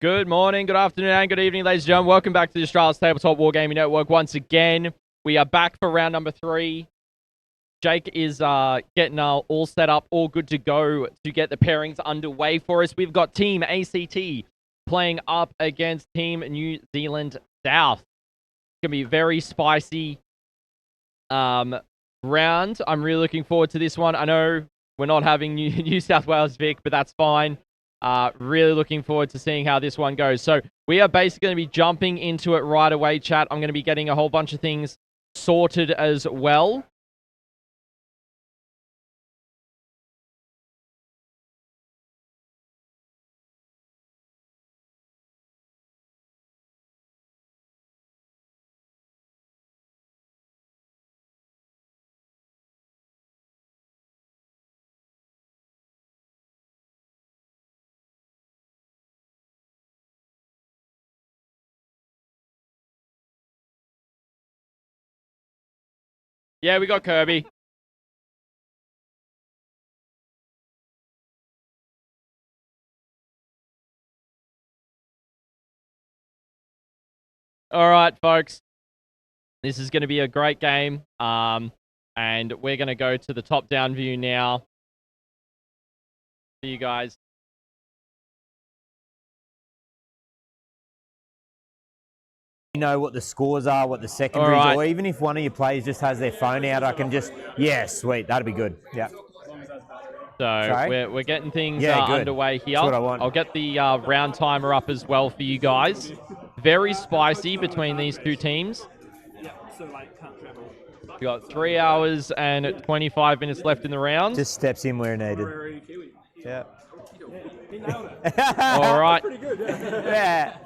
Good morning, good afternoon, and good evening, ladies and gentlemen. Welcome back to the Australia's Tabletop Wargaming Network once again. We are back for round number 3. Jake is getting all set up, all good to go to get the pairings underway for us. We've got Team ACT playing up against Team New Zealand South. It's going to be a very spicy round. I'm really looking forward to this one. I know we're not having New South Wales Vic, but that's fine. Really looking forward to seeing how this one goes. So we are basically going to be jumping into it right away, chat. I'm going to be getting a whole bunch of things sorted as well. Yeah, we got Kirby. All right, folks. This is going to be a great game. And we're going to go to the top-down view now. For you guys. You know what the scores are, what the secondaries All right. or even if one of your players just has their phone out, I can just, yeah, sweet, that'd be good. Yeah. So we're getting things good. underway here. That's what I want. I'll get the round timer up as well for you guys. Very spicy between these two teams. We got 3 hours and 25 minutes left in the round. Just steps in where needed. Yeah. All right. Yeah.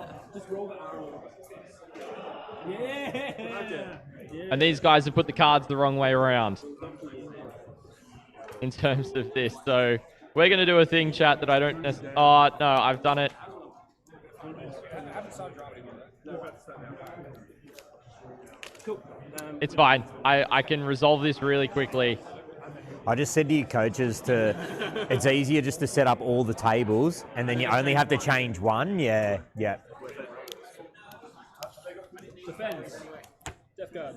And these guys have put the cards the wrong way around in terms of this. So we're going to do a thing, chat, that I don't necessarily... Oh, no, I've done it. It's fine. I can resolve this really quickly. I just said to your coaches it's easier just to set up all the tables and then you only have to change one. Yeah, yeah. Defense. Death Guard.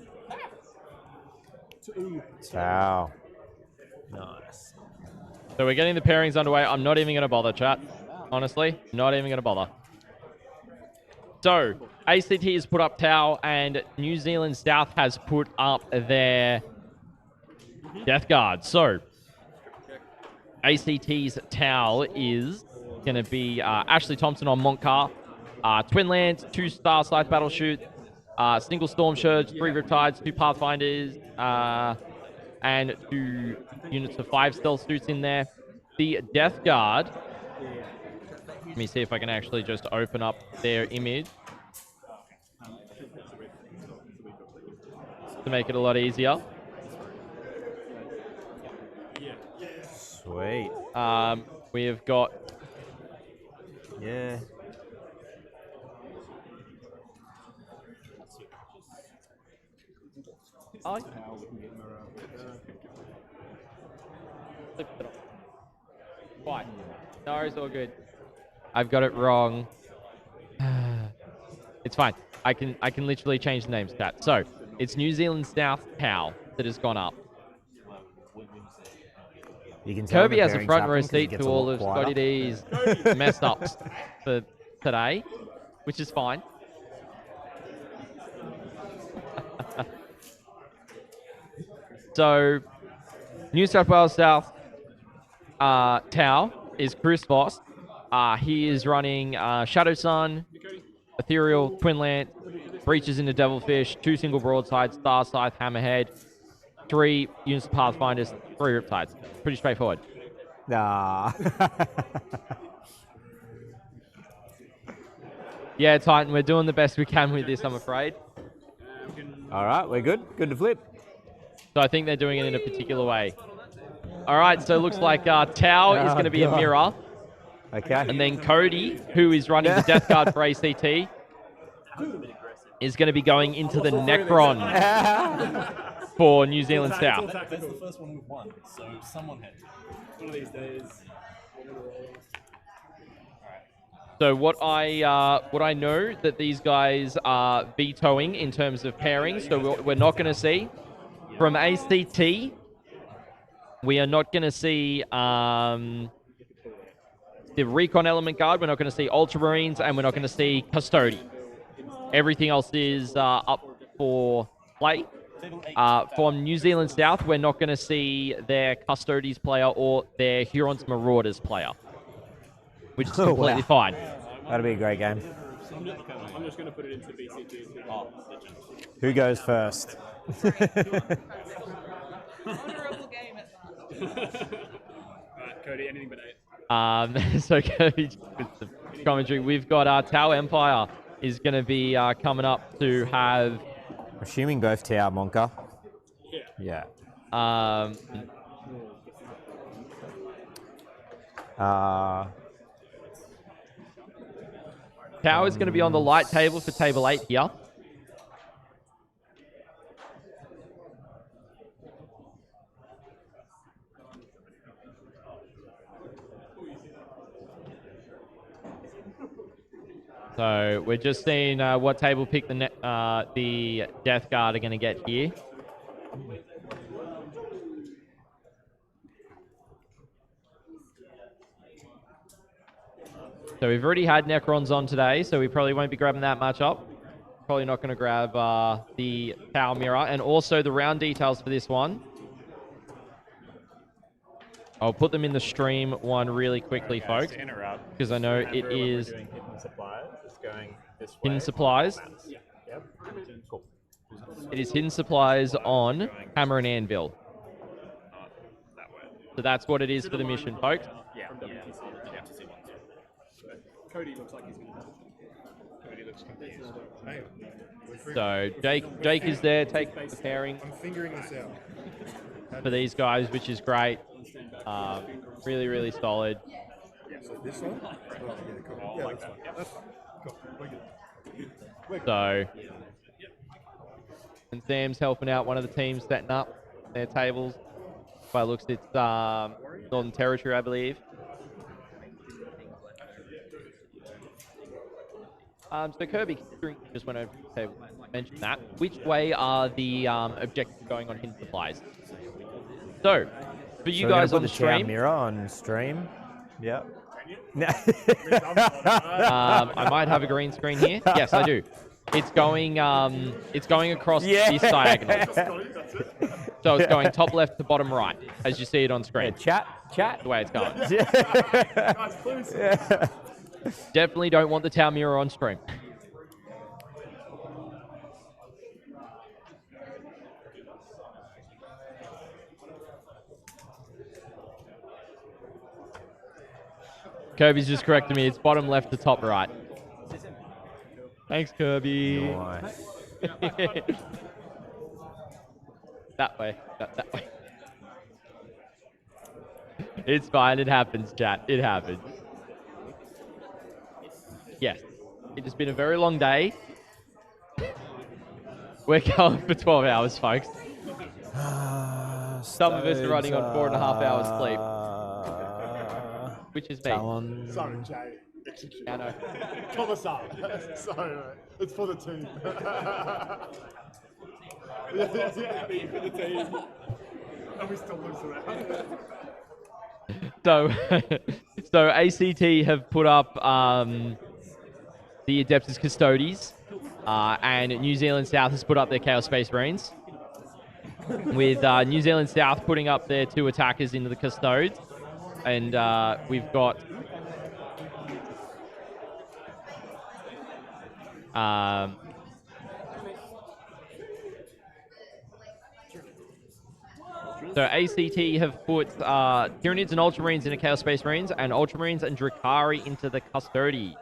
Wow. Nice. So we're getting the pairings underway. I'm not even going to bother, chat. Honestly, not even going to bother. So, ACT has put up Tau, and New Zealand South has put up their Death Guard. So, ACT's Tau is going to be Ashley Thompson on Montcar, Twin Lands, 2 Star Scythe Battle Shoot, single Storm Surge, 3 Riptides, 2 Pathfinders, and 2 units of 5 Stealth Suits in there. The Death Guard, let me see if I can actually just open up their image to make it a lot easier. Sweet. We have got... Yeah. Oh. Fine. No, it's all good. I've got it wrong. It's fine. I can literally change the name stat. So it's New Zealand South Tau that has gone up. You can tell Kirby the has a pairings front row happen 'cause it seat gets to a all lot of quieter. ScottyD's mess ups for today, which is fine. So, New South Wales South Tau is Chris Voss. He is running Shadow Sun, Ethereal, Twin Lance, Breaches into Devilfish, 2 single broadsides, Star Scythe, Hammerhead, 3 units of Pathfinders, 3 Riptides. Pretty straightforward. Nah. Yeah, Titan, we're doing the best we can with this, I'm afraid. All right, we're good. Good to flip. So I think they're doing it in a particular way. All right, so it looks like Tau is going to be a mirror. Okay. And then Cody, who is running the Death Guard for ACT, is going to be going into the Necron for New Zealand South. That's the first one we've won, so someone had. One of these days. So what I know that these guys are vetoing in terms of pairings, so we're not going to see from ACT. We are not going to see the Recon Element Guard. We're not going to see Ultramarines, and we're not going to see Custody. Everything else is up for play. From New Zealand South, we're not going to see their Custodies player or their Hurons Marauders player, which is completely fine. That'll be a great game. I'm just going to put it into BCG. Who goes first? Honorable game at last. Alright, Cody, anything but 8. So Cody, with the commentary, we've got Tau Empire is going to be coming up to have. Assuming both Tau Monka. Yeah. Yeah. Tau is going to be on the light table for table 8 here. So we're just seeing what table pick the Death Guard are going to get here. So we've already had Necrons on today, so we probably won't be grabbing that much up. Probably not going to grab the Tau Mirror. And also the round details for this one. I'll put them in the stream one really quickly, folks, because I know it is Hidden supplies. It's going this way. Hidden Supplies. Yep. Cool. It is Hidden Supplies on Hammer and Anvil. So that's what it is for the mission, folks. Yeah. Cody looks like he's going to. Cody looks confused. So Jake is there, taking the pairing I'm figuring this out. for these guys, which is great. Really, really solid. So this one? Oh, yeah, cool. Yeah, that's fine. That's fine. Cool. We're good. So, and Sam's helping out one of the teams setting up their tables. By the looks, it's Northern Territory, I believe. So Kirby, just went over to the table, mention that. Which way are the objectives going on Hidden Supplies? So, for you guys on the stream, Mirror on stream. Yep. I might have a green screen here. Yes, I do. It's going across this diagonal. So it's going top left to bottom right, as you see it on screen. Chat. The way it's going. Definitely don't want the Tau Mirror on stream. Kirby's just corrected me. It's bottom left to top right. Thanks, Kirby. Nice. That way. That way. It's fine. It happens, chat. It happens. Yes. It has been a very long day. We're going for 12 hours, folks. Some of us are running on 4.5 hours sleep. Which is me. Sorry, Jay. I know. Commissar. Sorry, mate. It's for the team. For the team. And we still lose around. So ACT have put up the Adeptus Custodes, and New Zealand South has put up their Chaos Space Marines, with New Zealand South putting up their 2 attackers into the Custodes, and we've got so ACT have put Tyranids and Ultramarines into Chaos Space Marines, and Ultramarines and Drakari into the Custody.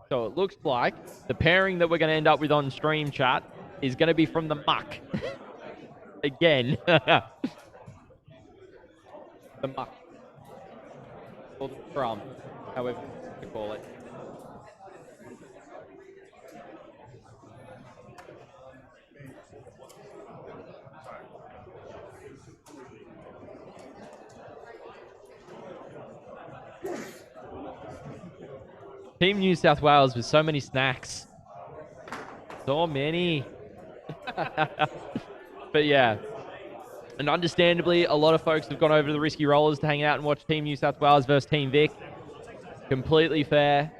So it looks like the pairing that we're going to end up with on stream, chat, is going to be from the muck. Again. The muck. Or the scrum, however you call it. Team New South Wales with so many snacks. So many. But yeah. And understandably, a lot of folks have gone over to the Risky Rollers to hang out and watch Team New South Wales versus Team Vic. Completely fair.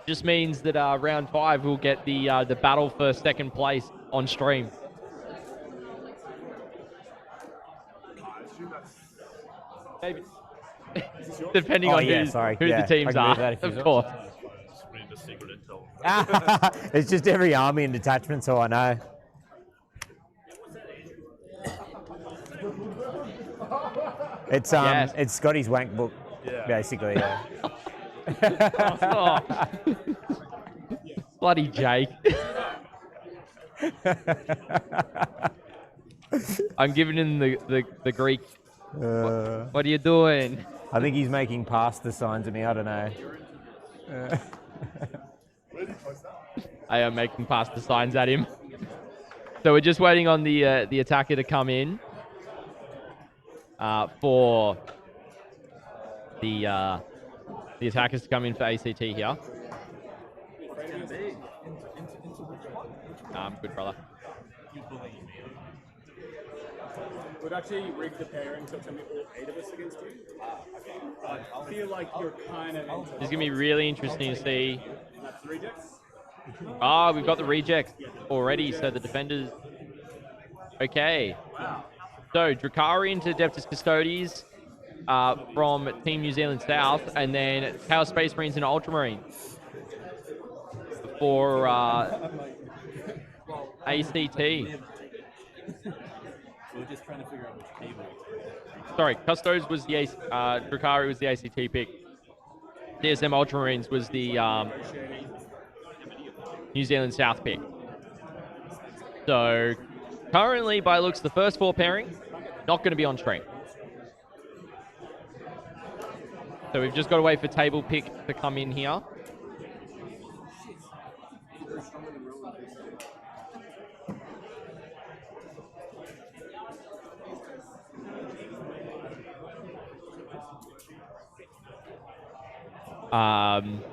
Just means that round 5 we'll get the battle for second place on stream. Maybe. Depending on who the teams are, of course. Just read the secret intel. It's just every army and detachment, so I know. It's Yes. it's Scotty's wank book, basically. Yeah. Oh. Bloody Jake. I'm giving him the Greek. What are you doing? I think he's making pasta signs at me. I don't know. I am making pasta signs at him. So we're just waiting on the attacker to come in for the attackers to come in for ACT here. I'm good, brother. We've actually rigged the pairing, so it's going to be all 8 of us against you. I feel like you're kind of... It's going to be really interesting to see. That's rejects. Ah, we've got the rejects already, so the defenders... Okay. So, Drakari into Adeptus Custodes from Team New Zealand South, and then Chaos Space Marines and Ultramarines for ACT. We're just trying to figure out which table. Sorry, Custodes was the Drakari was the ACT pick. DSM Ultramarines was the New Zealand South pick. So currently, by looks, the first 4 pairing not going to be on stream. So we've just got to wait for table pick to come in here.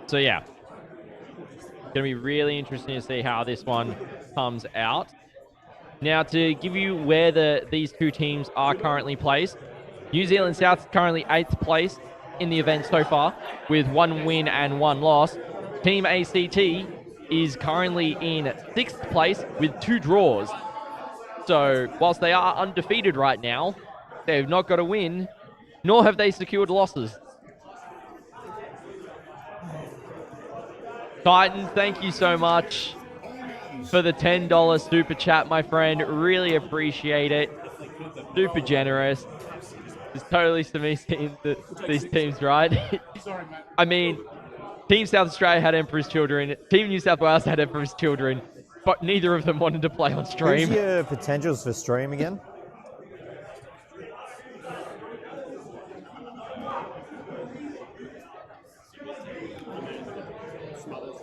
So yeah, it's going to be really interesting to see how this one comes out. Now, to give you where these two teams are currently placed, New Zealand South is currently 8th place in the event so far, with 1 win and 1 loss. Team ACT is currently in 6th place with 2 draws. So, whilst they are undefeated right now, they've not got a win, nor have they secured losses. Titan, thank you so much for the $10 super chat, my friend. Really appreciate it. Super generous. It's totally to me seeing these teams, right? I mean, Team South Australia had Emperor's Children. Team New South Wales had Emperor's Children. But neither of them wanted to play on stream. Who's your potentials for stream again?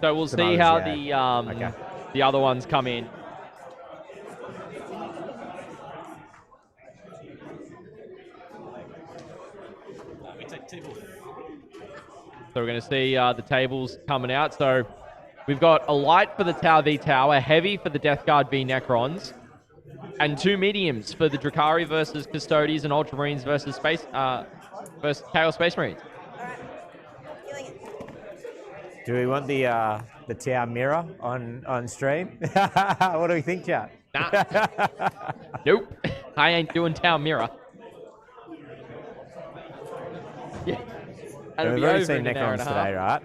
So we'll see how the other ones come in. So we're going to see the tables coming out. So we've got a light for the Tower v Tower, heavy for the Death Guard v Necrons, and 2 mediums for the Drakari versus Custodes and Ultramarines versus Chaos Space Marines. Do we want the Tower mirror on stream? What do we think, chat? Nah. Nope. I ain't doing Tower Mirror. Yeah. We've already seen Necrons today, right?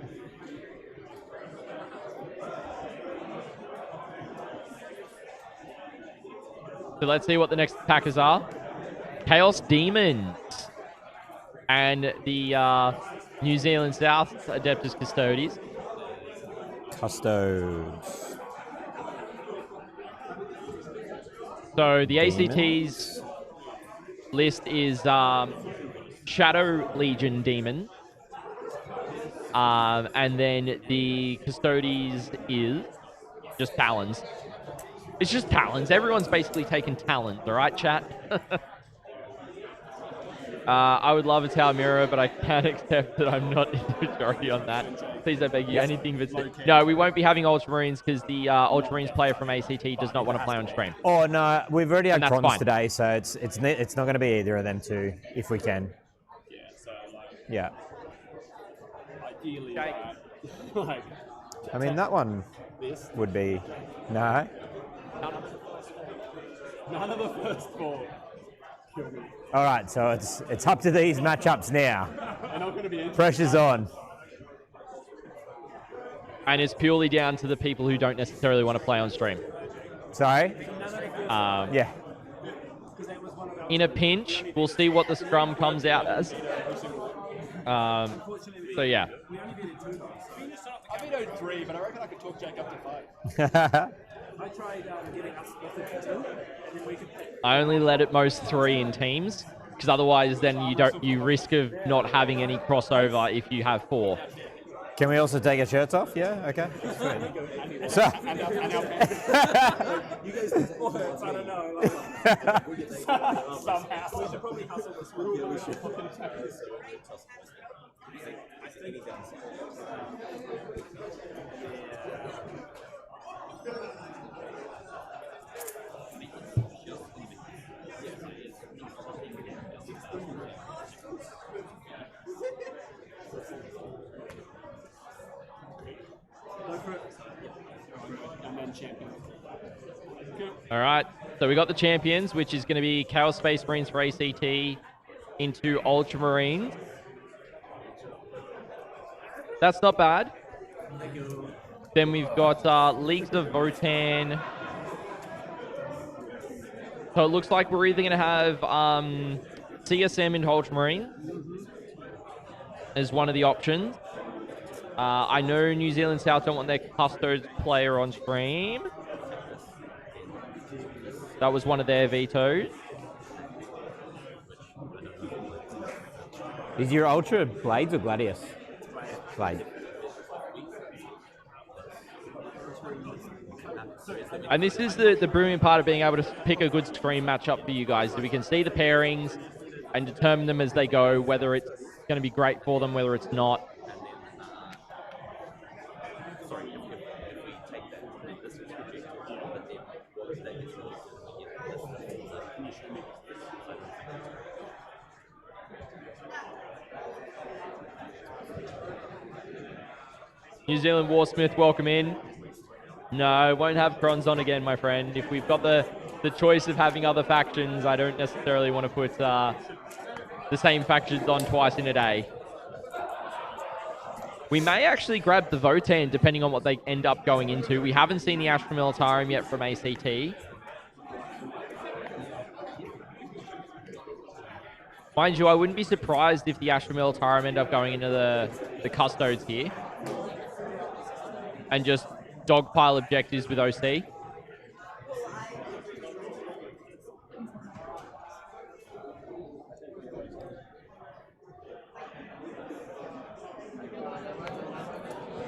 So let's see what the next attackers are. Chaos Demons. And the New Zealand South Adeptus Custodes. Custodes. So the Demons. ACT's list is Shadow Legion Demon. And then the Custodes is just Talons. It's just Talons. Everyone's basically taken Talons, all right, chat? I would love a Tower Mirror, but I can't accept that I'm not in the majority on that. Please, I beg you, anything but... No, we won't be having Ultramarines because the Ultramarines player from ACT does not want to play on stream. Oh no, we've already had And that's Crons fine. today, so it's not going to be either of them two if we can. Yeah, so like Yeah. ideally, like I mean that one this. would be no. None of the first four kill me. All right, so it's up to these matchups now. They're not going to be interesting. Pressure's on. And it's purely down to the people who don't necessarily want to play on stream. Sorry. Yeah. In a pinch, we'll see what the scrum comes out as. So yeah. I vetoed 3, but I reckon I could talk Jake up to 5. I tried getting us off the 2, and then we could play. I only let it most 3 in teams, because otherwise then you risk of not having any crossover if you have 4. Can we also take our shirts off? Yeah. Okay. So. And our you guys can take shirts, I don't know. Somehow. We should probably hustle this one. Yeah, we should. All right, so we got the champions, which is going to be Chaos Space Marines for ACT into Ultramarines. That's not bad. Then we've got Leagues of Votann. So it looks like we're either going to have CSM into Ultramarine as one of the options. I know New Zealand South don't want their Custodes player on stream. That was one of their vetoes. Is your Ultra Blades or Gladius? Blade. And this is the brilliant part of being able to pick a good stream matchup for you guys, so we can see the pairings and determine them as they go, whether it's going to be great for them, whether it's not. New Zealand Warsmith, welcome in. No, won't have Crons on again, my friend. If we've got the choice of having other factions, I don't necessarily want to put the same factions on twice in a day. We may actually grab the Votann, depending on what they end up going into. We haven't seen the Astra Militarum yet from ACT. Mind you, I wouldn't be surprised if the Astra Militarum end up going into the Custodes here. And just dogpile objectives with OC.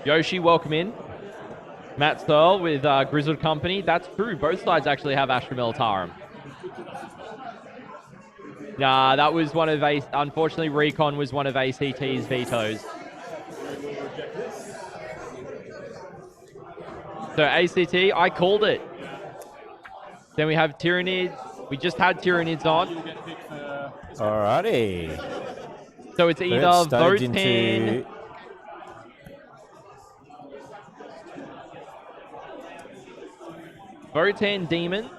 Yoshi, welcome in. Matt Searle with Grizzled Company. That's true. Both sides actually have Astra Militarum. Nah, that was one of unfortunately, Recon was one of ACT's vetoes. So ACT, I called it. Then we have Tyranids. We just had Tyranids on. Alrighty. So it's either Votann, Votann Demon,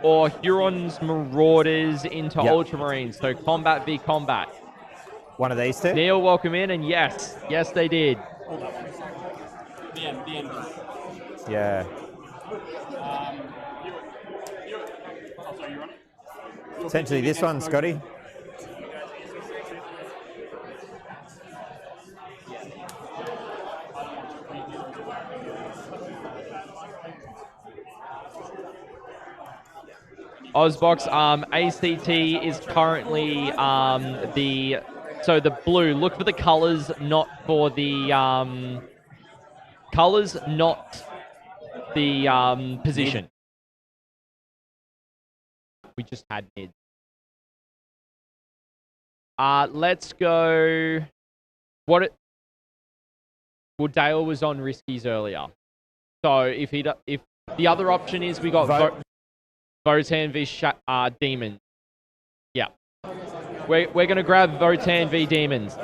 or Huron's Marauders into Ultramarines. So combat v combat. One of these two? Neil, welcome in, and yes, they did. The end. Yeah. Essentially this one, Scotty. Ozbox, ACT is currently the blue. Look for the colors, not for the colors, not the position. We just had mid. Let's go. Well, Dale was on Riskies earlier. So if the other option is we got Votann v Demons. Yeah. We're going to grab Votann v Demons.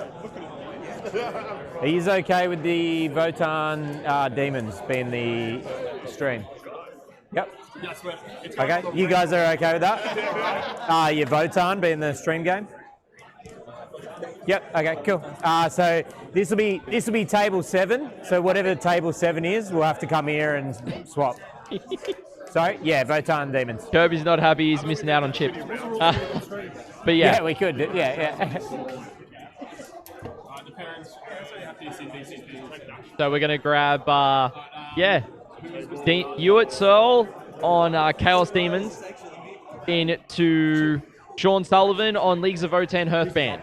He's okay with the Votann Demons being the stream. Yep. Okay, you guys are okay with that? Yeah, Votann being the stream game. Yep. Okay. Cool. So this will be table 7. So whatever table 7 is, we'll have to come here and swap. Sorry. Yeah, Votann Demons. Kirby's not happy. He's missing out on chips. But yeah. Yeah, we could. Yeah. So we're gonna grab Ewart Searle on Chaos Demons into Sean Sullivan on Leagues of Votann Hearthband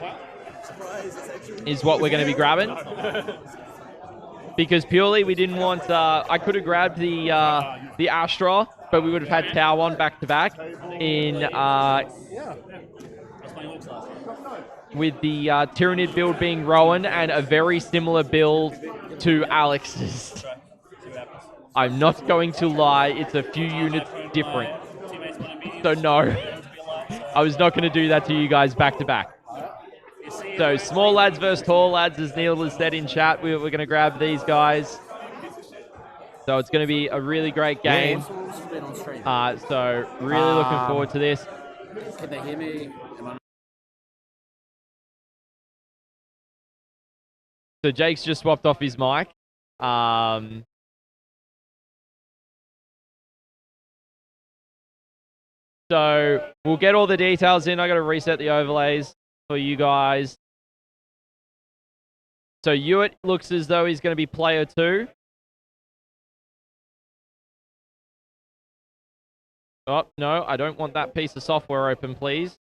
is what we're going to be grabbing. Because purely we didn't want... I could have grabbed the Astra, but we would have had Tau back to back in... with the Tyrannid build being Rowan and a very similar build to Alex's. I'm not going to lie, it's a few units different. So no, I was not going to do that to you guys back to back. So small lads versus tall lads, as Neil has said in chat, we're going to grab these guys. So it's going to be a really great game. So really looking forward to this. Can they hear me? So Jake's just swapped off his mic. So we'll get all the details in. I got to reset the overlays for you guys. So Ewart looks as though he's going to be player 2. Oh, no, I don't want that piece of software open, please.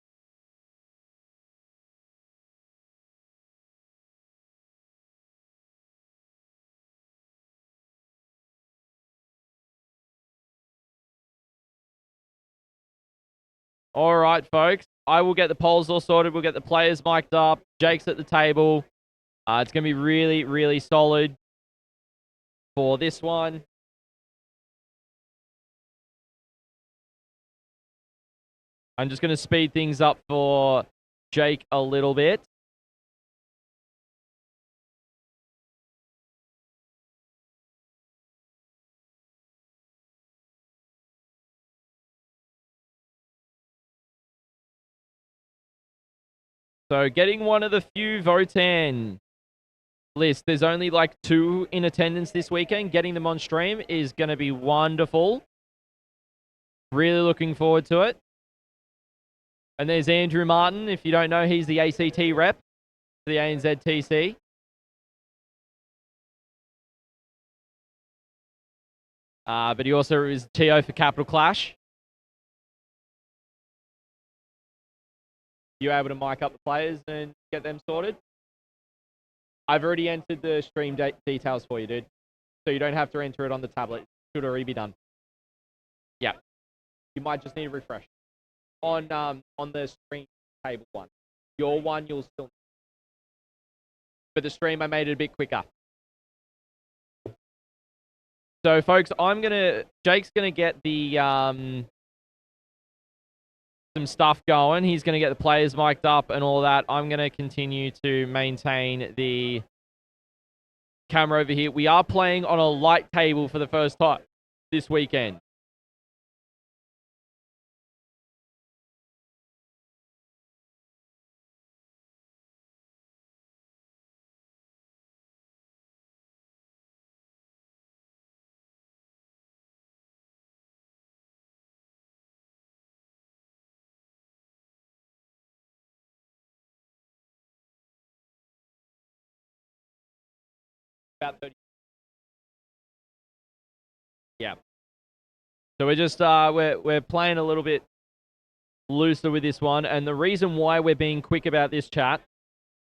All right, folks. I will get the polls all sorted. We'll get the players mic'd up. Jake's at the table. It's going to be really, really solid for this one. I'm just going to speed things up for Jake a little bit. So getting one of the few Votann lists. There's only like 2 in attendance this weekend. Getting them on stream is going to be wonderful. Really looking forward to it. And there's Andrew Martin. If you don't know, he's the ACT rep for the ANZTC. But he also is TO for Capital Clash. You able to mic up the players and get them sorted? I've already entered the stream details for you, dude. So you don't have to enter it on the tablet. It should already be done. Yeah. You might just need a refresh. On the stream table one. Your one, you'll still... For the stream, I made it a bit quicker. So, folks, Jake's gonna get the... some stuff going. He's going to get the players mic'd up and all that. I'm going to continue to maintain the camera over here. We are playing on a light table for the first time this weekend. About 30. Yeah. So we're just we're playing a little bit looser with this one, and the reason why we're being quick about this, chat,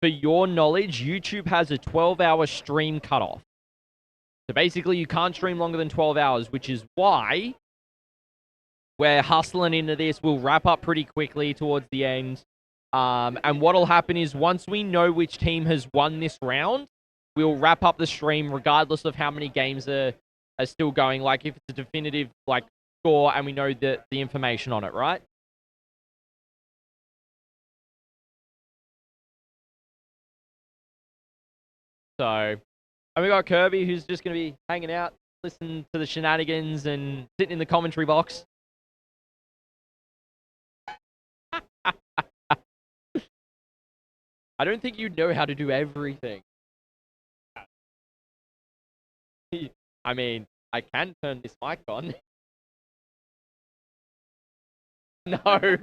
for your knowledge, YouTube has a 12-hour stream cutoff. So basically, you can't stream longer than 12 hours, which is why we're hustling into this. We'll wrap up pretty quickly towards the end. And what'll happen is once we know which team has won this round, we'll wrap up the stream regardless of how many games are still going. Like if it's a definitive like score and we know the information on it, right? So, and we got Kirby who's just going to be hanging out, listening to the shenanigans and sitting in the commentary box. I don't think you'd know how to do everything. I mean, I can turn this mic on. No.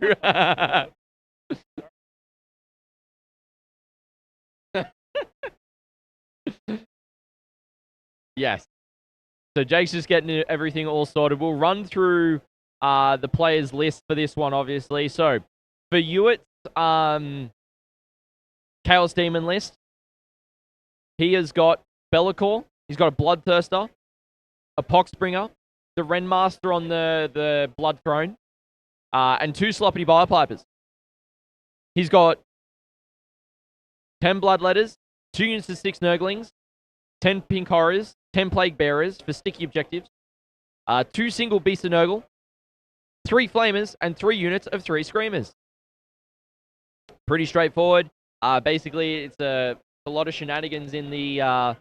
Yes. So Jake's just getting everything all sorted. We'll run through the players list for this one, obviously. So for Ewart's Chaos Demon list, he has got Be'lakor, he's got a Bloodthirster, a Poxbringer, the Renmaster on the Blood Throne, and 2 Sloppity Biopipers. He's got 10 Bloodletters, 2 units of 6 Nurglings, 10 Pink Horrors, 10 Plague Bearers for sticky objectives, 2 single Beasts of Nurgle, 3 Flamers, and 3 units of 3 Screamers. Pretty straightforward. Basically, it's a lot of shenanigans in the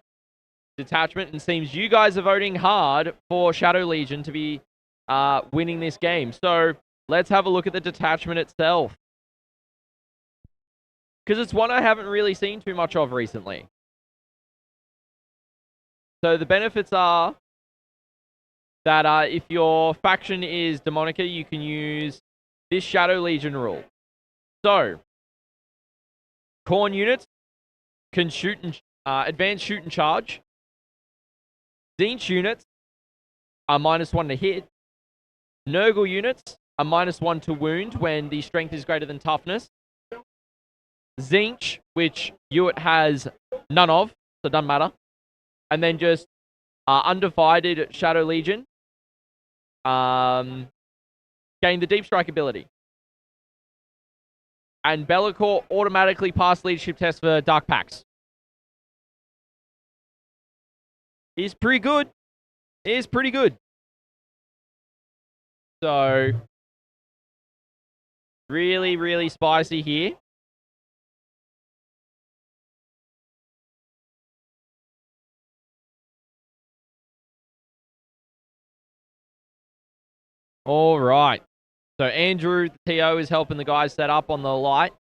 detachment, and seems you guys are voting hard for Shadow Legion to be winning this game. So let's have a look at the detachment itself, because it's one I haven't really seen too much of recently. So the benefits are that if your faction is Demonica, you can use this Shadow Legion rule. So Khorne units can shoot and advance, shoot, and charge. Tzeentch units are -1 to hit. Nurgle units are -1 to wound when the strength is greater than toughness. Tzeentch, which Ewart has none of, so it doesn't matter. And then just undivided Shadow Legion gain the Deep Strike ability. And Be'lakor automatically pass leadership test for Dark Pacts. He's pretty good. He is pretty good. So, really, really spicy here. All right. So Andrew, the TO, is helping the guys set up on the light.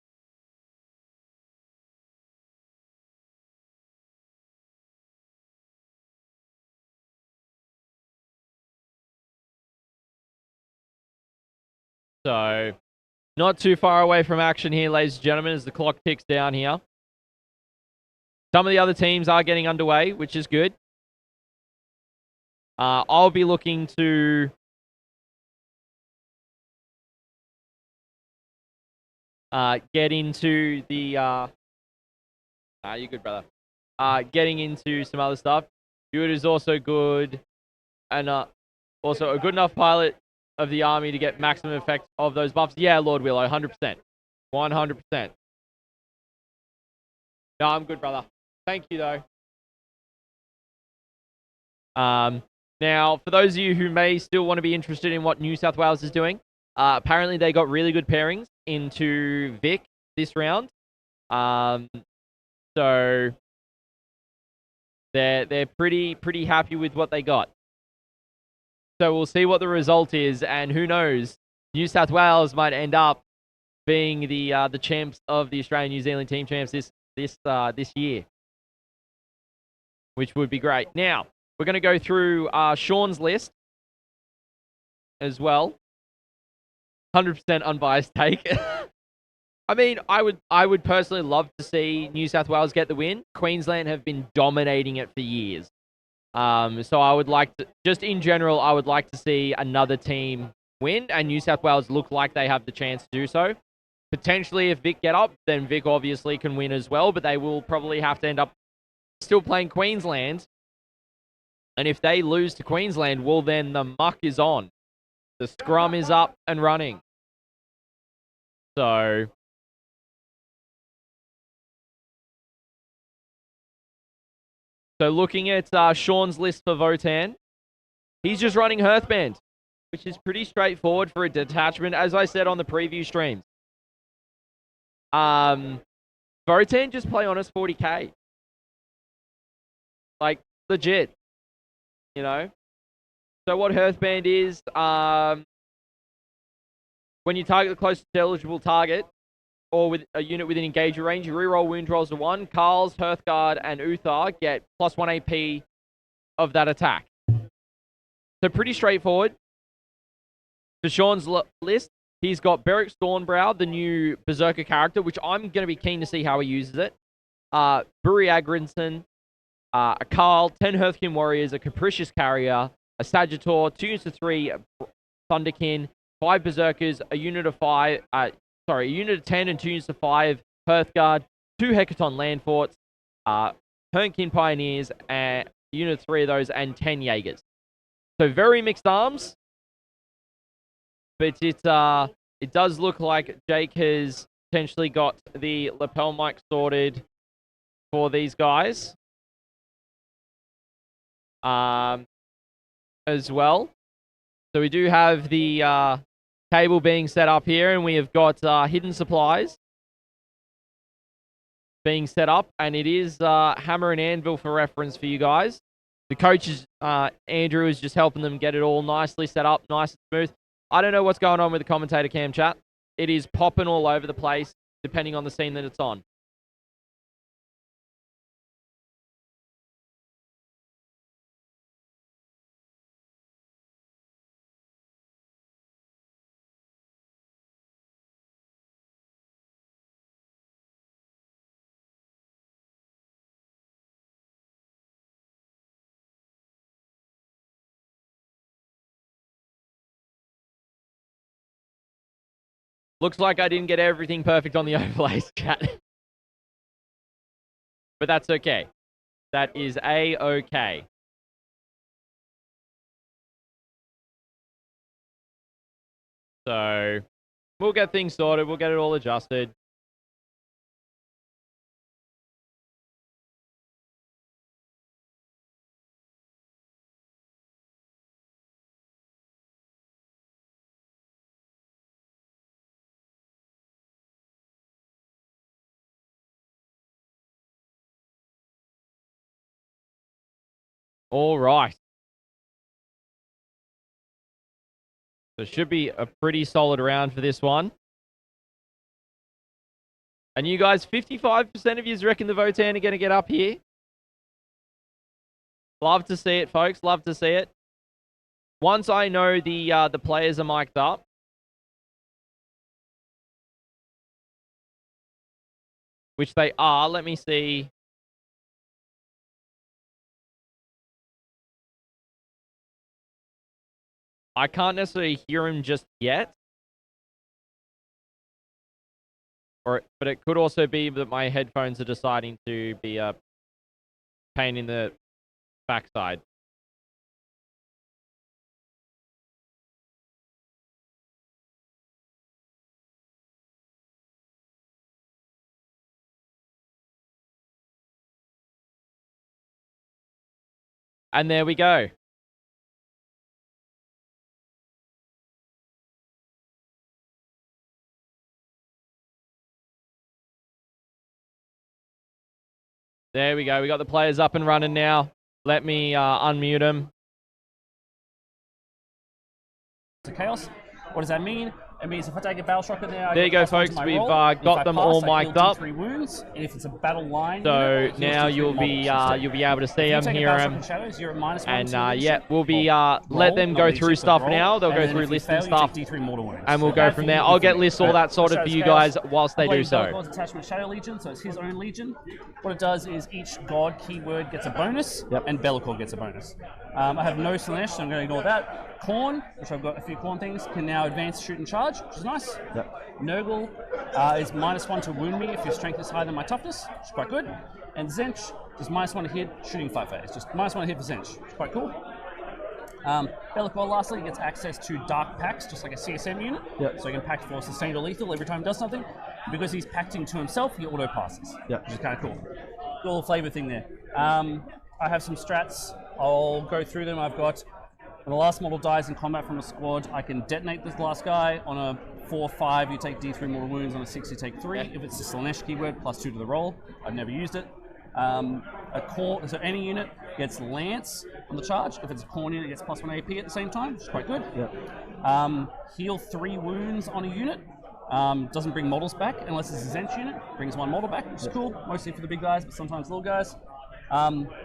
So, not too far away from action here, ladies and gentlemen, as the clock ticks down here. Some of the other teams are getting underway, which is good. I'll be looking to get into the... you're good, brother. Getting into some other stuff. Ewart is also good, and also a good enough pilot of the army to get maximum effect of those buffs. Yeah, Lord Willow, 100%. 100%. No, I'm good, brother. Thank you, though. Now, for those of you who may still want to be interested in what New South Wales is doing, apparently they got really good pairings into Vic this round. So they're pretty happy with what they got. So we'll see what the result is, and who knows, New South Wales might end up being the champs of the Australian-New Zealand team champs this year, which would be great. Now we're going to go through Sean's list as well. 100% unbiased take. I mean, I would personally love to see New South Wales get the win. Queensland have been dominating it for years. So I would like to, just in general, I would like to see another team win, and New South Wales look like they have the chance to do so. Potentially, if Vic get up, then Vic obviously can win as well, but they will probably have to end up still playing Queensland. And if they lose to Queensland, well, then the muck is on. The scrum is up and running. So So looking at Sean's list for Votann, he's just running Hearthband, which is pretty straightforward for a detachment, as I said on the preview streams. Votann just play Honest 40K. Like, legit. You know? So what Hearthband is, when you target the closest eligible target, or with a unit within engager range, you reroll wound rolls to 1. Karl's, Hearthguard, and Uthar get +1 AP of that attack. So pretty straightforward. For Sean's list, he's got Beric Stormbrow, the new Berserker character, which I'm going to be keen to see how he uses it. Buri Agrinson, a Karl, 10 Hearthkin Warriors, a Capricious Carrier, a Sagittor, 2 units of 3 Thunderkin, 5 Berserkers, a unit of 5, a unit of 10 and 2 units of 5 Hearthguard, 2 Hecaton Land Forts, Hernkin Pioneers, and a unit of 3 of those, and 10 Jaegers. So very mixed arms, but it does look like Jake has potentially got the lapel mic sorted for these guys as well. So we do have the table being set up here, and we have got hidden supplies being set up, and it is Hammer and Anvil for reference for you guys. The coach is Andrew is just helping them get it all nicely set up, nice and smooth. I don't know what's going on with the commentator cam chat. It is popping all over the place depending on the scene that it's on. Looks like I didn't get everything perfect on the overlays, chat. But that's okay. That is A-okay. So, we'll get things sorted. We'll get it all adjusted. All right. So it should be a pretty solid round for this one. And you guys, 55% of you reckon the Votann are going to get up here. Love to see it, folks. Love to see it. Once I know the players are mic'd up, which they are, let me see. I can't necessarily hear him just yet. But it could also be that my headphones are deciding to be a pain in the backside. And there we go. There we go. We got the players up and running now. Let me unmute them. Chaos. What does that mean? It means if I take a battle shock in there, there you go, folks. We've got them all mic'd up. 3 wounds, and if it's a battle line, so now you'll be able to see them, hear them, and yeah, we'll be let them go through stuff now. They'll go through lists and stuff, and we'll go from there. I'll get lists all that sorted for you guys whilst they do so. Attachment Shadow Legion, so it's his own legion. What it does is each god keyword gets a bonus, and Bellicor gets a bonus. I have no Slanesh, so I'm going to ignore that. Corn, which I've got a few corn things, can now advance, shoot, and charge, which is nice. Nurgle is -1 to wound me if your strength is higher than my toughness, which is quite good. And Zench is -1 to hit, shooting 5 phase. Just -1 to hit for Zench, which is quite cool. Bellicor, lastly, gets access to Dark Pacts, just like a CSM unit. So he can pact for sustained or lethal every time he does something. Because he's pacting to himself, he auto passes, which is kind of cool. Little flavor thing there. I have some strats. I'll go through them. I've got, when the last model dies in combat from a squad, I can detonate this last guy. On a 4/5, you take D3 mortal wounds. On a 6, you take 3. If it's a Slaanesh keyword, +2 to the roll. I've never used it. So any unit gets Lance on the charge. If it's a Khorne unit, it gets +1 AP at the same time, which is quite good. Heal 3 wounds on a unit. Doesn't bring models back unless it's a Zench unit. Brings 1 model back, which is cool, mostly for the big guys, but sometimes little guys.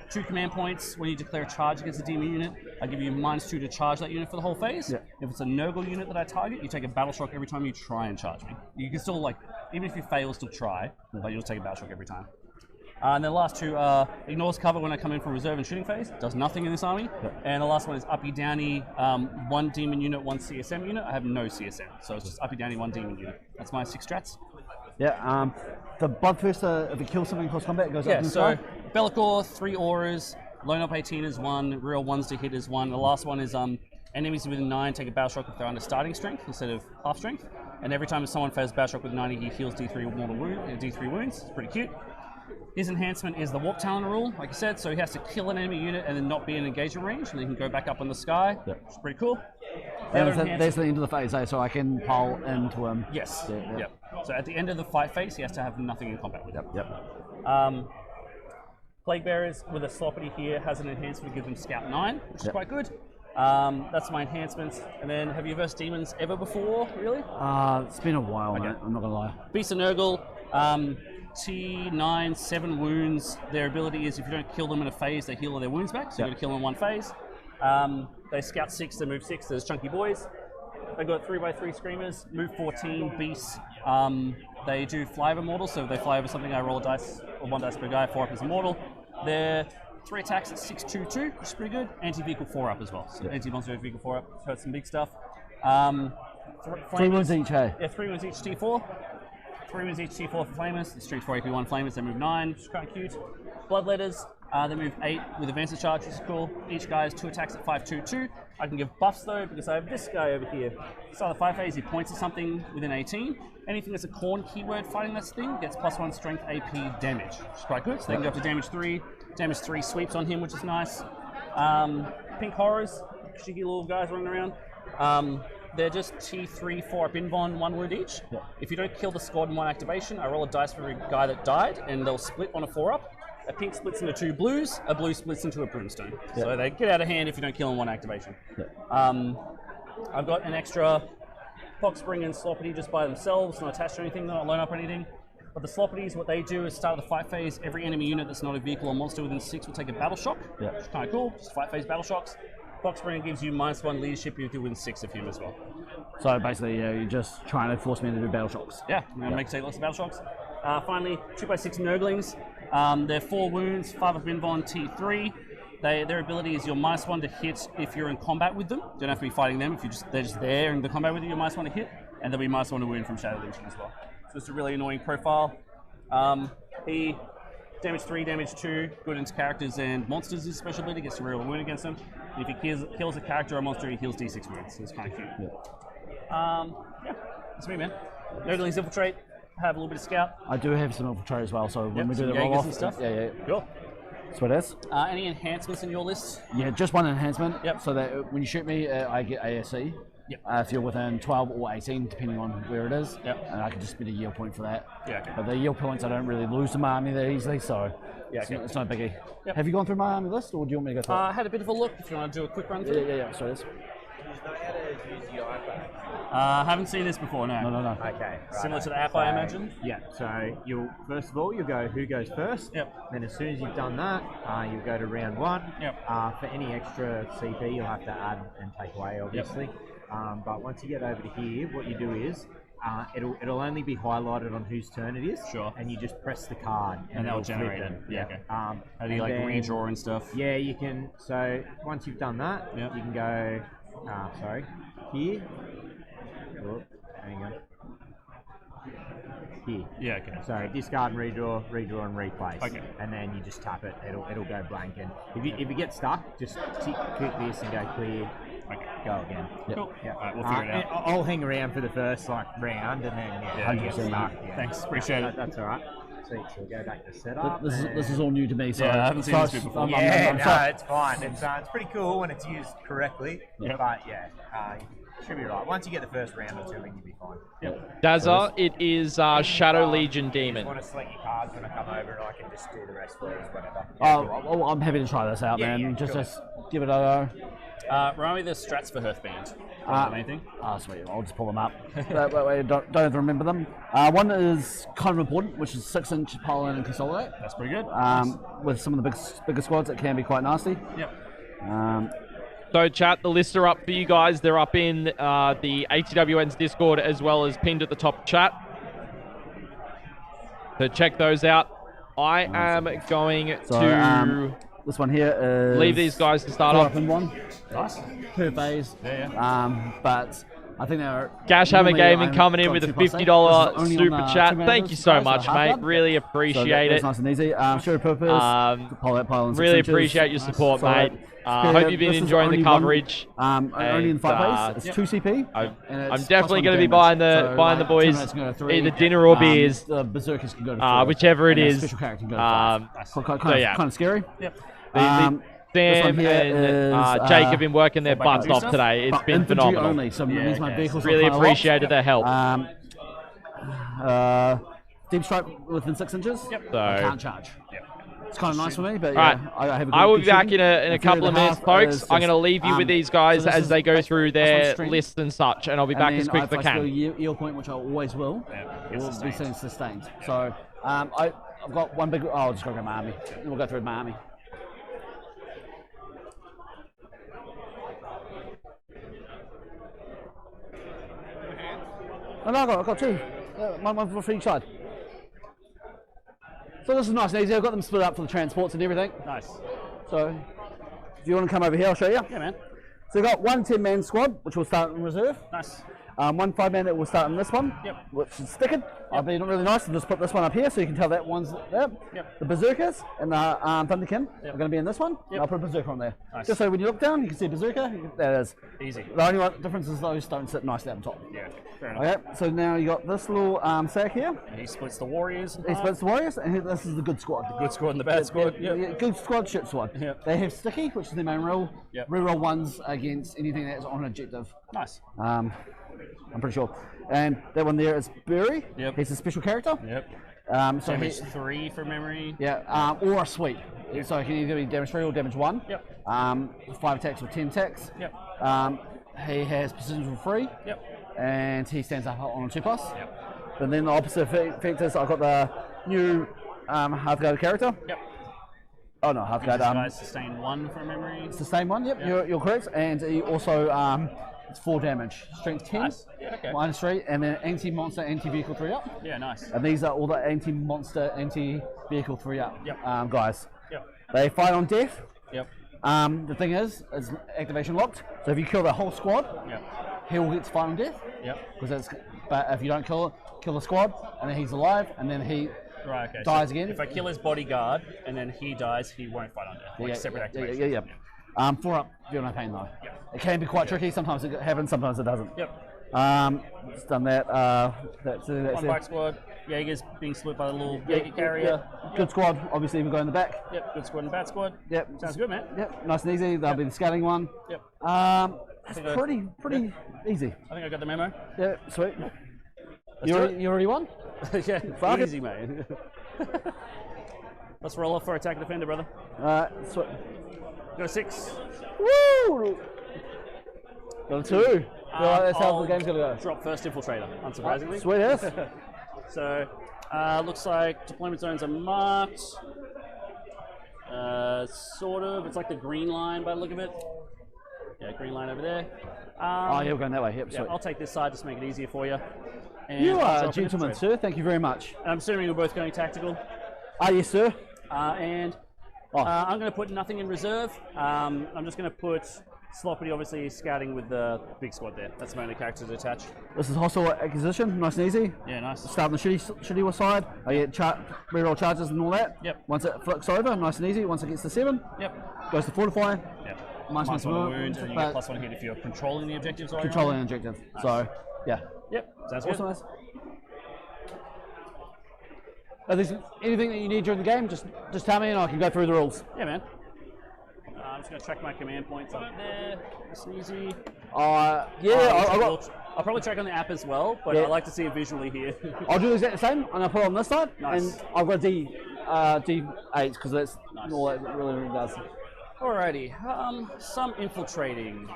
2 command points when you declare a charge against a demon unit. I give you -2 to charge that unit for the whole phase. If it's a Nurgle unit that I target, you take a battle shock every time you try and charge me. You can still, like, even if you fail, still try, but you'll take a battle shock every time. And then the last 2 are ignores cover when I come in from reserve and shooting phase. Does nothing in this army. And the last one is uppy downy, 1 demon unit, 1 CSM unit. I have no CSM, so it's just uppy downy, 1 demon unit. That's my 6 strats. Yeah, the Bloodthirster, if it kills something across combat, it goes up in the so sky. Bellicor, 3 auras, loan up 18 is 1, real 1s to hit is 1. The last one is enemies within 9 take a battle shock if they're under starting strength instead of half strength. And every time someone fails battle shock with 90, he heals D3 mortal wound, D3 wounds. It's pretty cute. His enhancement is the Warp Talon rule, like I said, so he has to kill an enemy unit and then not be in engagement range, and then he can go back up in the sky, which is pretty cool. That's the end of the phase, so I can pile into him. Yes. So at the end of the fight phase, he has to have nothing in combat with him. Plague Bearers with a Sloppity here has an enhancement that gives him Scout 9, which is quite good. That's my enhancements. And then, have you versed Demons ever before, really? It's been a while, mate, I'm not gonna lie. Beast of Nurgle, T9, 7 wounds. Their ability is if you don't kill them in a phase, they heal their wounds back, so you've got to kill them in 1 phase. They scout 6, they move 6, there's chunky boys. They got 3x3 screamers, move 14, beasts. They do fly over mortals, so if they fly over something, I roll a dice, or 1 dice per guy, 4 up as a mortal. They're 3 attacks at 6/2/2, which is pretty good. Anti-vehicle 4 up as well. So anti-monster vehicle 4 up, hurts some big stuff. 3 wounds each, hey? Yeah, 3 wounds each T4. 3 wounds each T4 for Flamers. The strength 4 AP1 Flamers, they move 9, which is kind of cute. Bloodletters, they move 8 with advanced charge, which is cool. Each guy has 2 attacks at 5/2/2. I can give buffs though, because I have this guy over here. Start the 5 phase, he points at something within 18. Anything that's a Khorne keyword fighting this thing gets +1 strength AP damage, which is quite good. So they can go up to damage 3. Damage 3 sweeps on him, which is nice. Pink Horrors, cheeky little guys running around. They're just T3, 4 up invuln, 1 wound each. If you don't kill the squad in 1 activation, I roll a dice for every guy that died, and they'll split on a 4 up. A pink splits into 2 blues, a blue splits into a brimstone. So they get out of hand if you don't kill in 1 activation. I've got an extra Poxspring and Sloppity just by themselves, not attached to anything, they're not loan up or anything. But the Sloppities, what they do is start the fight phase, every enemy unit that's not a vehicle or monster within 6 will take a battle shock. Which is kind of cool, just fight phase battle shocks. Poxspring gives you -1 leadership if you're within 6 of him as well. So basically, you're just trying to force me to do battle shocks. Yeah, I'm going to take lots of battle shocks. Finally, 2x6 Nurglings. They're 4 wounds, 5 of invuln, T3. Their ability is you're -1 to hit if you're in combat with them. You don't have to be fighting them. If they're just there in the combat with you, you're -1 to hit. And they'll be -1 to wound from Shadow Legion as well. So it's a really annoying profile. He damage 3, damage 2, good into characters and monsters. His special ability gets a real wound against them. And if he kills a character or a monster, he heals D6 wounds. So it's kind of cute. Yeah, that's me, man. Nurglings infiltrate. Have a little bit of scout. I do have some infiltrate as well, so when we do the Jaegers roll off and stuff. Cool. That's what it is. Any enhancements in your list? Yeah, just 1 enhancement. Yep. So that when you shoot me, I get ASC. If you're within 12 or 18, depending on where it is. And I can just spend a yield point for that. But the yield points, I don't really lose to my army that easily, so it's not a biggie. Have you gone through my army list, or do you want me to go through it? I had a bit of a look, if you want to do a quick run through. Yeah, so it is. I haven't seen this before, no. No. Okay. Similar to the app, I imagine? Yeah, so you'll first of all you'll go who goes first. Then as soon as you've done that, you'll go to round 1. For any extra CP you'll have to add and take away, obviously. But once you get over to here, what you do is it'll only be highlighted on whose turn it is. And you just press the card and that'll generate it. How do you like redraw and stuff? Yeah, you can. So once you've done that, you can go. Here. Oh, hang on. Here. So discard and redraw and replace. And then you just tap it. It'll go blank. And if you get stuck, just click this and go clear. Go again. Cool. Alright, we'll figure it I'll hang around for the first round, and then you get stuck. Thanks, appreciate it. That's all right. seat, so we'll go back to setup. This is all new to me, so Yeah, I haven't seen this bit before. It's fine. It's pretty cool when it's used correctly, but should be right. Once you get the first round or two, then you'll be fine. Dazza, it is Shadow Legion Demon. If you want to select your cards when I come over, and I can just do the rest for you, whatever. Oh, I'm happy to try this out, man. Just give it a go. Remind me the strats for Hearthband. Anything? Sweet. I'll just pull them up. That way, don't have to remember them. One is kind of important, which is 6-inch pile in and consolidate. That's pretty good. With some of the bigger squads, it can be quite nasty. Yep. So chat, the lists are up for you guys. They're up in the ATWN's Discord as well as pinned at the top chat. So check those out. I am going to this one here is leave these guys to start off. One. Nice. Per phase. But I think they're Gash Hammer Gaming coming in with a $50 super chat. Thank you so much, mate. Really appreciate it. Nice and easy. Show purpose. Really appreciate your support, mate. Hope you've been enjoying the coverage. Only in 5 phase. It's 2 CP. I'm definitely going to be buying the boys either dinner or beers, Berserkers can go to 4, whichever it is. Special character can go to 5. Kind of scary. Yep. Sam and Jake have been working their butts off today. It's been phenomenal. Only, so means my vehicles really appreciated their help. Deep strike within 6 inches. Yep. So, I can't charge. Yep. It's kind of nice for me, but right. I will be back in a couple of minutes, folks. I'm going to leave you with these guys as they go through their lists and such, and I'll be back as quick as I can. Yield point, which I always will, will be sustained. So I've got one big. I'll just go to my army. We'll go through my army. Oh, no, I've got 2. One for each side. So this is nice and easy. I've got them split up for the transports and everything. Nice. So if you want to come over here, I'll show you. Yeah, man. So we've got one 10-man squad, which will start in reserve. Nice. One 5-man that will start in this one, which is stickered. I'll be really nice and just put this one up here so you can tell that one's there. The Berserkers and the Thunderkin are going to be in this one. I'll put a Berserker on there. Nice. Just so when you look down, you can see a Berserker. There it is. Easy. The only difference is those don't sit nicely on top. Yeah, fair enough. Okay, so now you got this little sack here. And he splits the Warriors. He splits the Warriors, and this is the good squad. The good squad and the bad squad. Good squad, shit squad. They have Sticky, which is their main rule. Reroll 1s against anything that's on an objective. Nice. I'm pretty sure. And that one there is Bury. He's a special character. So damage 3 for memory. Or a sweep. So he can either be damage 3 or damage 1. 5 attacks or 10 attacks. He has precision for 3. And he stands up on a 2+. And then the opposite effect is I've got the new Hearthguard character. Oh no, Hearthguard. Sustain 1 from memory. Sustain 1, you're correct. And he also it's 4 damage. Strength 10, nice. minus 3, and then anti-monster, anti-vehicle 3 up. Yeah, nice. And these are all the anti-monster, anti-vehicle 3 up guys. Yep. They fight on death. Yep. The thing is, it's activation locked. So if you kill the whole squad, he will get to fight on death. But if you don't kill the squad, and then he's alive, and then he dies again. If I kill his bodyguard and then he dies, he won't fight on death. Like separate activation. 4 up, feel no pain though. It can be quite tricky. Sometimes it happens, sometimes it doesn't. Just done that. That's one bike squad. Jaeger's being split by the little Jaeger carrier. Good squad. Obviously, we go in the back. Good squad and bad squad. Sounds good, man. Nice and easy. That'll be the scouting one. It's pretty easy. I think I got the memo. Sweet. You already won? Easy, mate. Let's roll off for attack and defender, brother. Sweet. Got a 6. Woo! Got a 2. That's how the game's gonna go. Drop first infiltrator, unsurprisingly. Sweet ass. So, looks like deployment zones are marked. Sort of. It's like the green line by the look of it. Yeah, green line over there. We're going that way. Yep, sweet. I'll take this side just to make it easier for you. And you are a gentleman, sir. Thank you very much. I'm assuming we're both going tactical. Yes, sir. I'm going to put nothing in reserve. I'm just going to put Sloppity, obviously, scouting with the big squad there. That's my only character to attach. This is hostile acquisition, nice and easy. Yeah, nice. Start on the shitty side. I get reroll charges and all that. Once it flicks over, nice and easy. Once it gets to 7, goes to fortify. Minus 1 wound, and you get +1 hit if you're controlling the objectives. Controlling the objective. Nice. So, sounds good. Nice. If there's anything that you need during the game, just tell me and I can go through the rules. Yeah, man. I'm just going to track my command points up there. It's easy. I'll probably track on the app as well, but I like to see it visually here. I'll do exactly the same, and I'll put it on this side, Nice. and I've got D8 because that's all that really does. Alrighty, some infiltrating.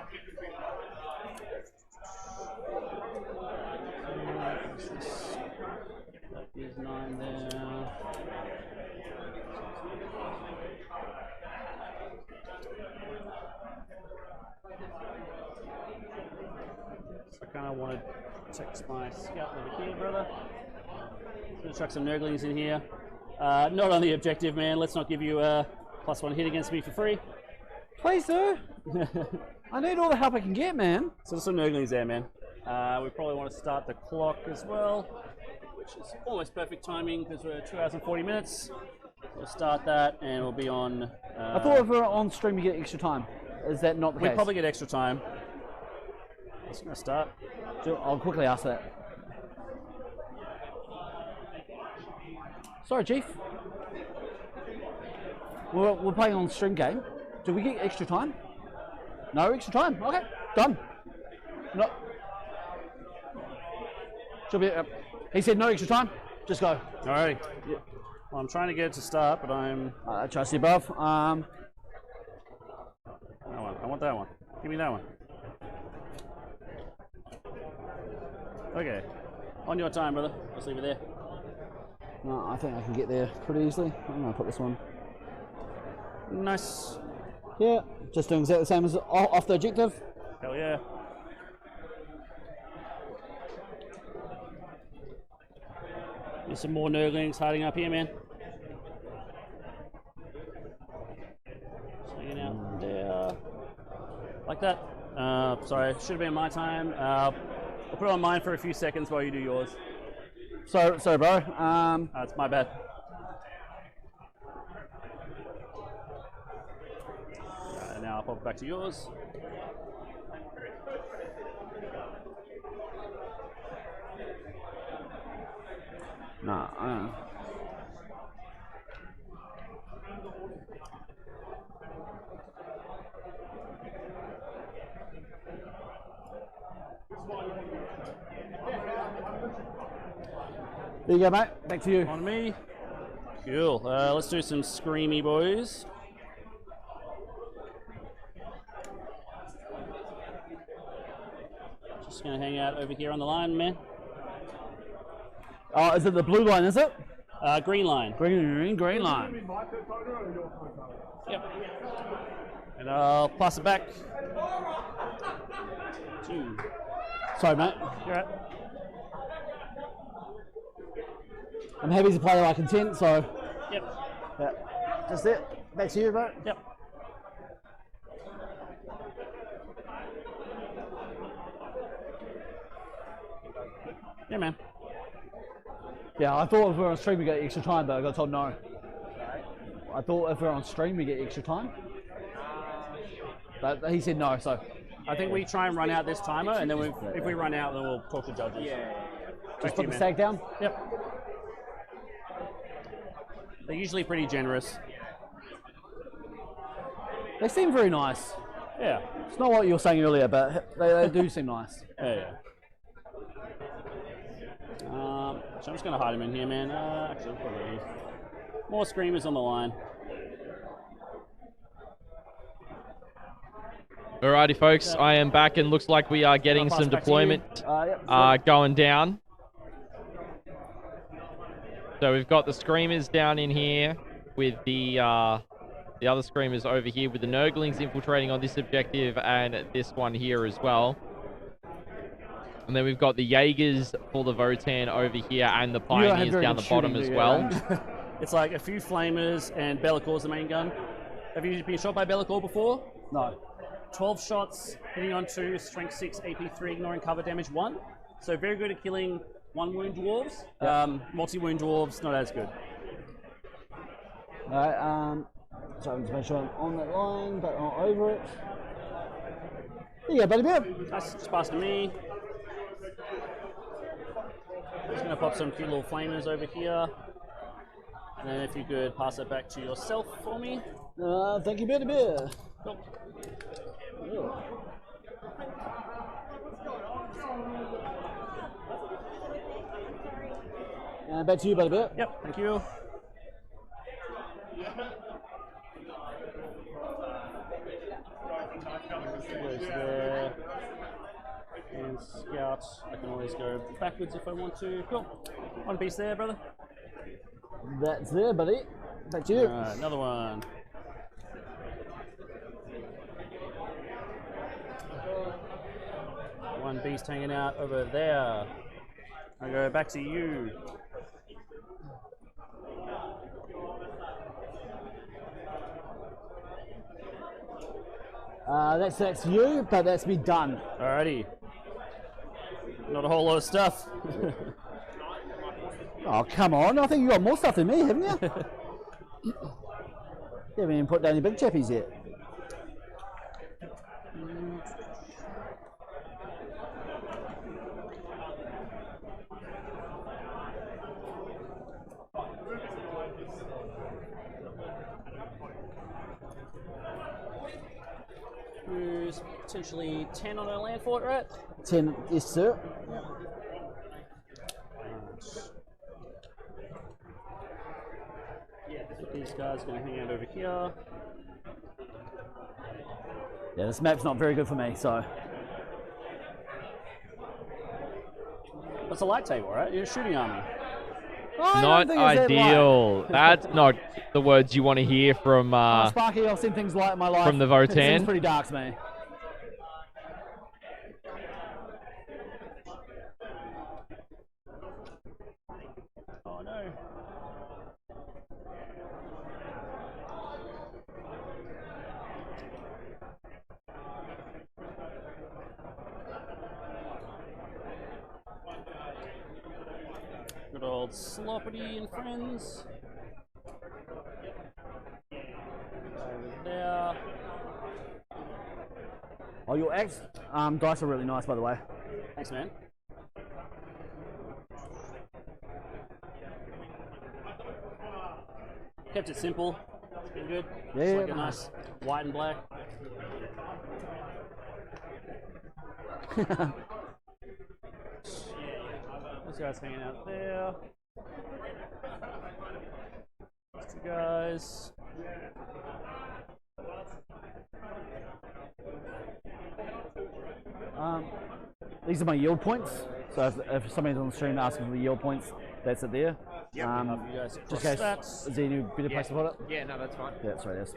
That is 9 there. So I kind of want to text my scout over here, brother. Gonna chuck some Nurglings in here. Not on the objective, man. Let's not give you a +1 hit against me for free. Please do. I need all the help I can get, man. So there's some Nurglings there, man. We probably want to start the clock as well, which is almost perfect timing because we're 2 hours and 40 minutes. We'll start that and we'll be on... I thought if we were on stream, you get extra time. Is that not the case? We'd probably get extra time. It's going to start. I'll quickly ask that. Sorry, Chief. We're playing on stream game. Do we get extra time? No extra time. Okay, done. No. Should be. He said no extra time. Just go. Alrighty. Yeah. Well, I'm trying to get it to start, but I'm... I trust you above. That one. I want that one. Give me that one. Okay. On your time, brother. Just leave it there. No, I think I can get there pretty easily. I'm going to put this one. Nice. Yeah, just doing exactly the same as off the objective. Hell yeah. There's some more Nurglings hiding up here, man. Swinging out there. Like that. Sorry, should have been my time. I'll put it on mine for a few seconds while you do yours. Sorry, bro. It's my bad. Now I'll pop back to yours. Nah. There you go, mate. Back to you. On me. Cool. Let's do some screamy, boys. Just gonna hang out over here on the line, man. Oh, is it the blue line, is it? Green line. Green line. Yep. And I'll pass it back. 2. Sorry, mate. You're right. I'm happy to play like content, so. Yep. Yeah. Just it. Back to you, bro. Yep. Yeah, man. Yeah, I thought if we were on stream we get extra time, but I got told no. I thought if we were on stream we get extra time. But he said no, so. I think we try and run out this timer, and then if we run out, then we'll talk to judges. Yeah. Just put the stag down? Yep. They're usually pretty generous. They seem very nice. Yeah. It's not what you were saying earlier, but they do seem nice. Yeah. So I'm just going to hide him in here, man. Actually, probably more screamers on the line. Alrighty, folks, I am back, and looks like we are getting some deployment going down. So we've got the screamers down in here with the other screamers over here with the Nurglings infiltrating on this objective and this one here as well. And then we've got the Jaegers for the Votann over here and the Pioneers down the bottom as well. It's like a few Flamers and Bellacor's the main gun. Have you been shot by Bellacore before? No. 12 shots, hitting on 2, strength 6, AP 3, ignoring cover damage 1. So very good at killing 1 wound dwarves. Multi-wound dwarves, not as good. Alright, so I'm just make sure I'm on that line, but not over it. There you go, buddy bear. Nice, just pass to me. Just gonna pop some cute little flamers over here. And then if you could pass it back to yourself for me. Thank you, beer. Cool. And back to you, buddy. Yep, thank you. Goes there. And scout. I can always go backwards if I want to. Cool. One piece there, brother. That's there, buddy. Back to you. Alright, another one. One beast hanging out over there. I go back to you. That's you, but that's me done. Alrighty. Not a whole lot of stuff. Oh, come on. I think you got more stuff than me, haven't you? You haven't even put down your big chappies yet. Who's potentially 10 on our land fort, right? 10, yes, sir. These guys are going to hang out over here. Yeah, this map's not very good for me, so. That's a light table, right? You're a shooting army. Not ideal. That's not the words you want to hear from Sparky, I've seen things light in my life. from the It seems Votann. pretty dark to me. Oh no. Good old ScottyD and friends. Over there. Oh, your axe dice are really nice, by the way. Thanks, man. Kept it simple. It's been good. Yeah, Just like yeah. a nice white and black. Those guys hanging out there. Those two guys. These are my yield points. So if somebody's on the stream asking for the yield points, that's it there. You guys Just in case, stats. is there any better place to put it? Yeah, no, that's fine. Yeah, sorry, yes.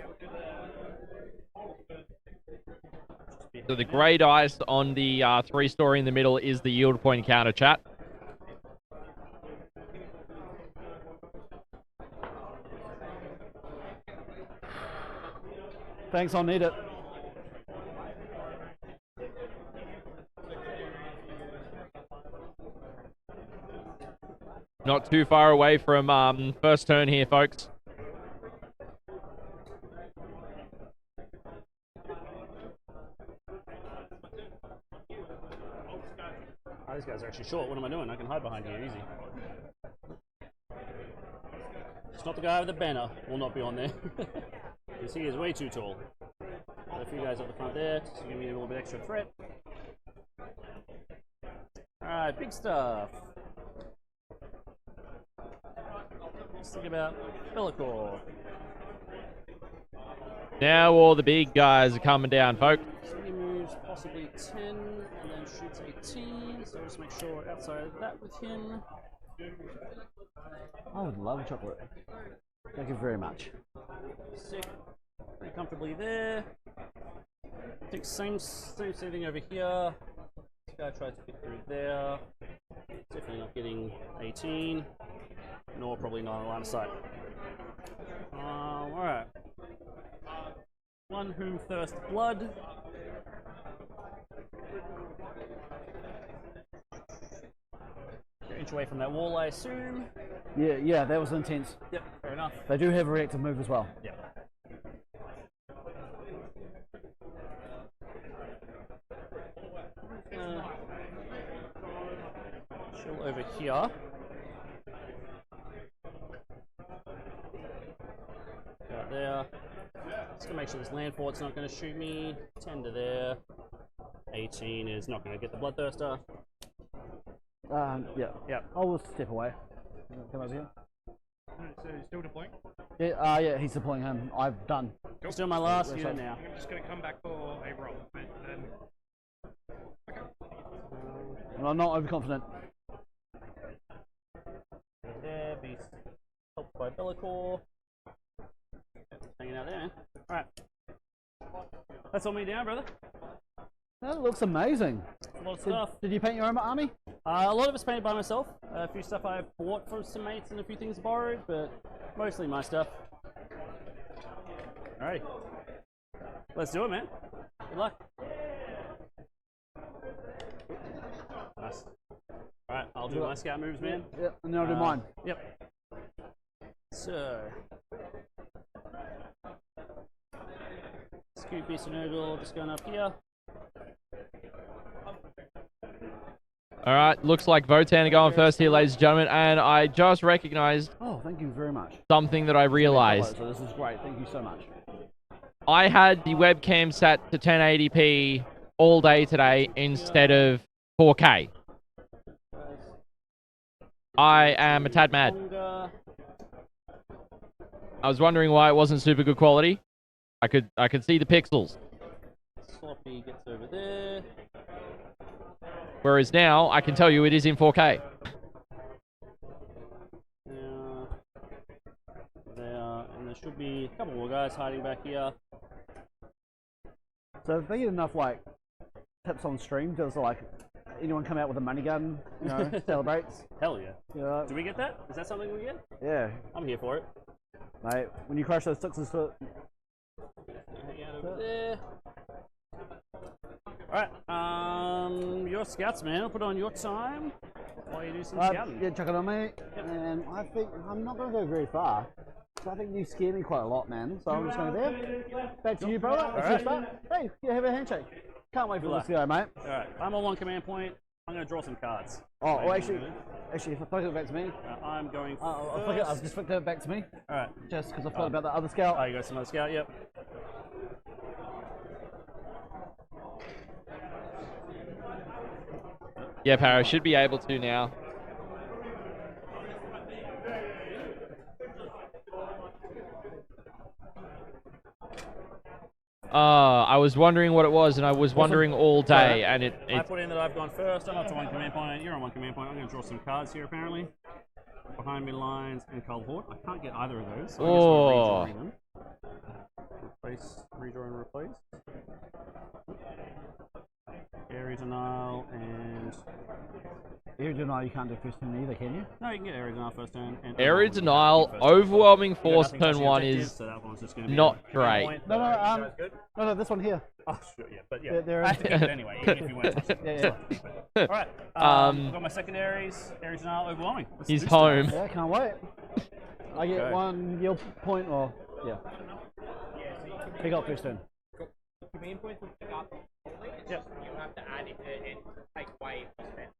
So the grey dice on the 3-story in the middle is the yield point counter, chat. Thanks, I'll need it. Not too far away from first turn here, folks. Oh, these guys are actually short. What am I doing? I can hide behind here easy. It's not the guy with the banner. Will not be on there. Because he is way too tall. Got a few guys up the front there to give me a little bit extra threat. Alright, big stuff. Let's think about Bellicor. Now all the big guys are coming down, folks. So he moves possibly 10 and then shoots 18. So just make sure we're outside of that with him. I would love chocolate. Thank you very much. Sick. Pretty comfortably there. I think same thing over here. This guy tries to get through there. Definitely not getting 18. Nor probably not on line of sight. Alright. One who thirsts blood. Inch away from that wall, I assume. Yeah, that was intense. Yep, fair enough. They do have a reactive move as well. Yep. Chill over here. Just gonna make sure this land fort's not gonna shoot me. 10 to there. 18 is not gonna get the bloodthirster. Yeah. Yep. I will step away. Come over here. So you're still deploying? Yeah, yeah, he's deploying him. I've done. Just doing my last unit now. I'm just going to come back for a roll. And then... And I'm not overconfident. There, be helped by Bellicor. Hanging out there, man. Alright. That's all me down, brother. That looks amazing. A lot of stuff. Did you paint your own army? A lot of it's painted by myself. A few stuff I bought from some mates and a few things borrowed, but mostly my stuff. Alrighty. Let's do it, man. Good luck. Nice. Alright, I'll do my scout moves, man. Yep, and then I'll do mine. Yep. So. Scoop Beast and Ogle, just going up here. Alright, looks like Votann are going first here, ladies and gentlemen, and I just recognized Oh, thank you very much. something that I realized. So this is great. Thank you so much. I had the webcam set to 1080p all day today instead of 4K. I am a tad mad. I was wondering why it wasn't super good quality. I could see the pixels. Sloppy gets over there. Whereas now, I can tell you it is in 4K. And there should be a couple more guys hiding back here. So if they get enough like tips on stream, does like anyone come out with a money gun, you know, celebrates? Hell yeah. Yeah. Do we get that? Is that something we get? Yeah. I'm here for it. Mate, when you crush those sixes to it. Hang out over there. Alright, your scouts, man. I'll put on your time while you do some scouting. Yeah, chuck it on me. And I think I'm not going to go very far. So I think you scare me quite a lot, man. So I'm just going there. Back to you, brother. Let's just start. Hey, yeah, have a handshake. Can't wait for this to go, mate. Alright, I'm on one command point. I'm going to draw some cards. Oh, well, actually, if I flick it back to me. I'm going I'll just flick it back to me. Alright. Just because I forgot about the other scout. Oh, you got some other scout, yep. Yeah, Paro should be able to now. I was wondering what it was, and I was wondering all day, and I put in that I've gone first. I'm up to one command point. You're on one command point. I'm going to draw some cards here, apparently. Behind me lines and Cold Horde. I can't get either of those. So I'm just going to redraw them. Redraw and replace. Area Denial and... Area Denial you can't do first turn either, can you? No, you can get Area Denial first turn. And Area Denial, Overwhelming Force turn 1 is so that one's just not great. No, this one here. Oh, sure, yeah, but yeah. They're I have to keep it anyway, even if you weren't. Alright, I've got my secondaries, Area Denial, Overwhelming. He's home. Yeah, can't wait. I get one yield point or, yeah. Pick up first turn. Command points will pick up. Yep. You have to add it and take away if you spend.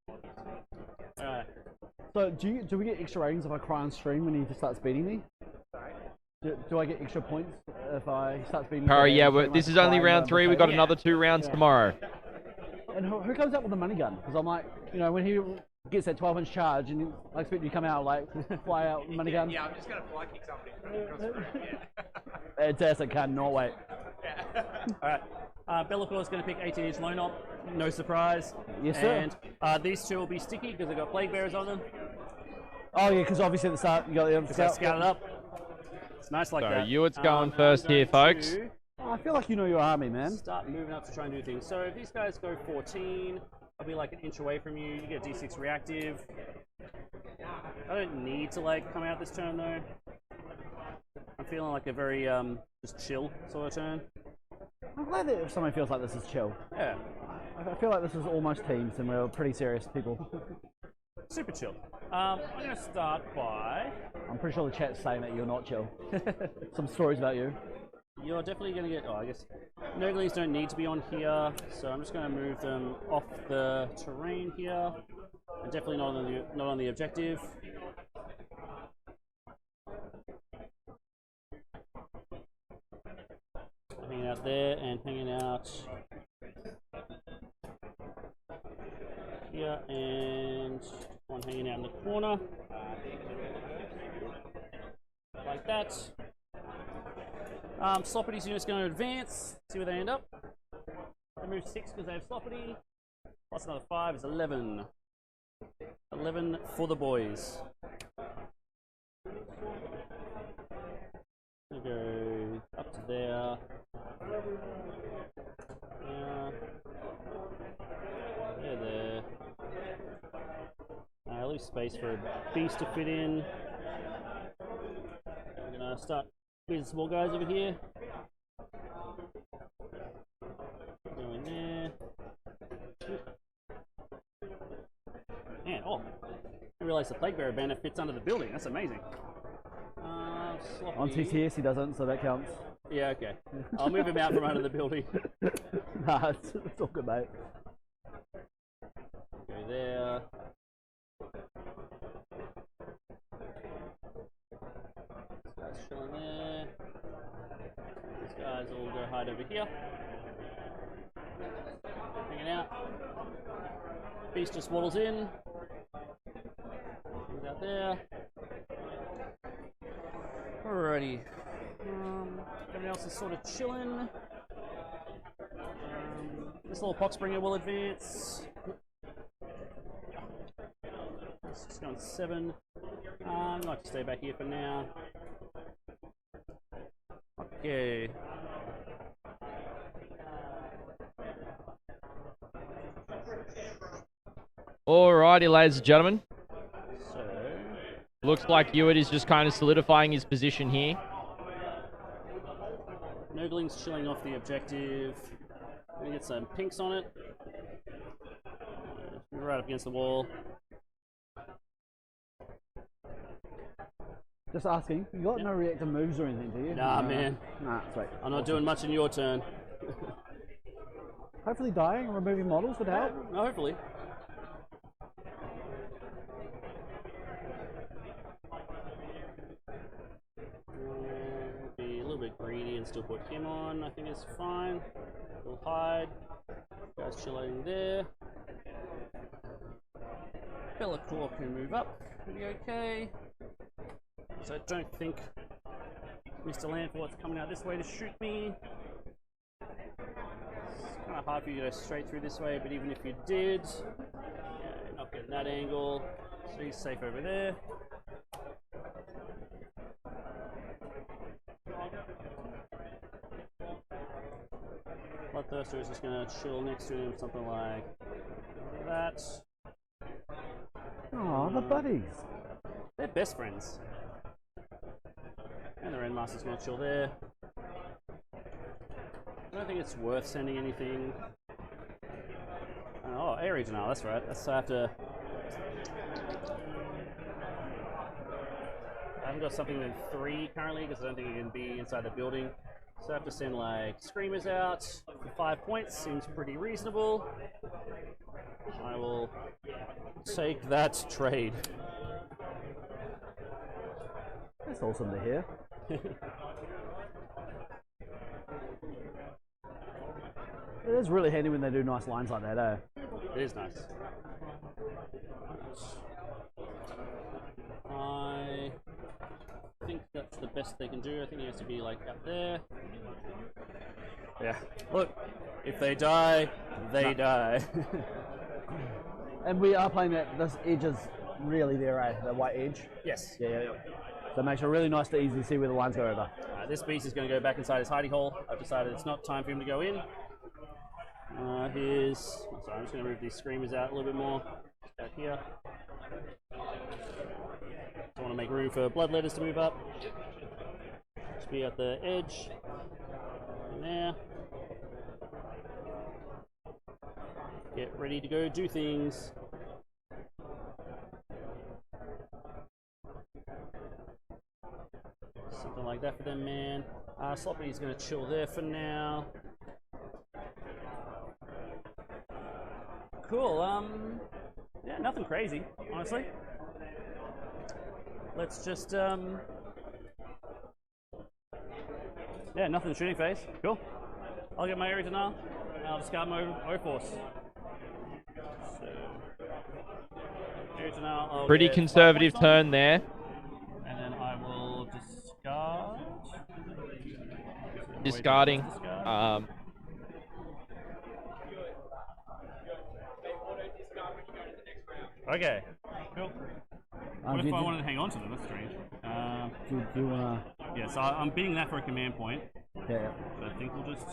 Alright. So do we get extra ratings if I cry on stream when he just starts beating me? Sorry? Do I get extra points if I start beating me? Paro, yeah, but this is only round 3. We've got another 2 rounds tomorrow. And who comes out with the money gun? Because I'm like, you know, when he gets that 12-inch charge and I expect you to come out like fly out money gun. Yeah, I'm just going to fly kick somebody across the room, yeah. Fantastic, cannot wait. Alright. Bellicor is going to pick 18-inch Lone Op, no surprise. Yes, sir. And these two will be sticky because they've got Plague Bearers on them. Oh, yeah, because obviously at the start you got the other scout. Scouted up. It's nice like that. So, Ewart's going first here, folks. Oh, I feel like you know your army, man. Start moving up to try and do things. So if these guys go 14, I'll be like an inch away from you. You get D6 reactive. I don't need to like come out this turn though. I'm feeling like a very just chill sort of turn. I'm glad that somebody feels like this is chill. Yeah. I feel like this is almost teams and we're pretty serious people. Super chill. I'm going to start by... I'm pretty sure the chat's saying that you're not chill. Some stories about you. You're definitely going to get... Oh, I guess... Nurglings don't need to be on here, so I'm just going to move them off the terrain here. And definitely not on the objective. there and hanging out here, and one hanging out in the corner like that. Sloppity's unit's going to advance, see where they end up. They move 6 because they have Sloppity. Plus another 5 is 11. 11 for the boys. We go up to there. There. Leave space for a beast to fit in. We're gonna start with the small guys over here. Go in there. Man, oh, I realised the Plague Bearer banner fits under the building. That's amazing. On TTS he doesn't, so that counts. Yeah, okay. I'll move him out from under the building. Nah, it's all good, mate. Go there. This guy's chilling there. These guys all go hide over here. Hanging out. Beast just waddles in. He's out there. Alrighty. Everyone else is sort of chilling. This little Poxbringer will advance. It's going 7. I'd like to stay back here for now. Okay. Alrighty, ladies and gentlemen. So, looks like Ewart is just kind of solidifying his position here. Nogling's chilling off the objective. Gonna get some pinks on it. Right up against the wall. Just asking, you got no reactive moves or anything, do you? Nah, man. Nah, sweet. I'm not doing much in your turn. Hopefully dying and removing models would help. No, hopefully. Be a little bit greedy and still put him on. I think it's fine. We'll hide. Guys chilling there. Bellacore can move up. It'll be okay. So I don't think Mr. Landfort's coming out this way to shoot me. It's kind of hard for you to go straight through this way, but even if you did, yeah, you're not getting that angle. So he's safe over there. Bloodthirster is just going to chill next to him, something like that. Oh, the buddies. They're best friends. And the Rendmaster's going to chill there. I don't think it's worth sending anything. Oh, Air Regional, that's right. That's after. I haven't got something in 3 currently because I don't think it can be inside the building. So I have to send like Screamers out for 5 points. Seems pretty reasonable. I will take that trade. That's awesome to hear. It is really handy when they do nice lines like that, eh? It is nice. I think that's the best they can do. I think it has to be like up there. Yeah. Look, if they die, they die. And we are playing that. This edge is really there, eh? The white edge. Yes. Yeah. So it makes it really nice to easily see where the lines go over. This beast is going to go back inside his hidey hole. I've decided it's not time for him to go in. I'm just going to move these Screamers out a little bit more. Out here. Don't want to make room for Bloodletters to move up. Just be at the edge. And there. Get ready to go do things. Something like that for them, man. Sloppy's going to chill there for now. Cool. Yeah, nothing crazy, honestly. Let's just yeah, nothing shooting phase. Cool. I'll get my area denial, and I'll discard my O-Force. So, area denial, I'll Pretty get conservative 5 points turn there. and then I will discard. Discarding. Okay, cool. What if I wanted to hang on to them? That's strange. Do you wanna? Yeah, so I'm bidding that for a command point. Yeah. So I think we'll just.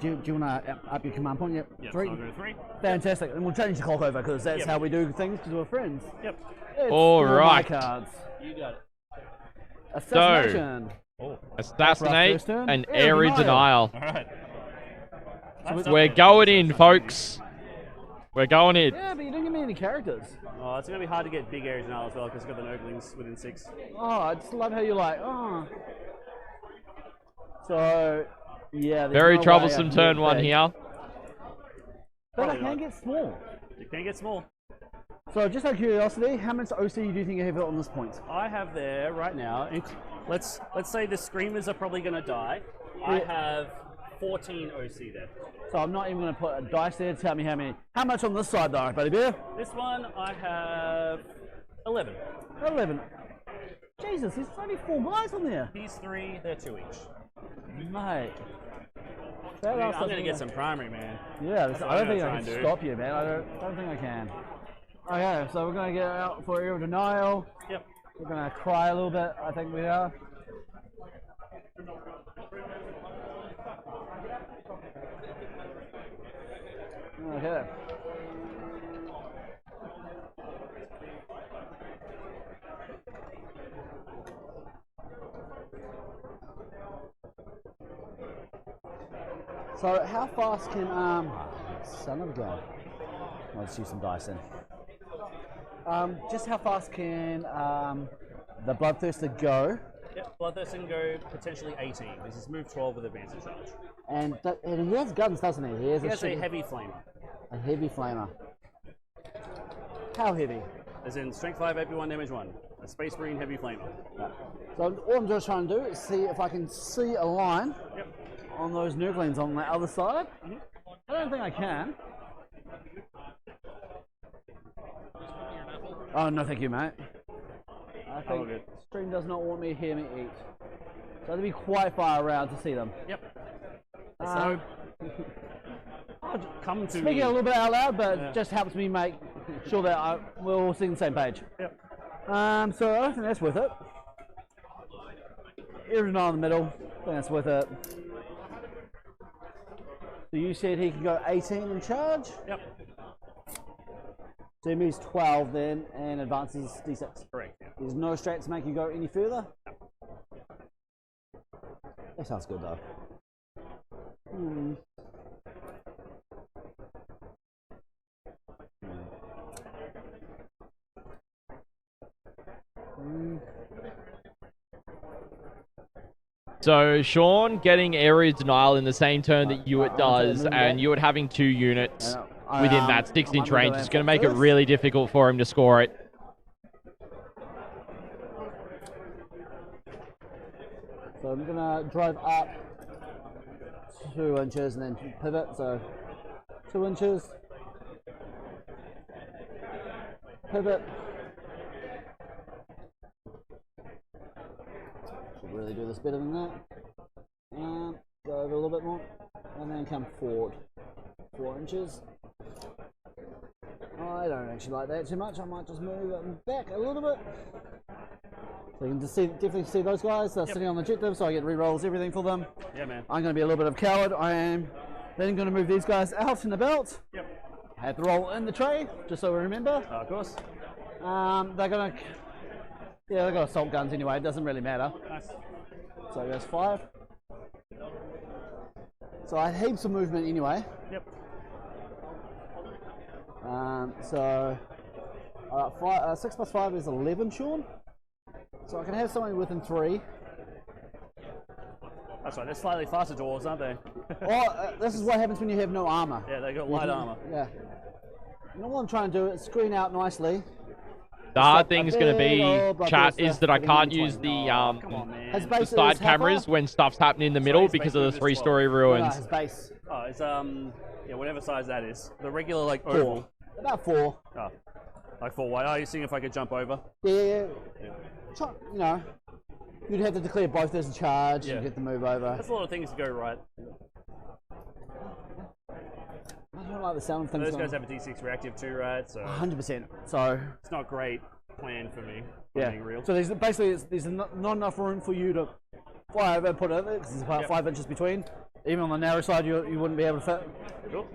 Do you wanna up your command point? Yep. Yeah, 3. so I'll go to 3. Fantastic. And we'll change the clock over because that's how we do things because we're friends. Yep. It's All right. cards. You got it. Assassination. Assassinate first turn. and Area area denial. Alright. We're going in, folks. We're going in. Yeah, but you didn't give me any characters. Oh, it's going to be hard to get big areas now as well because it's got the Noblings within 6. Oh, I just love how you're like, oh. So, yeah. Very no troublesome way I can turn get 1 big. here. But I can get small. You can get small. So, just out of curiosity, how much OC do you think you have on this point? I have there right now, let's say the Screamers are probably going to die. I have 14 OC there. So I'm not even going to put a dice there to tell me how many. How much on this side though, buddy bear? This one I have 11. 11. Jesus, there's only 4 guys on there. These 3, they're 2 each. Mate. I'm going to get some primary, man. Yeah, I don't think I try and can do. stop you, man. I don't think I can. Okay, so we're going to get out for aerial denial. Yep. We're going to cry a little bit, I think we are. Okay. So how fast can son of a gun. Let's use some dice then. Just how fast can the Bloodthirster go? Yep, Bloodthirster can go potentially 18. This is move 12 with advanced charge. And he has guns, doesn't he? He has a heavy flamer. A heavy flamer. How heavy? As in strength 5, AP 1, damage 1. A Space Marine heavy flamer. Yeah. So all I'm just trying to do is see if I can see a line on those Nurglings on the other side. I don't think I can. Oh, no thank you, mate. I think stream does not want me to hear me eat. So I have to be quite far around to see them. Yep. So, come to speaking a little bit out loud, but it just helps me make sure that we're all seeing the same page. Yep. So I don't think that's worth it. Aaron in the middle, I think that's worth it. So you said he can go 18 in charge? Yep. So he moves 12 then, and advances D6. Correct. There's no strats to make you go any further? That sounds good though. So Sean getting area denial in the same turn that Ewart does, and Ewart having 2 units within that 6-inch range is going to make it really difficult for him to score it. So I'm going to drive up 2 inches and then pivot, so 2 inches, pivot. Should really do this better than that. And go over a little bit more, and then come forward 4 inches. I don't actually like that too much. I might just move it back a little bit. So you can just definitely see those guys. They're sitting on the objective, so I get re-rolls, everything for them. Yeah, man. I'm going to be a little bit of a coward. I am then going to move these guys out in the belt. Yep. I have to roll in the tray, just so we remember. Of course. They're going to... Yeah, they've got assault guns anyway. It doesn't really matter. Nice. So it goes 5. So I had heaps of movement anyway. Yep. So 6 plus 5 is 11, Sean. So I can have someone within 3. That's right, they're slightly faster dwarves, aren't they? This is what happens when you have no armor. Yeah, they got light armor. Yeah. And all I'm trying to do is screen out nicely. The hard thing's going to big be, old block chat, of is stuff that I fitting in can't between. use the Come on, man. His the base side is half cameras off. when stuff's happening in the middle his because base of the move is 3-story 12. No, ruins. his base. Oh, it's yeah, whatever size that is. The regular like 4. oval. About 4. Oh, like 4 wide. Oh, you're seeing if I could jump over? Yeah. You know, you'd have to declare both as a charge Yeah. and get the move over. That's a lot of things to go right. I don't like the sound of things. Those guys have a D6 reactive too, right? So 100%. So it's not great plan for me. yeah. Being real. So there's not enough room for you to fly over and put it because there's about 5 inches between. Even on the narrow side, you wouldn't be able to fit. Cool.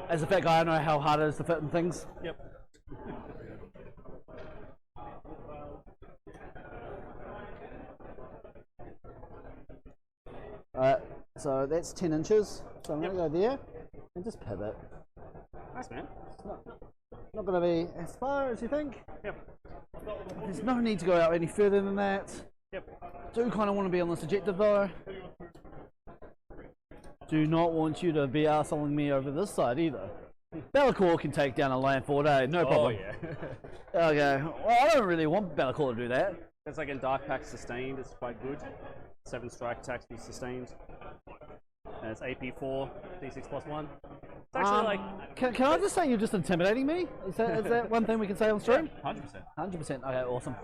As a fat guy, I know how hard it is to fit in things. Yep. Alright, so that's 10 inches. So I'm going to go there and just pivot. Nice, man. It's not going to be as far as you think. Yep. There's no need to go out any further than that. Yep. Do kind of want to be on this objective though. Do not want you to be arseholing me over this side either. Bellacore can take down a land fort, no problem. Oh, yeah. Okay, well I don't really want Bellacore to do that. It's like in Dark Pack sustained, it's quite good. 7 strike attacks be sustained. And it's AP4, D6 plus 1. It's actually like... Can I just say you're just intimidating me? Is that one thing we can say on stream? Yeah, 100%. 100%, okay, awesome.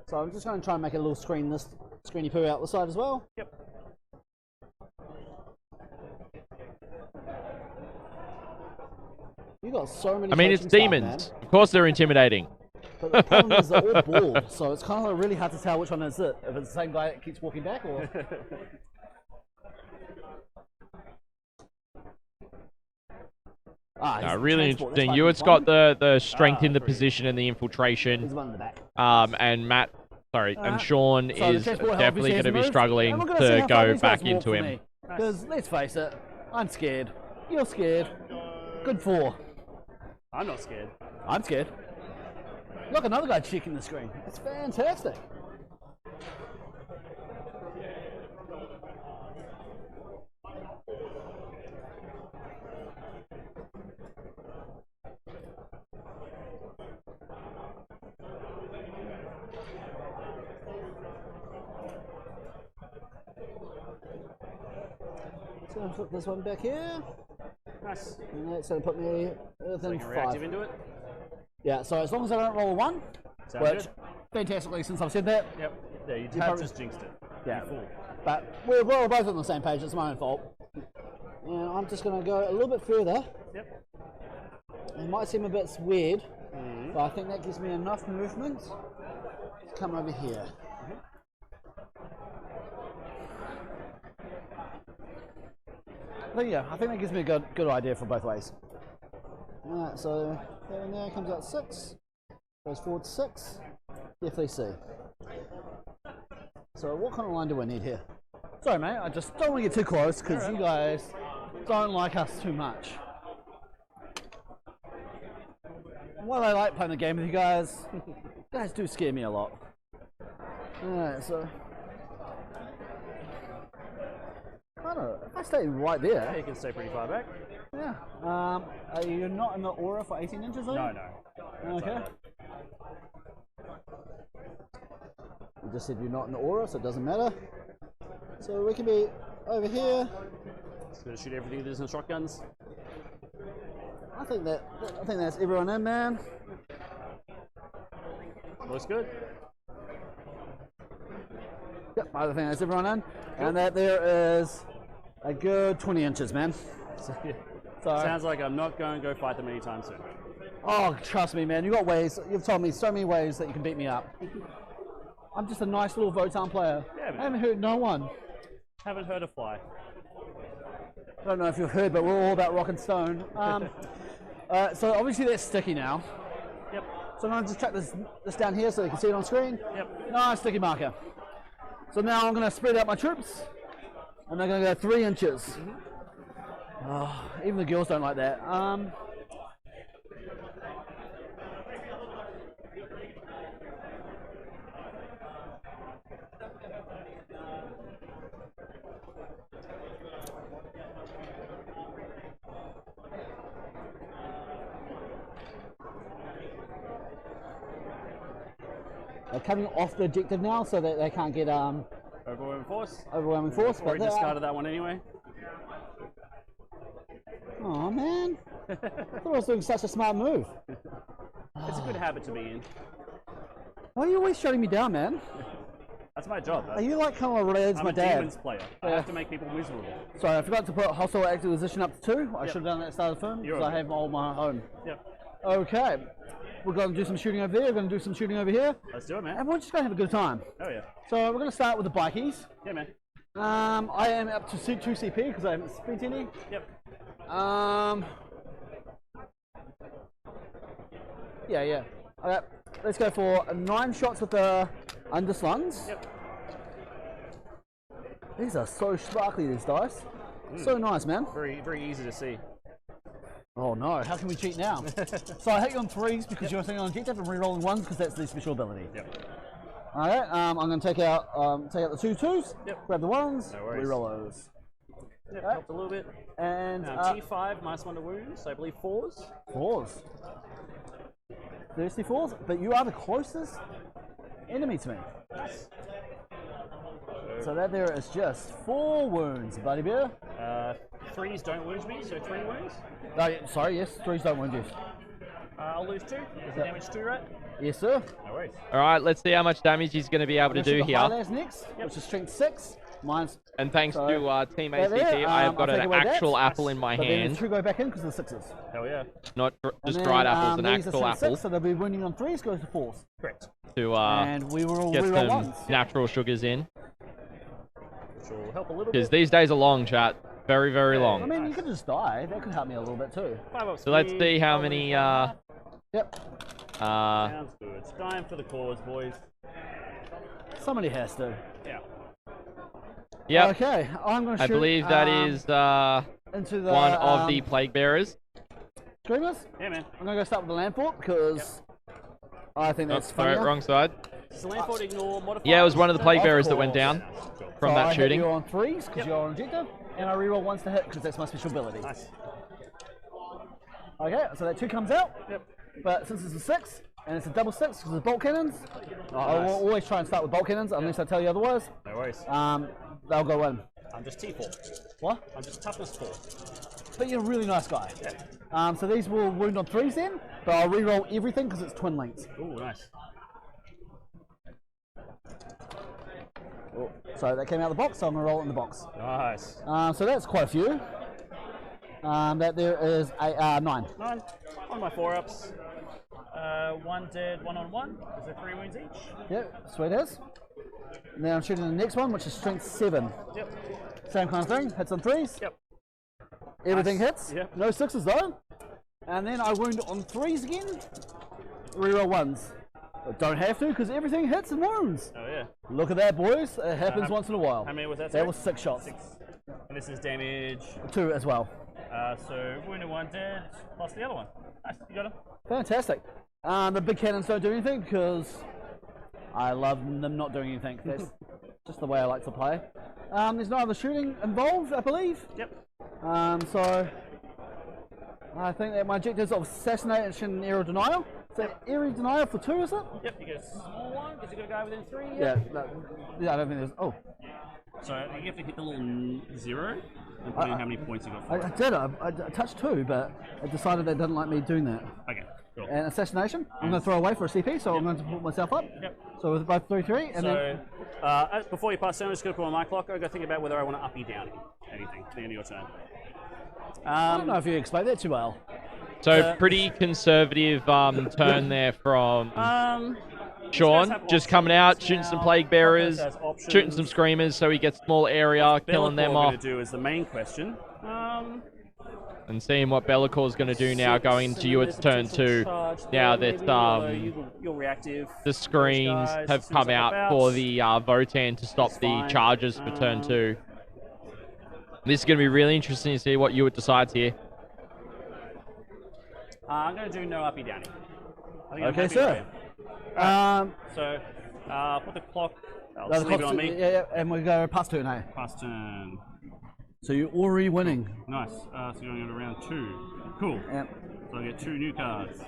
So I'm just going to try and make a little screeny poo out the side as well. Yep. You got so many. I mean, it's coaching staff, demons. man. Of course they're intimidating. But the problem is they're all bald, so it's kind of really hard to tell which one is it. If it's the same guy that keeps walking back, or. No, really interesting. Ewart's got the strength in the position and the There's infiltration. one in the back. And Matt, and Sean So the is chessboard definitely obviously going to has be moved, struggling and we're gonna see to how far go these guys back walk into for him. me. Because let's face it, I'm scared. You're scared. Good 4. I'm not scared. I'm scared. Look, another guy checking the screen. It's fantastic. So I'll put this one back here. Nice. And that's going to put me within 5. Reactive into it? Yeah, so as long as I don't roll a 1, Sound which, good? fantastically, since I've said that. Yep. Yeah, you You have probably- just jinxed it. Yeah. You fool. But we're both on the same page, it's my own fault. And I'm just going to go a little bit further. Yep. It might seem a bit weird, but I think that gives me enough movement to come over here. I think that gives me a good idea for both ways. Alright, so there and there comes out 6, goes forward 6, definitely C. So what kind of line do I need here? Sorry mate, I just don't want to get too close because you guys don't like us too much. While I like playing the game with you guys, you guys do scare me a lot. Alright, so I don't know, if I stay right there. You can stay pretty far back. Yeah. Are you not in the aura for 18 inches though? No, no. Okay. You just said you're not in the aura, so it doesn't matter. So we can be over here. Just gonna shoot everything that isn't shotguns. I think that's everyone in, man. Looks good. Yep, I think that's everyone in. And that there is a good 20 inches, man. So, So, sounds like I'm not going to go fight them anytime soon. oh, trust me, man. You got ways. You've told me so many ways that you can beat me up. I'm just a nice little Votann player. Yeah, man. I haven't hurt no one. Haven't heard a fly. I don't know if you've heard, but we're all about rock and stone. So obviously that's sticky now. Yep. So I'm going to just track this down here so you can see it on screen. Yep. Nice sticky marker. So now I'm going to spread out my troops, and they're going to go 3 inches. Oh, even the girls don't like that. They're coming off the objective now, so that they can't get Overwhelming force. overwhelming force. Already But discarded that one anyway. oh man, I thought I was doing such a smart move. It's a good habit to be in. Why are you always shutting me down, man? That's my job. Are you like kind of related to I'm my a dad? Demons player. I have to make people miserable. Sorry, I forgot to put hostile acquisition up to 2. I should have done that at the start of the turn because I have all my own. Yep. Okay, we're going to do some shooting over there. We're going to do some shooting over here. Let's do it, man. And we're just going to have a good time. Oh yeah. So we're going to start with the bikies. Yeah, man. I am up to 2 CP because I haven't spent any. Yep. Yeah. Okay, let's go for 9 shots with the underslungs. Yep. These are so sparkly, these dice. So nice, man. Very, very easy to see. Oh no, how can we cheat now? So I hit you on 3s because you're sitting on objective and re-rolling 1s because that's the special ability. Yep. Alright, I'm going to take out the 2 2s, grab the 1s, No worries. re-roll those. Yep, helped a little bit. And T5 -1 to wounds, so I believe 4s. 4s. Thirsty 4s, but you are the closest enemy to me. So that there is just 4 wounds, buddy bear. 3s don't wound me, so 3 wounds. Oh, yeah, sorry, yes, 3s don't wound you. I'll lose 2. Is the damage 2, right? Yes, sir. No worries. All right, let's see how much damage he's going to be able to do here. Highlights next, which is strength 6. Mine's And thanks so, to Team there, ACT, I have got I'll take an away actual that. apple in my But then hand. the 2 go back in because of the 6s. Hell yeah. Not And just then, dried apples, an these are actual strength apple. 6, so they'll be wounding on 3s, goes to 4s. Correct. To and we will get re-roll some 1s. natural sugars in. Which will help a little Because bit. these days are long, chat. Very, very I long. mean, you could just die. That could help me a little bit too. 5 up So let's speed, see how probably many... Yep. Sounds good. Dying for the cause, boys. Somebody has to. Yeah. Yep. Okay, I'm going to shoot. I believe that is into the, one of the plague bearers. Screamers. Yeah, man. I'm going to go start with the land fort because I think that's Sorry, funny. wrong side. Does the land fort ignore modifiers? Yeah, it was one of the plague Of bearers that went course. down from So that I shooting. hit you on 3s because you're on objective, and I reroll 1s to hit because that's my special ability. Nice. Okay, so that 2 comes out. Yep. But since it's a 6 and it's a double 6 because of bolt cannons, I will always try and start with bolt cannons unless I tell you otherwise. No worries. They'll go in. I'm just T4. What? I'm just toughness 4. But you're a really nice guy. So these will wound on 3s then, but I'll re-roll everything because it's twin links. Ooh, nice. So that came out of the box, so I'm going to roll it in the box. Nice. So that's quite a few. That there is a 9. 9. On my 4-ups. 1 dead, 1 on 1. Is there 3 wounds each? Yep, sweet as. Now I'm shooting the next one, which is strength 7. Yep. Same kind of thing, hits on 3s. Yep. Everything Nice. hits. Yep. No 6s though. And then I wound on 3s again. Reroll 1s. But don't have to because everything hits and wounds. Oh yeah. Look at that, boys. It happens once in a while. How many was that? That sorry? was 6 shots. 6. And this is damage. 2 as well. So wounded 1 dead, plus the other one. Nice, you got him. Fantastic. The big cannons don't do anything because I love them not doing anything. That's just the way I like to play. There's no other shooting involved, I believe. Yep. So I think that my objectives of assassination and area denial. So area denial for 2, is it? Yep, you get a small one because you got a guy within 3. Yeah. Yeah, I don't think there's. Oh. So you have to hit the little 0 and put in how many points you got for I did. I touched 2, but I decided they didn't like me doing that. Okay, cool. And assassination, I'm going to throw away for a CP, so I'm going to put myself up. Yep. So with both 3-3, and then before you pass down, I'm just going to put on my clock. I've got to think about whether I want to up you down anything at the end of your turn. I don't know if you explained that too well. So pretty conservative turn there from Sean. Just coming out, shooting some plague bearers, shooting some screamers so he gets small area, killing them off. What to do is the main question. And seeing what Bellacor's going to do now going into Ewart's turn 2. Now that you're reactive. the screens have come out for the Votann to stop the charges for turn 2. This is going to be really interesting to see what Ewart decides here. I'm going to do no uppy downy. Okay, sir. So, put the clock. I'll No, just leave it on me. Yeah, and we go past turn, eh? Pass turn. So you're already winning. Nice. So you're going to round 2. Cool. Yep. So I get 2 new cards.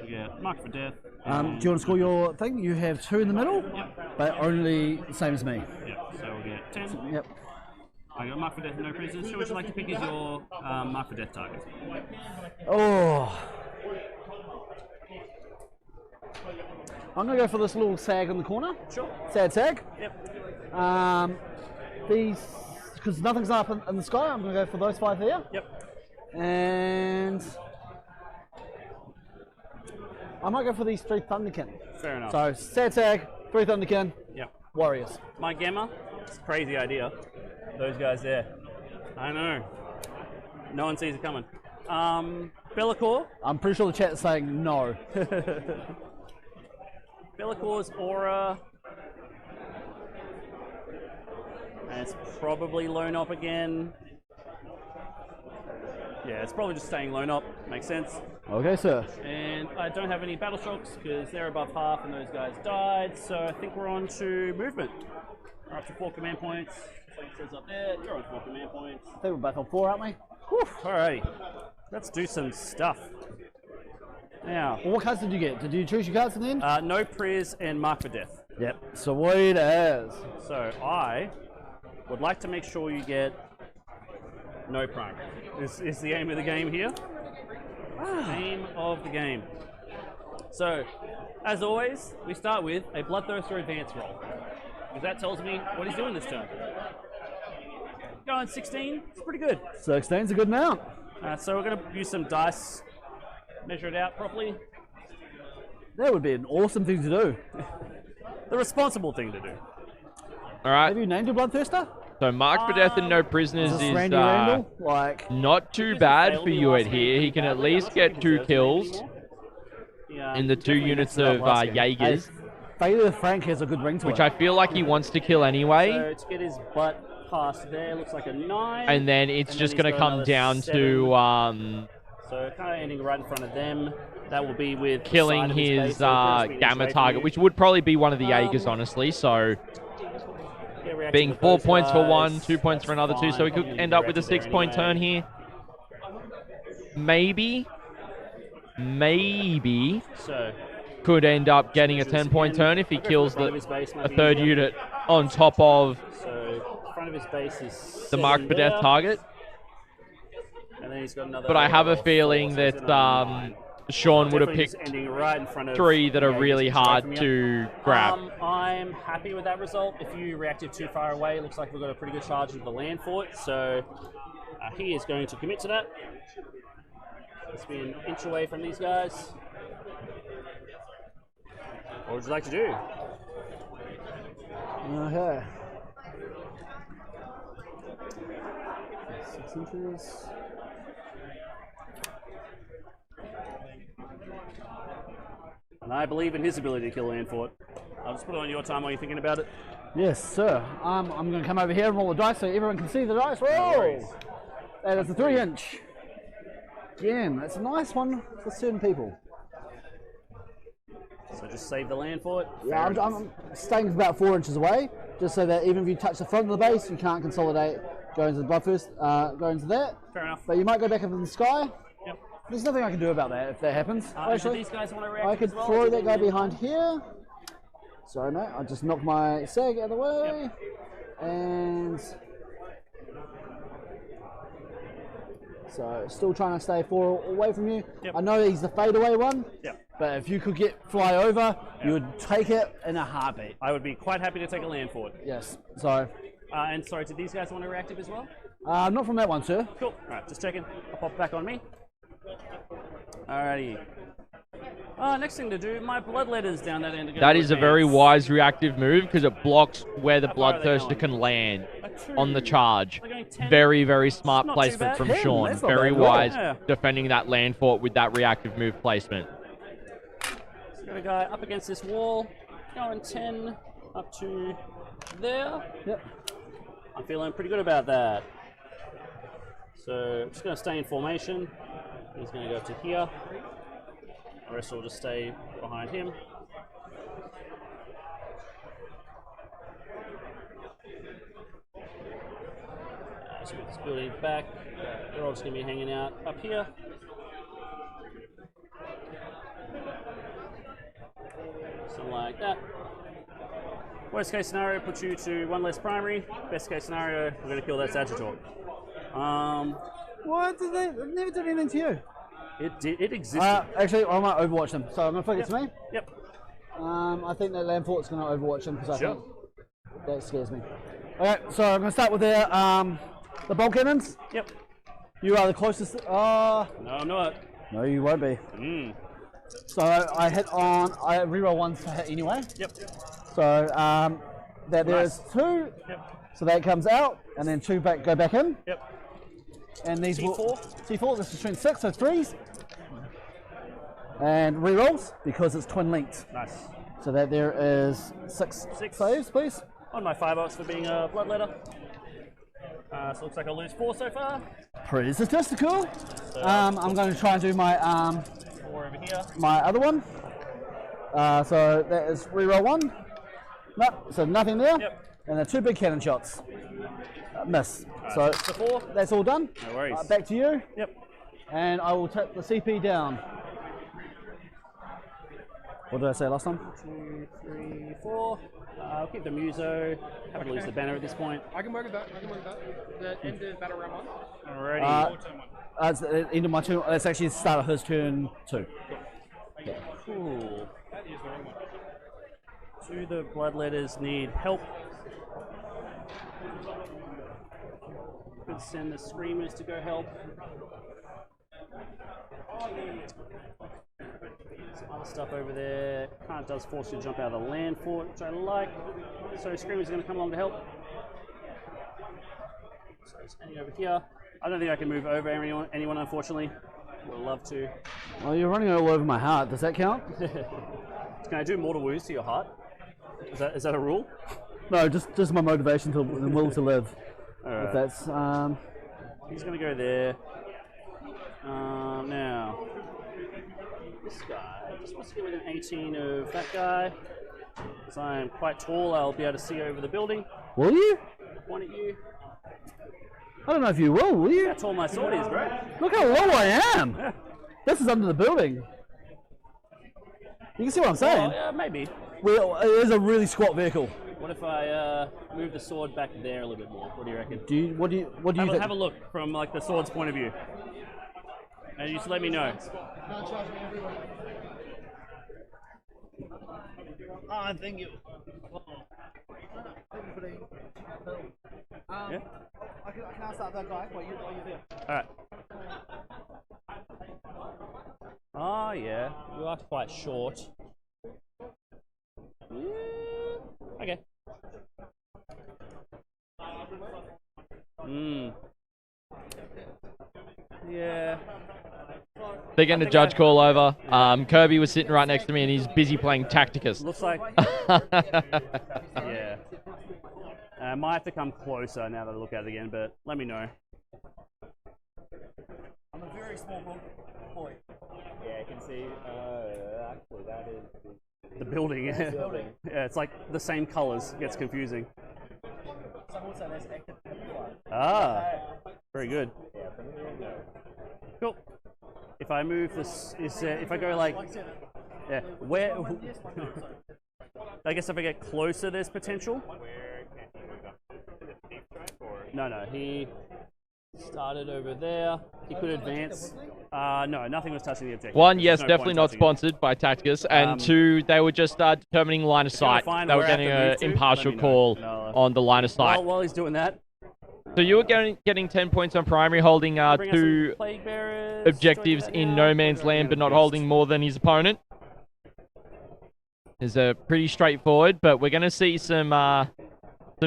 I get Mark for Death, Do you want to score your thing? You have 2 in the middle, but only the same as me. Yep, so we'll get 10. Yep. I got Mark for Death and no prisoners. Who would you like to pick as your Mark for Death target? Oh. I'm going to go for this little sag in the corner. Sure. Sad sag. Yep. These, because nothing's up in the sky, I'm going to go for those 5 there. Yep. And I might go for these 3 Thunderkin. Fair enough. So, sad sag, 3 Thunderkin, Yep. Warriors. My Gamma, it's a crazy idea. Those guys there. I know. No one sees it coming. Be'lakor. I'm pretty sure the chat's saying no. Be'lakor's aura. And it's probably lone op again. Yeah, it's probably just staying lone op. Makes sense. Okay, sir. And I don't have any battle shocks because they're above half and those guys died. So I think we're on to movement. We're up to 4 command points. Just like it says up there, you're on 4 command points. I think we're both on 4, aren't we? Alrighty. Let's do some stuff. Now. Well, what cards did you get? Did you choose your cards in the end? No Priz and Mark for Death. Yep. Sweet as. So I would like to make sure you get no prime. Is the aim of the game here. Aim of the game. So, as always, we start with a Bloodthirster advance roll. Because that tells me what he's doing this turn. Going 16, it's pretty good. 16's a good amount. So we're going to use some dice, measure it out properly. That would be an awesome thing to do. The responsible thing to do. All right. Have you named your Bloodthirster? So Mark for Death and no prisoners is Randy Randall? Like, not too bad for Ewart here. He can at least get 2 kills in the 2 units of Jaegers. Failure Frank has a good ring to which it. I feel like he wants to kill anyway. So to get his butt past there, looks like a 9. And then it's just going to come down 7. to so kind of ending right in front of them. That will be with killing his Gamma target, which would probably be one of the Jaegers, honestly. So being 4 points for one, 2 points for another 2, so we could end up with a 6-point turn here. Maybe so could end up getting a 10-point turn if he kills a 3rd unit on top of front of his base is the Mark for Death target. And then he's got another, but I have a feeling that Sean would have picked right in front of 3 that are really hard to grab. I'm happy with that result. If you reacted too far away, it looks like we've got a pretty good charge of the land fort. So he is going to commit to that. Let's be an inch away from these guys. What would you like to do? Okay. 6 inches. And I believe in his ability to kill land fort. I'll just put it on your time while you're thinking about it. Yes, sir. I'm going to come over here and roll the dice so everyone can see the dice roll. That is a 3-inch. Again, that's a nice one for certain people. So just save the land fort. Yeah, I'm staying about 4 inches away, just so that even if you touch the front of the base, you can't consolidate, go into the Bloodthirst, go into that. Fair enough. But you might go back up in the sky. Yep. There's nothing I can do about that if that happens. Actually, these guys want to react I could as well, throw that guy behind here. Sorry, mate. I just knocked my sag out of the way. Yep. And so still trying to stay 4 away from you. Yep. I know he's the fadeaway one. Yep. But if you could fly over, you would take it in a heartbeat. I would be quite happy to take a land fort. Yes. So. And sorry, did these guys want to reactive as well? Not from that one, sir. Cool. All right, just checking. I'll pop back on me. Alrighty. Next thing to do, my bloodletter's down that end. That is a very wise reactive move because it blocks where the Bloodthirster can land on the charge. Very, very smart placement from Sean. Very wise defending that land fort with that reactive move placement. So got a guy up against this wall, going 10 up to there. Yep. I'm feeling pretty good about that. So I'm just going to stay in formation. He's going to go up to here. The rest will just stay behind him. So with this building back, they're all just going to be hanging out up here. like that. Worst case scenario puts you to 1 less primary. Best case scenario, we're going to kill that Sagittor. What did they? They never did anything to you. It existed. Actually, I might overwatch them, so I'm going to flick it to me. Yep. I think that land fort's going to overwatch them because I think that scares me. Okay, so I'm going to start with the bolt cannons. Yep. You are the closest. No, I'm not. No, you won't be. So I reroll ones to hit anyway. Yep. So there's 2. Yep. So that comes out, and then 2 go back in. Yep. And these T4. T4. This is between 6, so 3s. And rerolls because it's twin linked. Nice. So that there is 6 saves, please. On my 5 for being a bloodletter. So it looks like I'll lose 4 so far. Pretty statistical. So I'm going to try and do my 4 over here. My other one. So that is reroll 1. Nope. So nothing there. Yep. And then 2 big cannon shots. Miss. So the 4. That's all done. No worries. Back to you. Yep. And I will tip the CP down. What did I say last time? 2, 3, 4. I'll keep the Muso. Haven't lose the banner at this point. I can work with that. The end of battle round 1. Alrighty. It's the end of my turn. It's actually the start of his turn 2. Yeah. Cool. Do the bloodletters need help? Could send the screamers to go help. Some other stuff over there. Kind of does force you to jump out of the land fort, which I like. So screamers are going to come along to help. So standing over here. I don't think I can move over anyone unfortunately. Would love to. Well, you're running all over my heart. Does that count? Can I do mortal wounds to your heart? Is that a rule? No, just my motivation to the will to live. Right. If that's he's gonna go there. Now this guy just wants to get within 18 of that guy. Because I am quite tall, I'll be able to see over the building. Will you? Point at you. I don't know if you will you? How tall my sword is, bro. Look how low I am. Yeah. This is under the building. You can see what I'm saying. Yeah, maybe. Well, it is a really squat vehicle. What if I move the sword back there a little bit more? What do you reckon? What do you think? Have a look from like the sword's point of view, and you just let me know. I think you. Yeah. I can ask that guy while you're there. All right. Oh yeah, you are quite short. Yeah. Okay. Yeah. They're getting a judge call over. Kirby was sitting right next to me and he's busy playing Tacticus. Looks like. Yeah. I might have to come closer now that I look at it again, but let me know. I'm a very small boy. Yeah, I can see. Actually, that is the building. Yeah. Yeah, it's like the same colors. It gets confusing. Ah, very good. Cool. If I move this, if I go like, yeah, where? I guess if I get closer, there's potential. No, he started over there. He could advance. No, nothing was touching the objective. 1, yes, definitely not sponsored by Tacticus. And 2, they were just determining line of sight. They were getting an impartial call on the line of sight. While he's doing that. So you were getting 10 points on primary, holding 2 objectives in no man's land, but not holding more than his opponent. Is pretty straightforward, but we're going to see some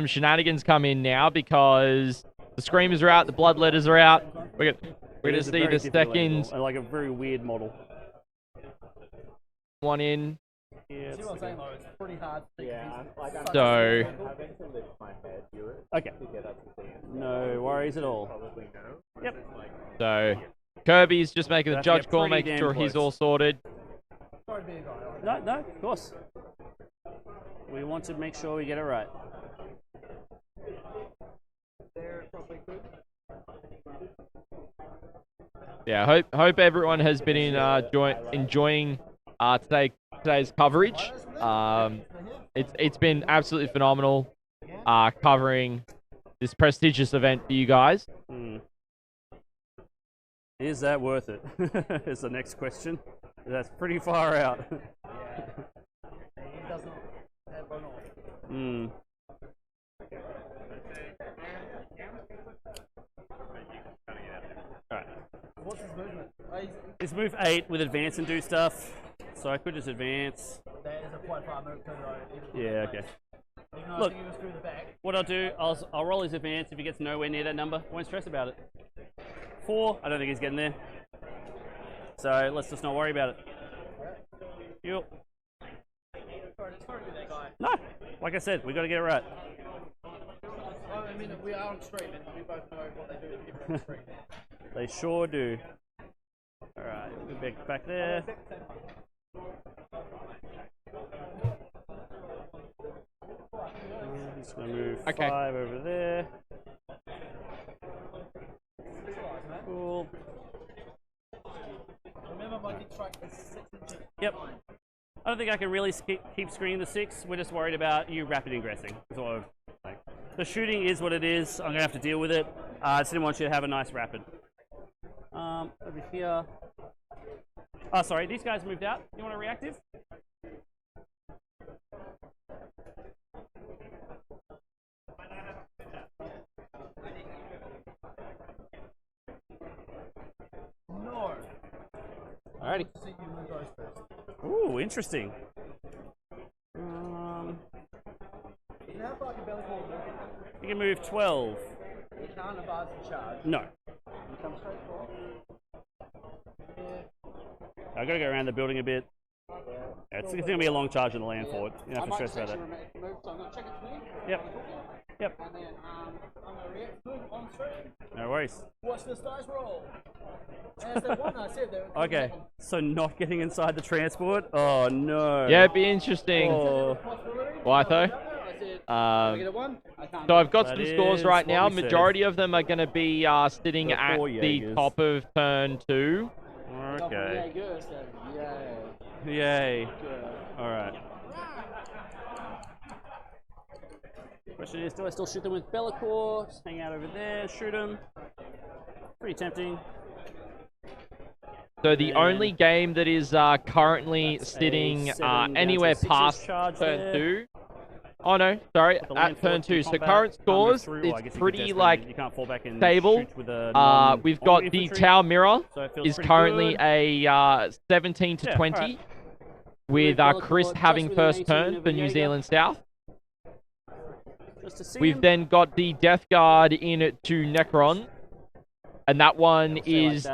shenanigans come in now because the screamers are out, the bloodletters are out. We're going to see the second. I like a very weird model. One in. Yeah, see what I'm saying though? It's pretty hard. Yeah, so. Having to lift my head, okay. No worries at all. Probably no. Yep. So Kirby's just making the judge call, making sure he's all sorted. No, of course. We want to make sure we get it right. Yeah, hope everyone has been enjoying today's coverage. It's been absolutely phenomenal covering this prestigious event for you guys. Is that worth it? Is the next question. That's pretty far out. Alright. What's his movement? It's move 8 with advance and do stuff. So I could just advance. That is a quite far move. Yeah, okay. Look, what I'll do, I'll roll his advance. If he gets nowhere near that number, won't stress about it. 4, I don't think he's getting there. So let's just not worry about it. Yep. No, like I said, we got to get it right. I mean, we are on stream and we both know what they do in different streams. They sure do. Alright, we'll go back there. I'm just going to move 5 over there. Cool. Remember, my big strike is 6 inches. Yep. I don't think I can really keep screening the 6. We're just worried about you rapid ingressing. So, like, the shooting is what it is. I'm going to have to deal with it. I just didn't want you to have a nice rapid. Over here. Oh, sorry. These guys moved out. You want a reactive? No. Alrighty. Ooh, interesting. You can move 12. You can't advance the charge. No. You come straight forward. I've got to go around the building a bit. Yeah, it's going to be a long charge in the land forward. You don't have to stress about that. Move, so I'm going to check it to me. Yep. Yep. And then I'm going to react move on stream. No worries. Watch this dice roll. That's the one I said there. Okay, so not getting inside the transport? Oh no. Yeah, it'd be interesting. Wytho. So I've got some scores right now. Majority of them are going to be sitting at the top of turn 2. Okay. Yay. Alright. Question is, do I still shoot them with Bellacore? Just hang out over there, shoot them. Pretty tempting. So the only game that is currently sitting anywhere past turn 2. Oh no, sorry, at turn 2. So current scores, it's pretty like stable. We've got the Tower Mirror is currently a 17 to 20, with Chris having first turn for New Zealand South. We've then got the Death Guard in to Necron, and that one is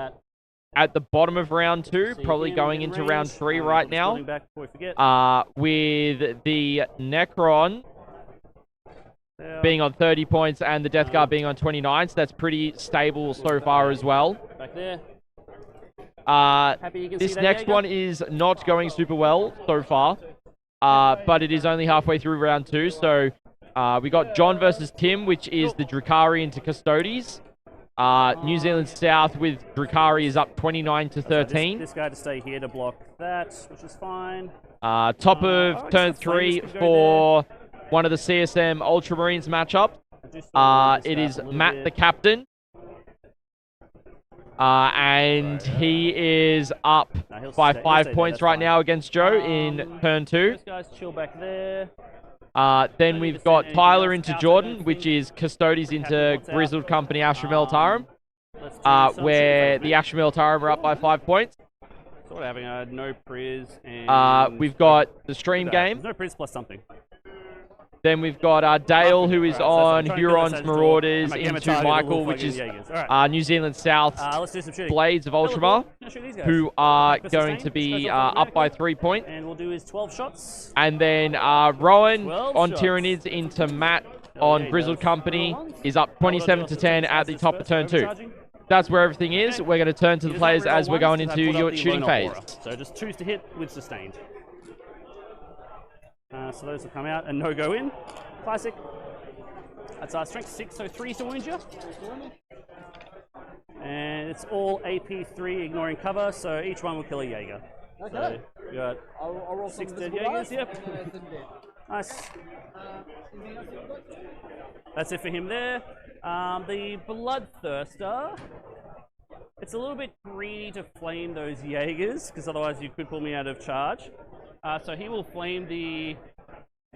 at the bottom of round 2, probably going into round 3 right now. With the Necron being on 30 points and the Death Guard being on 29, so that's pretty stable so far as well. Back there. This next one is not going super well so far, but it is only halfway through round 2, so we got John versus Tim, which is the Drukhari into Custodes. New Zealand South with Drukhari is up 29 to 13. This guy to stay here to block that, which is fine. Top of turn 3 for one of the CSM Ultramarines matchup. It is Matt the captain. And he is up by 5 points right now against Joe in turn 2. This guy's chill back there. Then we've got Tyler into Jordan, which is Custodes into Grizzled Company Ashramel Tarum, where the Ashramel Tarum are up by 5 points. Sort of having a no priz and... we've got the stream game. No priz plus something. Then we've got Dale, who is on Hurons Marauders, into Michael, which is New Zealand South's Blades of Ultramar, who are going to be up by 3 points. And we'll do his 12 shots. And then Rowan on Tyranids into Matt on Grizzled Company is up 27 to 10 at the top of turn 2. That's where everything is. We're going to turn to the players as we're going into your shooting phase. So just choose to hit with sustained. So those will come out and no go in. Classic. That's our strength 6, so 3 to wound you. And it's all AP3 ignoring cover, so each one will kill a Jaeger. Okay. So We got I'll roll 6 some dead invisible Jaegers, dice, yep. and then it's in dead. Nice. Anything else you'd like? That's it for him there. The Bloodthirster. It's a little bit greedy to flame those Jaegers, because otherwise you could pull me out of charge. So he will flame the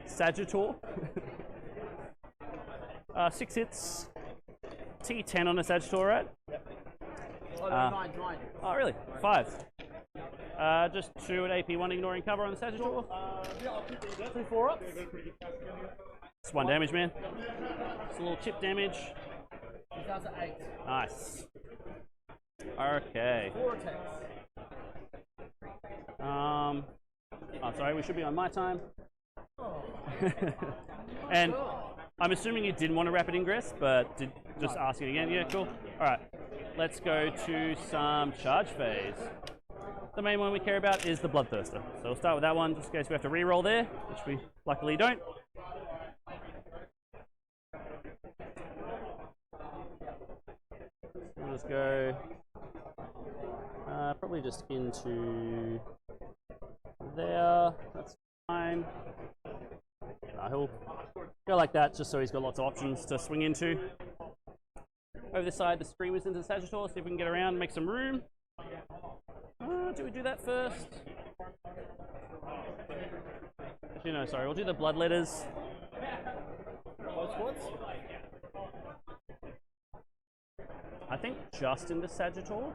Sagittor. 6 hits. T10 on a Sagittor, right? Oh, no, 9. Oh, really? 5. Just 2 at AP1, ignoring cover on the Sagittor. Yeah, I'll keep it. 2 4 ups. It's 1 damage, man. It's a little chip damage. He's down to 8. Nice. Okay. 4 attacks. Oh, sorry, we should be on my time. And I'm assuming you didn't want a rapid ingress, but just asking again. Yeah, cool. All right, let's go to some charge phase. The main one we care about is the Bloodthirster. So we'll start with that one, just in case we have to re-roll there, which we luckily don't. We'll just go probably just into there. That's fine. He'll go like that, just so he's got lots of options to swing into. Over this side, the Screamers into the Sagittor, see if we can get around and make some room. Do we do that first? Actually, no, sorry, we'll do the Bloodletters. I think just in the Sagittor.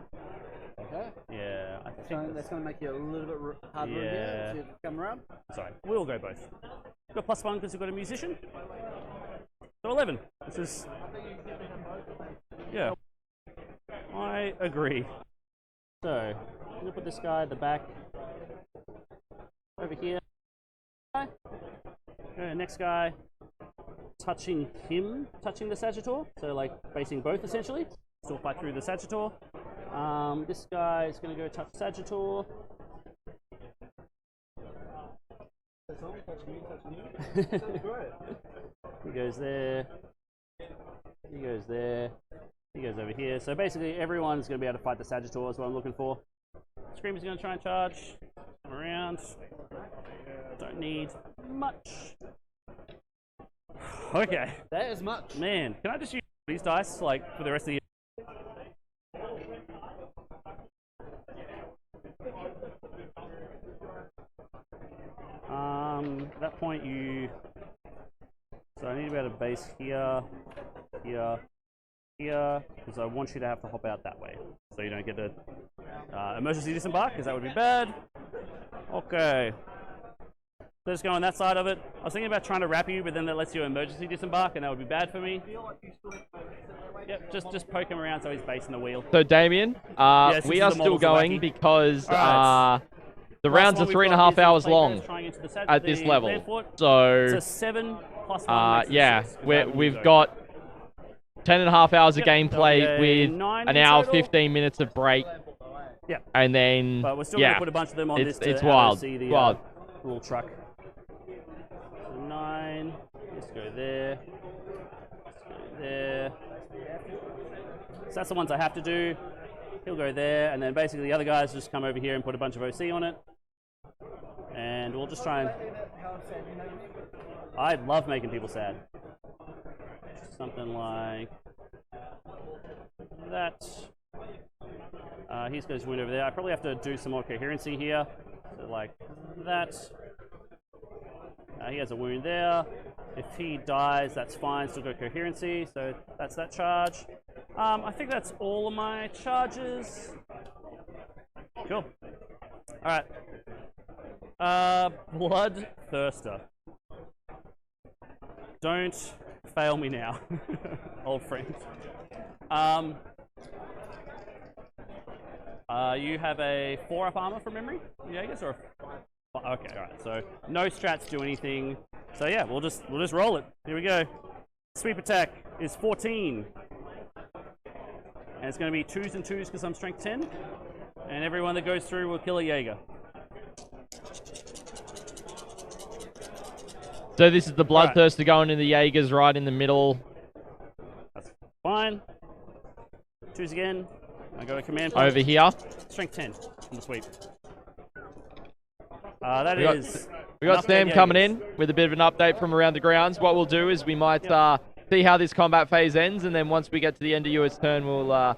Okay. Yeah, I think So that's going to make you a little bit harder here to come around. Sorry, we'll go both. We've got +1 because we've got a musician. So 11, which is... Yeah. I agree. So, I'm going to put this guy at the back. Over here. Okay, next guy. Touching the Sagittor. So, like, facing both, essentially. Still fight through the Sagittor. This guy is going to go touch Sagittor. He goes there. He goes there. He goes over here. So basically everyone's going to be able to fight the Sagittor is what I'm looking for. Screamer's going to try and charge. Come around. Don't need much. Okay. That is much. Man, can I just use these dice like for the rest of the year? At that point so I need to be able to base here, here, here, because I want you to have to hop out that way, so you don't get the emergency disembark, because that would be bad. Okay. So just go on that side of it. I was thinking about trying to wrap you, but then that lets you emergency disembark, and that would be bad for me. Yep, just poke him around so he's basing the wheel. So Damien, we are still going because the rounds are 3.5 hours long at this level. So it's a 7 + 1. yeah, we've got 10.5 hours of gameplay with an hour 15 minutes of break. Yeah, and then but we're still going to put a bunch of them on this. It's wild. See the wild. Little truck. So 9. Let's go there. Let's go there. So that's the ones I have to do. He'll go there, and then basically the other guys just come over here and put a bunch of OC on it. And we'll just try and... I love making people sad. Something like that. He's got his wound over there. I probably have to do some more coherency here. So like that. He has a wound there. If he dies, that's fine. Still got coherency. So that's that charge. I think that's all of my charges. Cool. All right. Bloodthirster. Don't fail me now, old friend. You have a 4-up armor from memory, yeah, I guess, or okay, all right. So no strats do anything. So yeah, we'll just roll it. Here we go. Sweep attack is 14, and it's going to be 2s and 2s because I'm strength 10, and everyone that goes through will kill a Jaeger. So this is the Bloodthirster going in the Jaegers right in the middle. That's fine. 2s again. I got a command point. Over here. Strength 10 on the sweep. That is. We got Sam coming in with a bit of an update from around the grounds. What we'll do is we might see how this combat phase ends, and then once we get to the end of Ewart's turn, we'll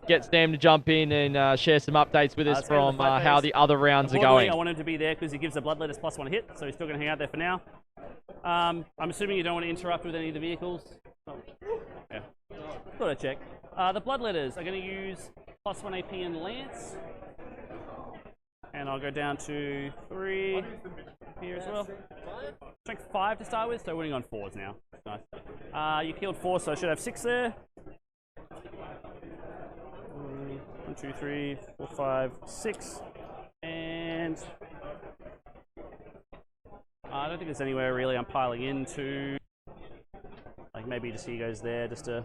get Sam to jump in and share some updates with us from how the other rounds are going. I want him to be there because he gives the Bloodletters +1 hit, so he's still going to hang out there for now. I'm assuming you don't want to interrupt with any of the vehicles. Oh. Yeah. Thought I'd check. The Bloodletters are going to use +1 AP and Lance. And I'll go down to 3 here as well. Strength 5 to start with, so winning on 4s now. Nice. You killed 4, so I should have 6 there. 1, 2, 3, 4, 5, 6. And I don't think there's anywhere really I'm piling into. Like maybe just he goes there just to.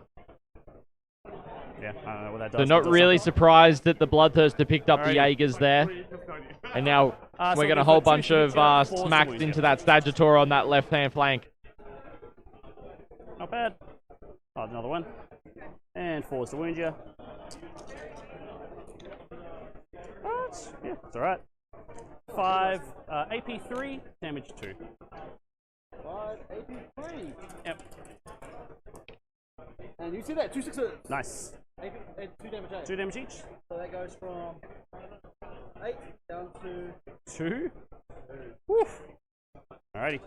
Yeah, I don't know what that does. So not really surprised that the Bloodthirster picked up the Jaegers there. And now we're going to a whole bunch of smacks into that Sagittor on that left-hand flank. Not bad. Oh, another one. And 4s to wound you. What? Yeah, it's alright. 5, AP 3, damage 2. 5, AP 3. Yep. And you see that? 2 6s. Nice. 2 damage each. 2 damage each. So that goes from 8 down to 2. Woof. Alrighty.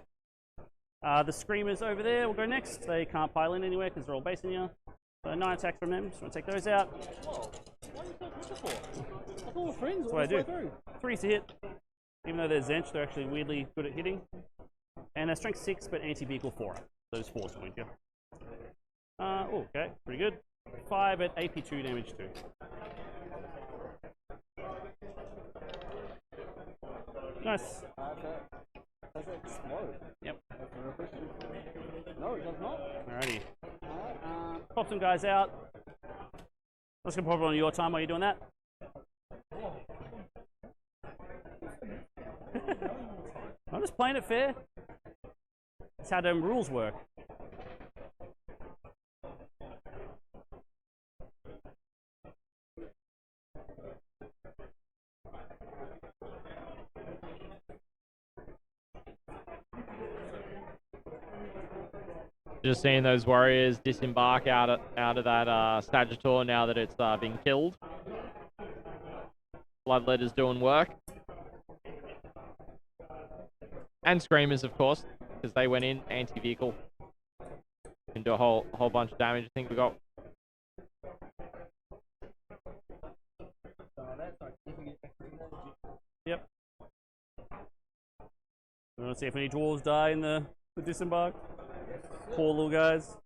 The Screamers over there will go next. They can't pile in anywhere because they're all basing you. So 9 attacks from them. Just want to take those out. Whoa. What are you so pushing for? I thought we were friends. That's what I do. 3s to hit. Even though they're Zench, they're actually weirdly good at hitting. And they're strength 6, but anti-vehicle 4. Those 4s to wound you. Oh, okay. Pretty good. 5 at AP 2, damage 2. Nice. Does it explode? Yep. No, it does not. Alrighty. Pop some guys out. Let's go pop it on your time while you're doing that. I'm just playing it fair. That's how them rules work. Just seeing those warriors disembark out of that Sagittor now that it's been killed. Bloodletter's doing work. And Screamers, of course, because they went in anti-vehicle. Can do a whole bunch of damage. I think we got. Yep. We want to see if any dwarves die in the disembark. Poor little guys.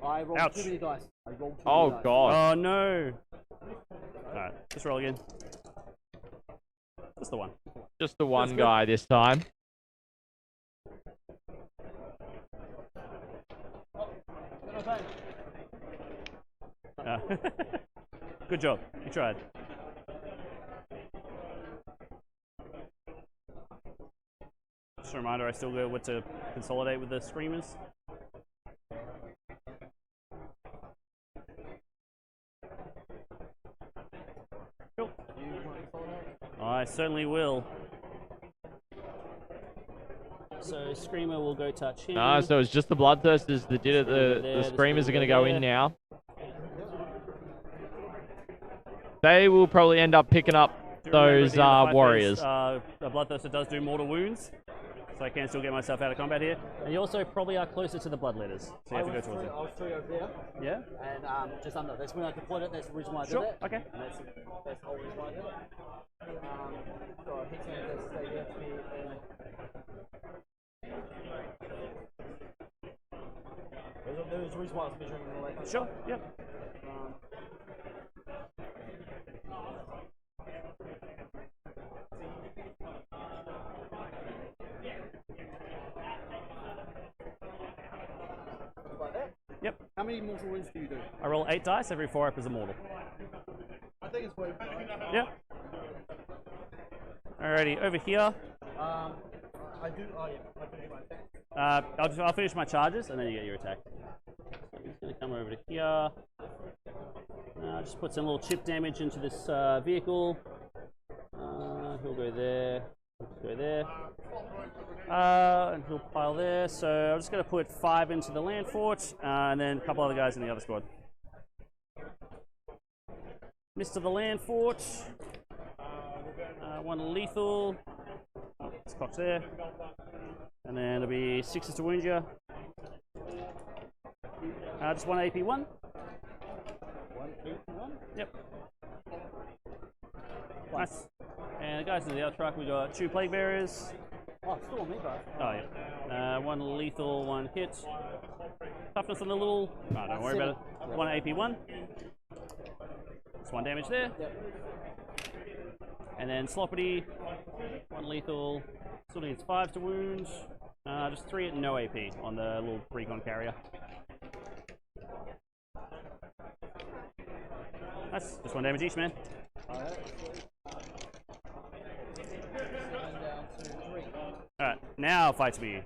I rolled too many dice. Oh god. Oh no. Alright, just roll again. Just the one. Just the one guy this time. Good job. You tried. Just a reminder, I still go what to consolidate with the Screamers. Cool. I certainly will. So Screamer will go touch him. No, so it's just the Bloodthirsters that did it. The Screamers are going to go in now. They will probably end up picking up those warriors. A Bloodthirster does do mortal wounds, so I can still get myself out of combat here. And you also probably are closer to the Bloodletters, so you have to go towards it. I was 3 over there. Yeah? And just under. That's when I deployed it. That's the reason why I did Sure, it. okay. And that's the whole reason why I did it. So he's going to stay here to be in. There's a reason why I was measuring the lake. Sure, yep. Like that? Yep. How many mortal wounds do you do? I roll 8 dice, every 4 up is a mortal. I think it's way. Yep. Alrighty, over here. I I do. Oh yeah, I finish my attack. I'll finish my charges and then you get your attack. So I'm just going to come over to here. Just put some little chip damage into this vehicle. He'll go there. Go there. And he'll pile there. So I'm just going to put 5 into the land fort and then a couple other guys in the other squad. Mr. the land fort. 1 lethal. Oh, it's cocked there. And then it'll be 6 to wound you. Just 1 AP1. 1 AP1. Yep. Nice. And the guys in the other truck, we got 2 plague bearers. Oh, still on me, bro. Oh yeah. 1 lethal, 1 hit. Toughness on the little. Oh, don't worry about it. 1 AP1. That's 1 damage there. Yep. And then ScottyD, 1 lethal. Still needs 5 to wound. Just 3 at no AP on the little recon carrier. That's just 1 damage each, man. Alright, now fight me.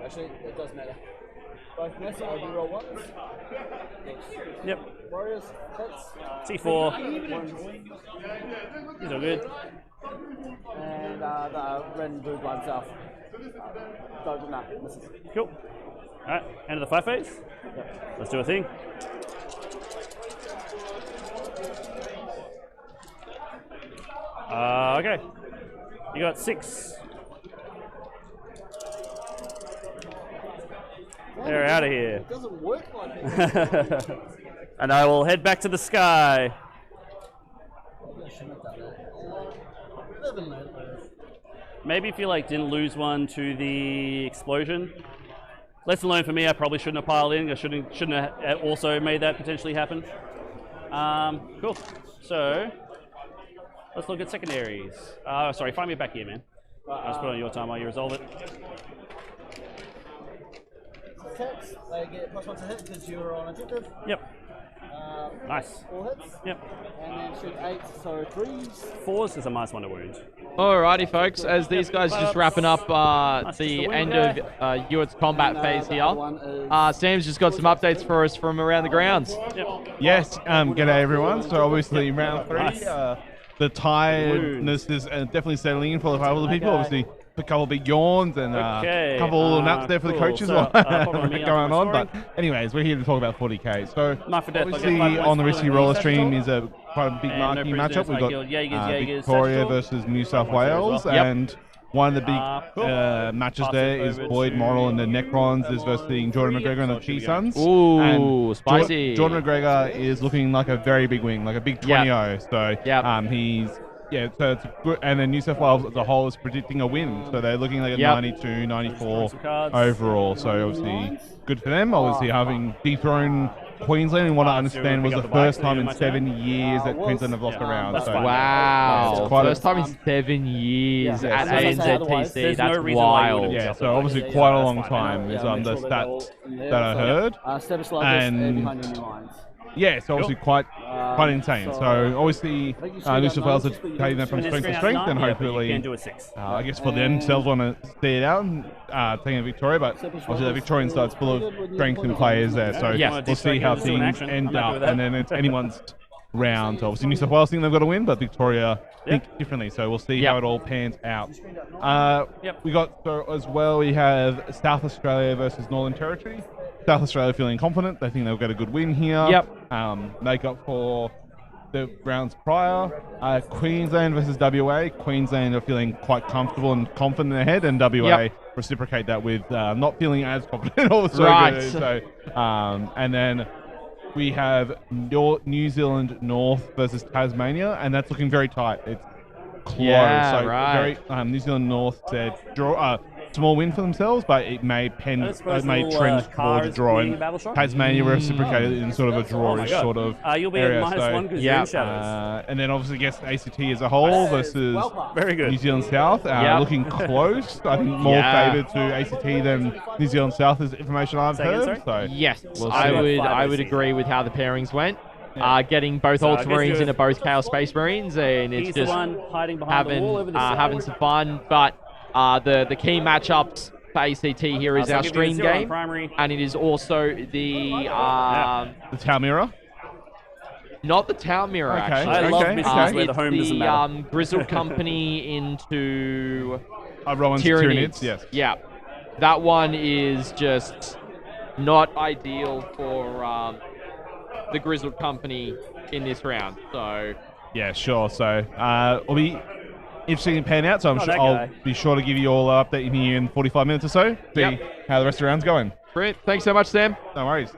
Actually, it doesn't matter. Both Messi, I'll reroll ones. Yep. Warriors, hits. C4. These are good. And the red and blue blood self. Don't no, misses. Cool. Alright, end of the fight phase. Yep. Let's do a thing. Okay. You got 6. They're out of here. It doesn't work like this. And I will head back to the sky. Maybe if you didn't lose one to the explosion. Lesson learned for me, I probably shouldn't have piled in. I shouldn't have also made that potentially happen. Cool. So let's look at secondaries. Sorry, find me back here, man. I'll just put on your time while you resolve it. Attacks, they get +1 to hit because you're on objective. Yep. Nice. 4 hits. Yep. And then shoot 8, so 3s. 4s is a -1 to wound. Alrighty, folks, as these guys are just wrapping up the end of Ewart's combat phase here, Sam's just got some updates for us from around the grounds. Yep. Yes, g'day everyone. So obviously round 3, the tiredness is definitely settling in for a couple of people. Obviously, a couple of big yawns and a couple of little naps there for the coaches while going on. But anyways, we're here to talk about 40K. So obviously on the Risky Roller stream is quite a big marquee matchup. We've got Victoria versus New South Wales, and one of the big matches there is Boyd Morrill and the Necrons is versus Jordan McGregor and the T-Suns. Ooh, and spicy. Jordan McGregor is looking like a very big wing, like a big 20-0. So he's so it's good. And then New South Wales as a whole is predicting a win. So they're looking like a 92, 94 overall. So obviously good for them. Obviously having dethroned Queensland in what I understand was the first time in 7 years that Queensland have lost a round. So wow. First time in 7 years at ANZTC. That's wild. Yeah, so obviously quite a long time is the stats that I heard. And yeah, so obviously quite insane. So obviously New South Wales are taking that from strength to strength, and hopefully I guess for themselves want to see it out and taking a Victoria, but obviously the Victorian side's full of strength and players there. So we'll see how things end up, and then it's anyone's round. So obviously New South Wales think they've got to win, but Victoria think differently. So we'll see how it all pans out. We got as well. We have South Australia versus Northern Territory. South Australia feeling confident. They think they'll get a good win here. Make up for the rounds prior. Queensland versus WA. Queensland are feeling quite comfortable and confident ahead, and WA reciprocate that with not feeling as confident also. So, and then we have New Zealand North versus Tasmania, and that's looking very tight. It's close. Very, New Zealand North said draw. small win for themselves, but it may trend towards a draw. And Tasmania reciprocated in sort of a drawish sort of you'll be area. at -1 because you're in shadows. And then obviously against ACT as a whole versus New Zealand South, looking close. I think more favoured to ACT than New Zealand South is information I've heard. So yes, we'll I would agree with how the pairings went. Getting both Ultramarines into both Chaos Space Marines, and it's just the one hiding behind the wall over the side. having some fun. But the key matchups for ACT here is our stream game, and it is also the Town Mirror. Not the Town Mirror, actually. I love missions where the home doesn't matter. The Grizzled Company into Tyranids, yes. Yeah, that one is just not ideal for the Grizzled Company in this round. So yeah, sure. So it'll be interesting to pan out. So I'll be sure to give you all an update here in 45 minutes or so. See how the rest of the round's going. Great. Thanks so much, Sam. No worries.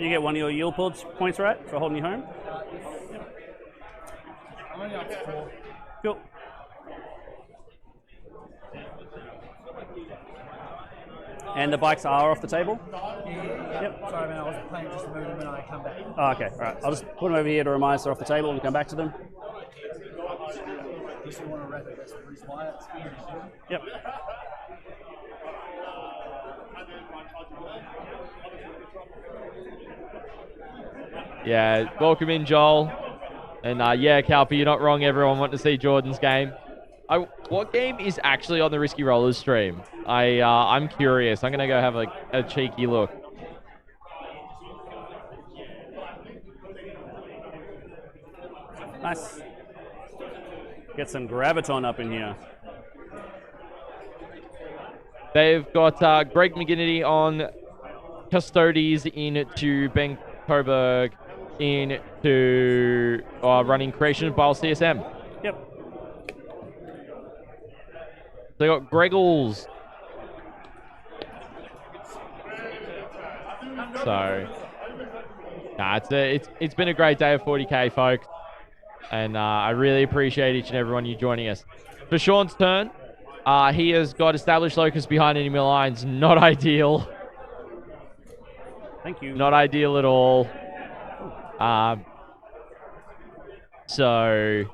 You get one of your yield points right for holding you home. I'm only up to 4. Cool. And the bikes are off the table? Yep. Sorry, man, I wasn't playing, just moved them and I come back. Oh, okay, all right. I'll just put them over here to remind us they're off the table and come back to them. Just want to wrap it, that's Bruce Wyatt. Yep. Yeah, welcome in, Joel. And yeah, Calpy, you're not wrong. Everyone want to see Jordan's game. What game is actually on the Risky Rollers stream? I'm curious. I'm gonna go have a cheeky look. Nice. Get some graviton up in here. They've got Greg McGinnity on Custodies into Ben Coburg into running Creation of Bile CSM. Yep. They got Greggles. So, it's been a great day of 40K, folks. And I really appreciate each and every one of you joining us. For Sean's turn, he has got established locus behind enemy lines. Not ideal. Thank you. Not ideal at all. So,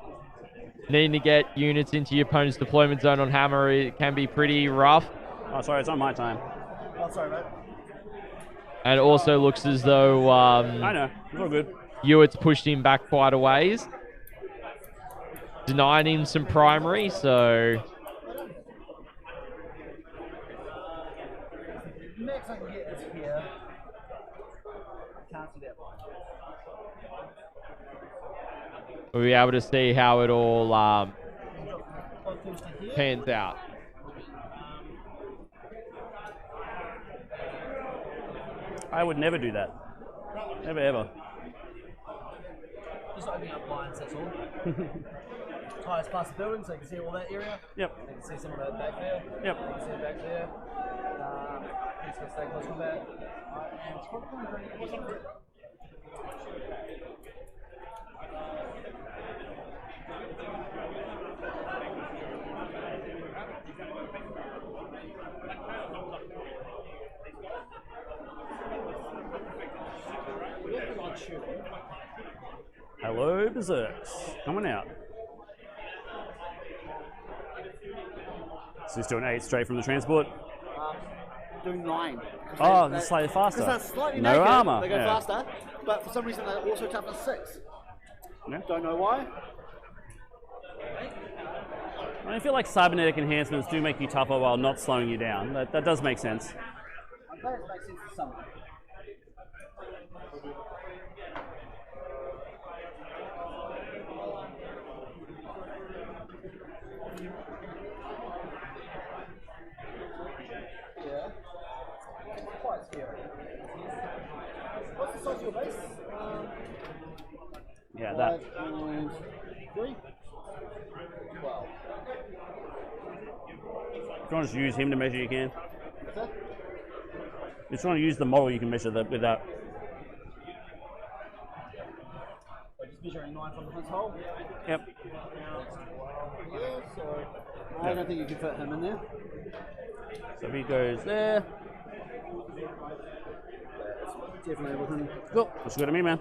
needing to get units into your opponent's deployment zone on Hammer, it can be pretty rough. Oh, sorry, it's on my time. Oh, sorry, mate. And it also looks as though I know, it's all good. Ewart's pushed him back quite a ways. Denying him some primary, so... Max I can get is here. Can't see that line. We'll be able to see how it all pans out. I would never do that. Never ever. Just opening up lines, that's all. Tires past the building so you can see all that area. Yep. You can see some of that back there. Yep. You can see it back there. He's going to stay close to that. Hello, Berserks. Coming out. So he's doing 8 straight from the transport? Doing 9. Oh, that's slightly faster. Because they're slightly no naked, armor. They go faster, but for some reason they're also toughness 6. Yeah. Don't know why. I feel like cybernetic enhancements do make you tougher while not slowing you down. That does make sense. I'm glad it makes sense to some. Yeah. Quite scary. What's the size of your base? Yeah, that. 5 and 3? 12. If you want to just use him to measure, you can. If you're trying to use the model, you can measure that with that. Just measuring 9 from his hole. Yep. I don't think you can fit him in there. So if he goes there. Definitely with him. Cool. Looks good to me, man.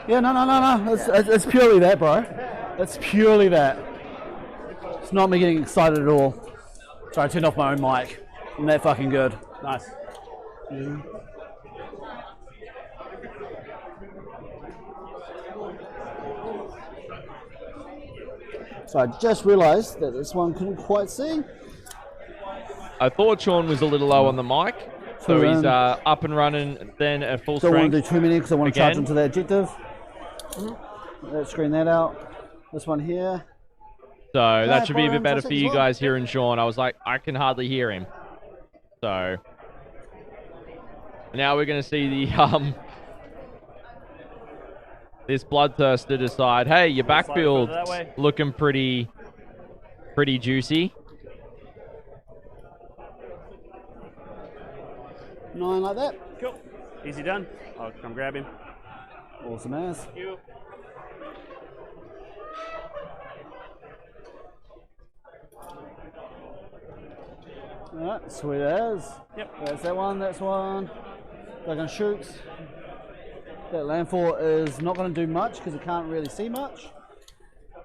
Yeah, no. It's purely that, bro. It's purely that. It's not me getting excited at all. Sorry, I turned off my own mic. I'm that fucking good. Nice. So I just realised that this one couldn't quite see. I thought Sean was a little low on the mic, so he's up and running then at full strength. Don't want to do too many because I want to charge into the objective. Let's screen that out. This one here. So that should be a bit better for you guys hearing Sean. I was like, I can hardly hear him. So now we're going to see the this bloodthirster decide, hey, your backfield's looking pretty juicy. 9 like that. Cool. Easy done. I'll come grab him. Awesome as. Thank you. Alright, sweet as. Yep. That's that one, that's one. They're going to shoot. That landfall is not going to do much because it can't really see much.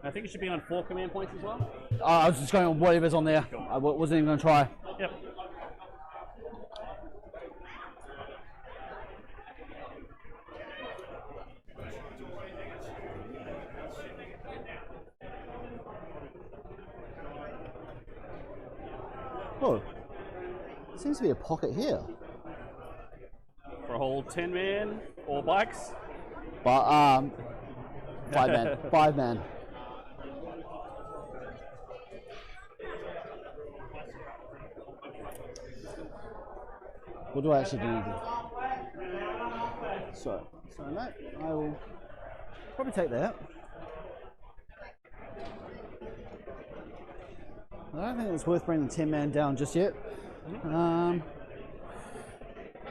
I think it should be on 4 command points as well. I was just going on whatever's on there. Cool. I wasn't even going to try. Yep. Oh, there seems to be a pocket here. For a whole 10 man, all bikes. But 5 man, 5 man. What do I actually do? So mate, I will probably take that. I don't think it's worth bringing the 10 man down just yet.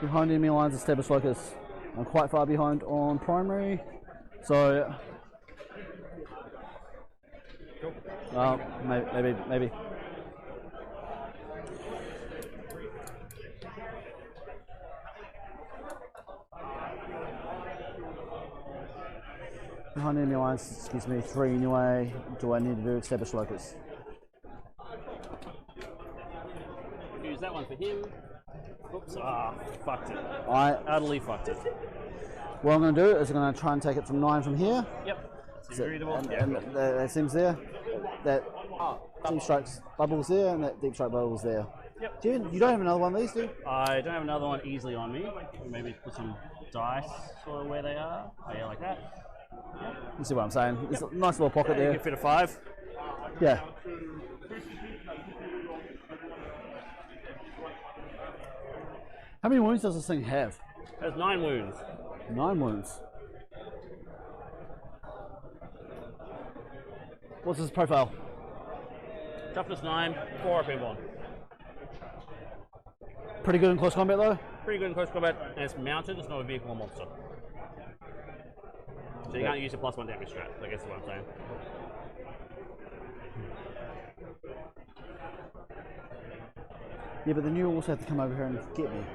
Behind enemy lines, establish locus. I'm quite far behind on primary, so maybe. Behind enemy lines, this gives me 3 anyway. Do I need to do establish locus? Use that one for him. Oops, fucked it. I utterly fucked it. What I'm going to do is I'm going to try and take it from 9 from here. Yep. Seems So, readable. and that seems there. That deep strikes bubbles there, and that deep strike bubbles there. Yep. You don't have another one of these, do you? I don't have another one easily on me. Maybe put some dice sort of where they are. Oh yeah, like that. Yep. You see what I'm saying? There's a nice little pocket You there. can fit a 5. Yeah. How many wounds does this thing have? It has 9 wounds. 9 wounds. What's his profile? Toughness 9, 4 RP 1. Pretty good in close combat though? Pretty good in close combat, and it's mounted, it's not a vehicle or monster. So you can't use a +1 damage strat, I guess is what I'm saying. Yeah, but then you also have to come over here and get me.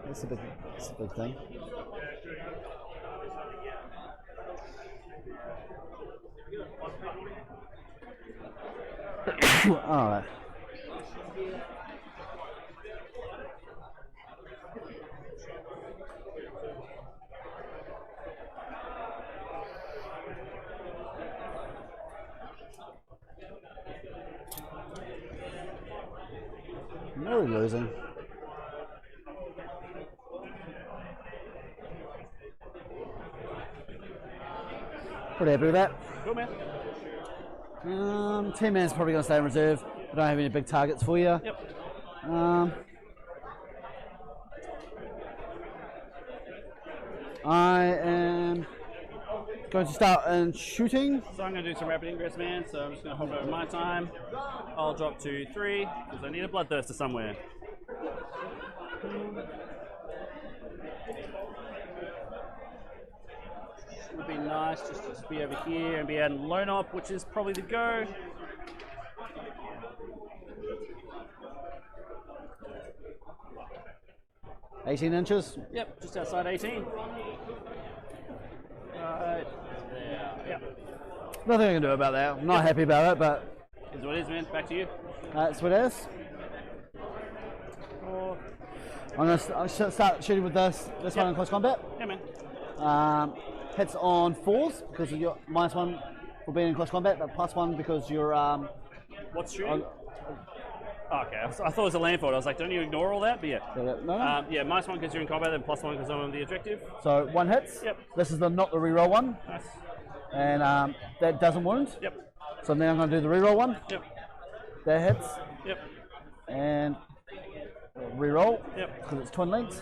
That's a big thing. Alright. I'm really losing. Pretty happy with that. Cool, man. 10-man's probably going to stay in reserve. I don't have any big targets for you. Yep. I am going to start in shooting. So I'm going to do some rapid ingress, man. So I'm just going to hop over my time. I'll drop to 3 because I need a bloodthirster somewhere. Would be nice just to be over here and be able to loan up, which is probably the go. $18. Yep, just outside 18. Right there. Yep. Nothing I can do about that. I'm not happy about it, but Is what it is, man. Back to you. that's what it is. I'm going to start shooting with this one in close combat. Yeah, man. Hits on 4s because of your -1 for being in close combat, but +1 because you're. What's shooting? Oh, okay, I thought it was a landfall. I was like, don't you ignore all that? But yeah. No. Yeah, -1 because you're in combat, then +1 because I'm on the objective. So 1 hits. Yep. This is not the reroll one. Nice. And that doesn't wound. Yep. So now I'm going to do the reroll one. Yep. That hits. Yep. And reroll. Yep. Because it's twin links.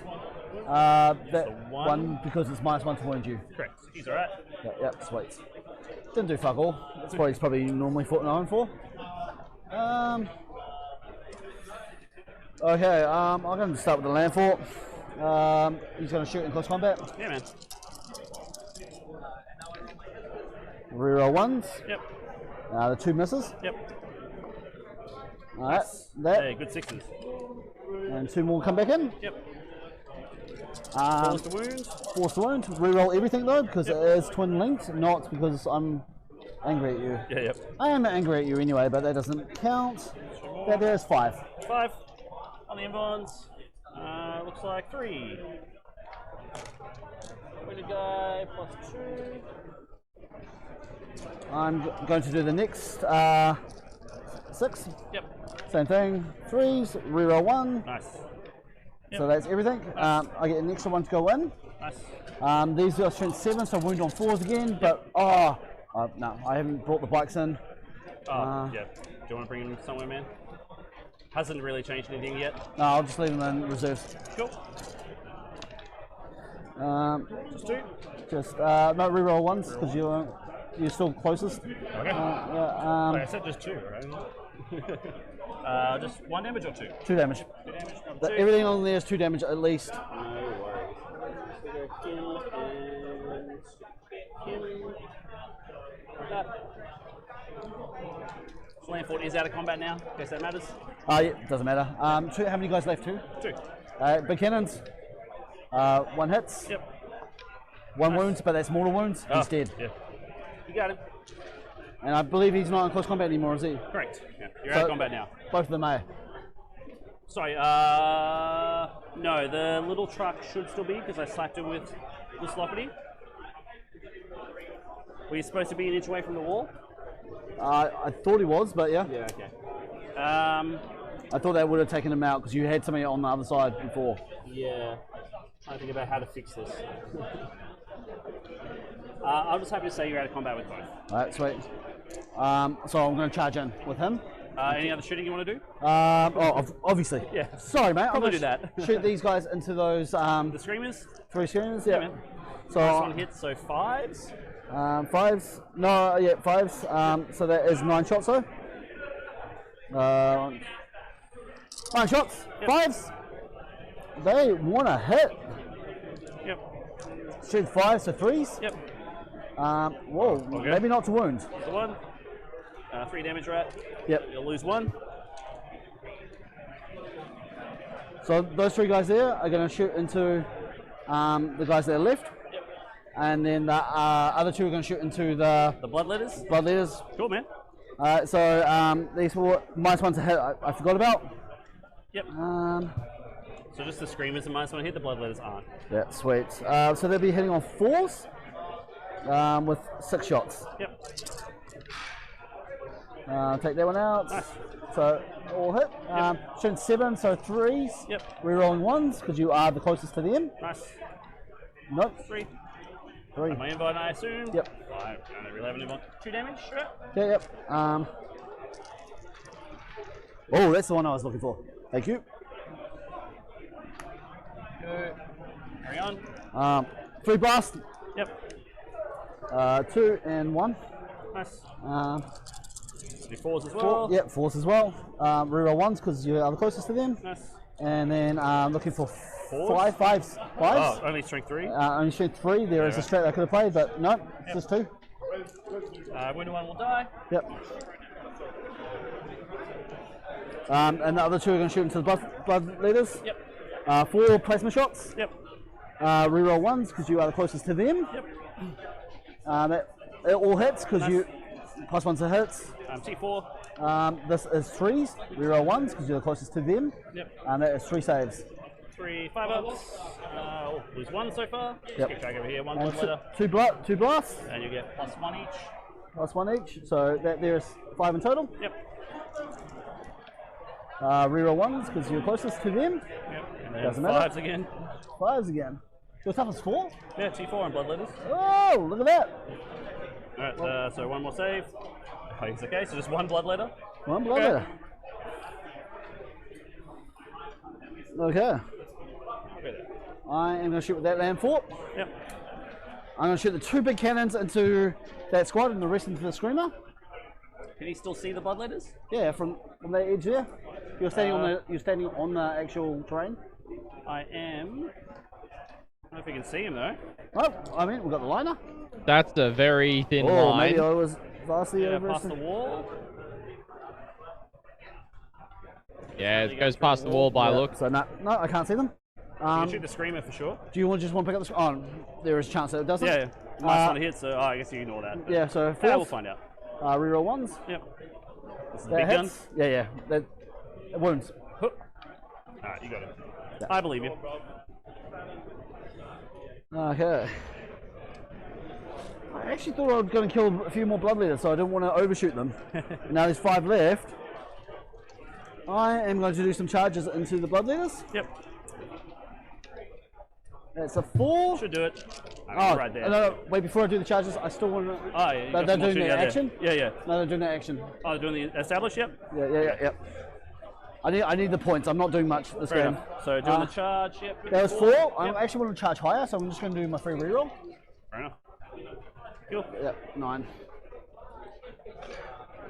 That one because it's -1 to wound you. Correct. He's alright. Yep, sweet. Didn't do fuck all. That's what he's probably normally known for. Okay, I'm going to start with the landfall. He's going to shoot in close combat. Yeah, man. Reroll 1s. Yep. The 2 misses. Yep. Alright, that. Hey, good 6s. And 2 more come back in. Yep. Force to wound. Force to wound. Reroll everything though, because it is twin linked, not because I'm angry at you. Yeah, yep. I am angry at you anyway, but that doesn't count. There is 5. 5 on the inbounds. Looks like 3. Wounded guy +2. I'm going to do the next 6. Yep. Same thing. 3s. Reroll 1. Nice. Yep. So that's everything. I get an extra 1 to go in. Nice. These are strength 7, so wound on 4s again. But no, I haven't brought the bikes in. Yeah. Do you want to bring them somewhere, man? Hasn't really changed anything yet. No, I'll just leave them in reserves. Cool. Just 2. Just no reroll 1s because you're still closest. Okay. Like I said, just 2, right? Just 1 damage or 2? 2 damage. 2 damage. Everything on there is 2 damage at least. No worries. So go kill and that. Landford is out of combat now, in case that matters. Yeah, doesn't matter. 2, how many guys left? 2? 2. Big cannons. 1 hits. Yep. 1 wounds, but that's mortal wounds. He's dead. Yeah. You got him. And I believe he's not in close combat anymore, is he? Correct. Yeah. You're out of combat now. Both of them are. Sorry, no, the little truck should still be because I slapped him with the ScottyD. Were you supposed to be an inch away from the wall? I thought he was, but yeah. Yeah, okay. I thought that would have taken him out because you had something on the other side before. Yeah. Trying to think about how to fix this. I'm just happy to say you're out of combat with both. Alright, sweet. So I'm going to charge in with him. Any other shooting you want to do? Obviously. Yeah. Sorry, mate. Probably do that. Shoot these guys into those. The screamers? 3 screamers, yeah. Man. So nice one hit, so 5s. 5s. No, yeah, 5s. So that is 9 shots, though. 9 shots. Yep. 5s. They want to hit. Yep. Shoot 5s, so 3s. Yep. Whoa, okay. Maybe not to wound. The 1. 3 damage, right? Yep. You'll lose 1. So those 3 guys there are going to shoot into the guys that are left. Yep. And then the other 2 are going to shoot into the bloodletters. Bloodletters. Cool, man. So these were -1 to hit. I forgot about. Yep. So just the screamers and -1 hit. The bloodletters aren't. Yeah, sweet. So they'll be hitting on 4s with 6 shots. Yep. Take that one out. Nice. So all hit. Shooting 7, so 3s. Yep. Rerolling 1s because you are the closest to them. Nice. Nope. 3. 3. My invite, I assume. Yep. 5. I don't really have any more. 2 damage. Right? Yeah, yep. Oh, that's the one I was looking for. Thank you. Go. Carry on. 3 blast. Yep. 2 and 1. Nice. Do 4s as well. 4, yep, 4s as well. Reroll 1s because you are the closest to them. Nice. And then looking for 4s? 5s. Oh, only strength 3? Only strength 3. There is a strat I could have played, but no, it's just 2. Winner 1 will die. Yep. And the other 2 are going to shoot into the blood leaders. Yep. 4 plasma shots. Yep. Reroll 1s because you are the closest to them. Yep. It all hits because you plus 1 to hits. T4. This is 3s. Reroll 1s because you're the closest to them. Yep. And that is 3 saves. 3 5-ups. Lose 1 so far. Yep. Keep track over here. 1 And blood letter. 2 blasts. And you get +1 each. +1 each. So there's 5 in total. Yep. Reroll 1s because you're closest to them. Yep. And then Doesn't matter. 5s again. 5s again. Your toughest 4? Yeah, T4 and blood letters. Oh, look at that. Alright, so 1 more save. Oh, it's okay, so just 1 blood letter. 1 blood letter. Okay. I am going to shoot with that land fort. Yep. I'm going to shoot the 2 big cannons into that squad and the rest into the screamer. Can you still see the blood letters? Yeah, from the edge there. You're standing on the actual terrain. I am. I don't know if you can see him though. Oh, I mean, we've got the liner. That's a very thin Oh, line. maybe I was vastly over. Past the wall. Yeah, it goes past the wall by look. So no, I can't see them. You can shoot the screamer for sure. Do you just want to pick up the? Oh, there is a chance that it doesn't. Yeah, last one hit, so I guess you ignore that. Yeah, so yeah, we'll find out. Reroll 1s. Yep. This is the That big hits. Gun. Yeah, that wounds. Alright, you got it. Yeah. I believe you. Okay. I actually thought I was going to kill a few more bloodletters, so I didn't want to overshoot them. Now there's 5 left. I am going to do some charges into the bloodletters. Yep. That's a 4. Should do it. Oh, right there. No, wait, before I do the charges, I still want to... Oh, yeah. They're doing the action? Yeah. No, they're doing the action. Oh, they're doing the establish, yep? Yeah. I need the points. I'm not doing much this Fair game. Enough. So doing the charge, yep. That was 4. I actually want to charge higher, so I'm just going to do my free reroll. Fair enough. Cool. Yep, 9.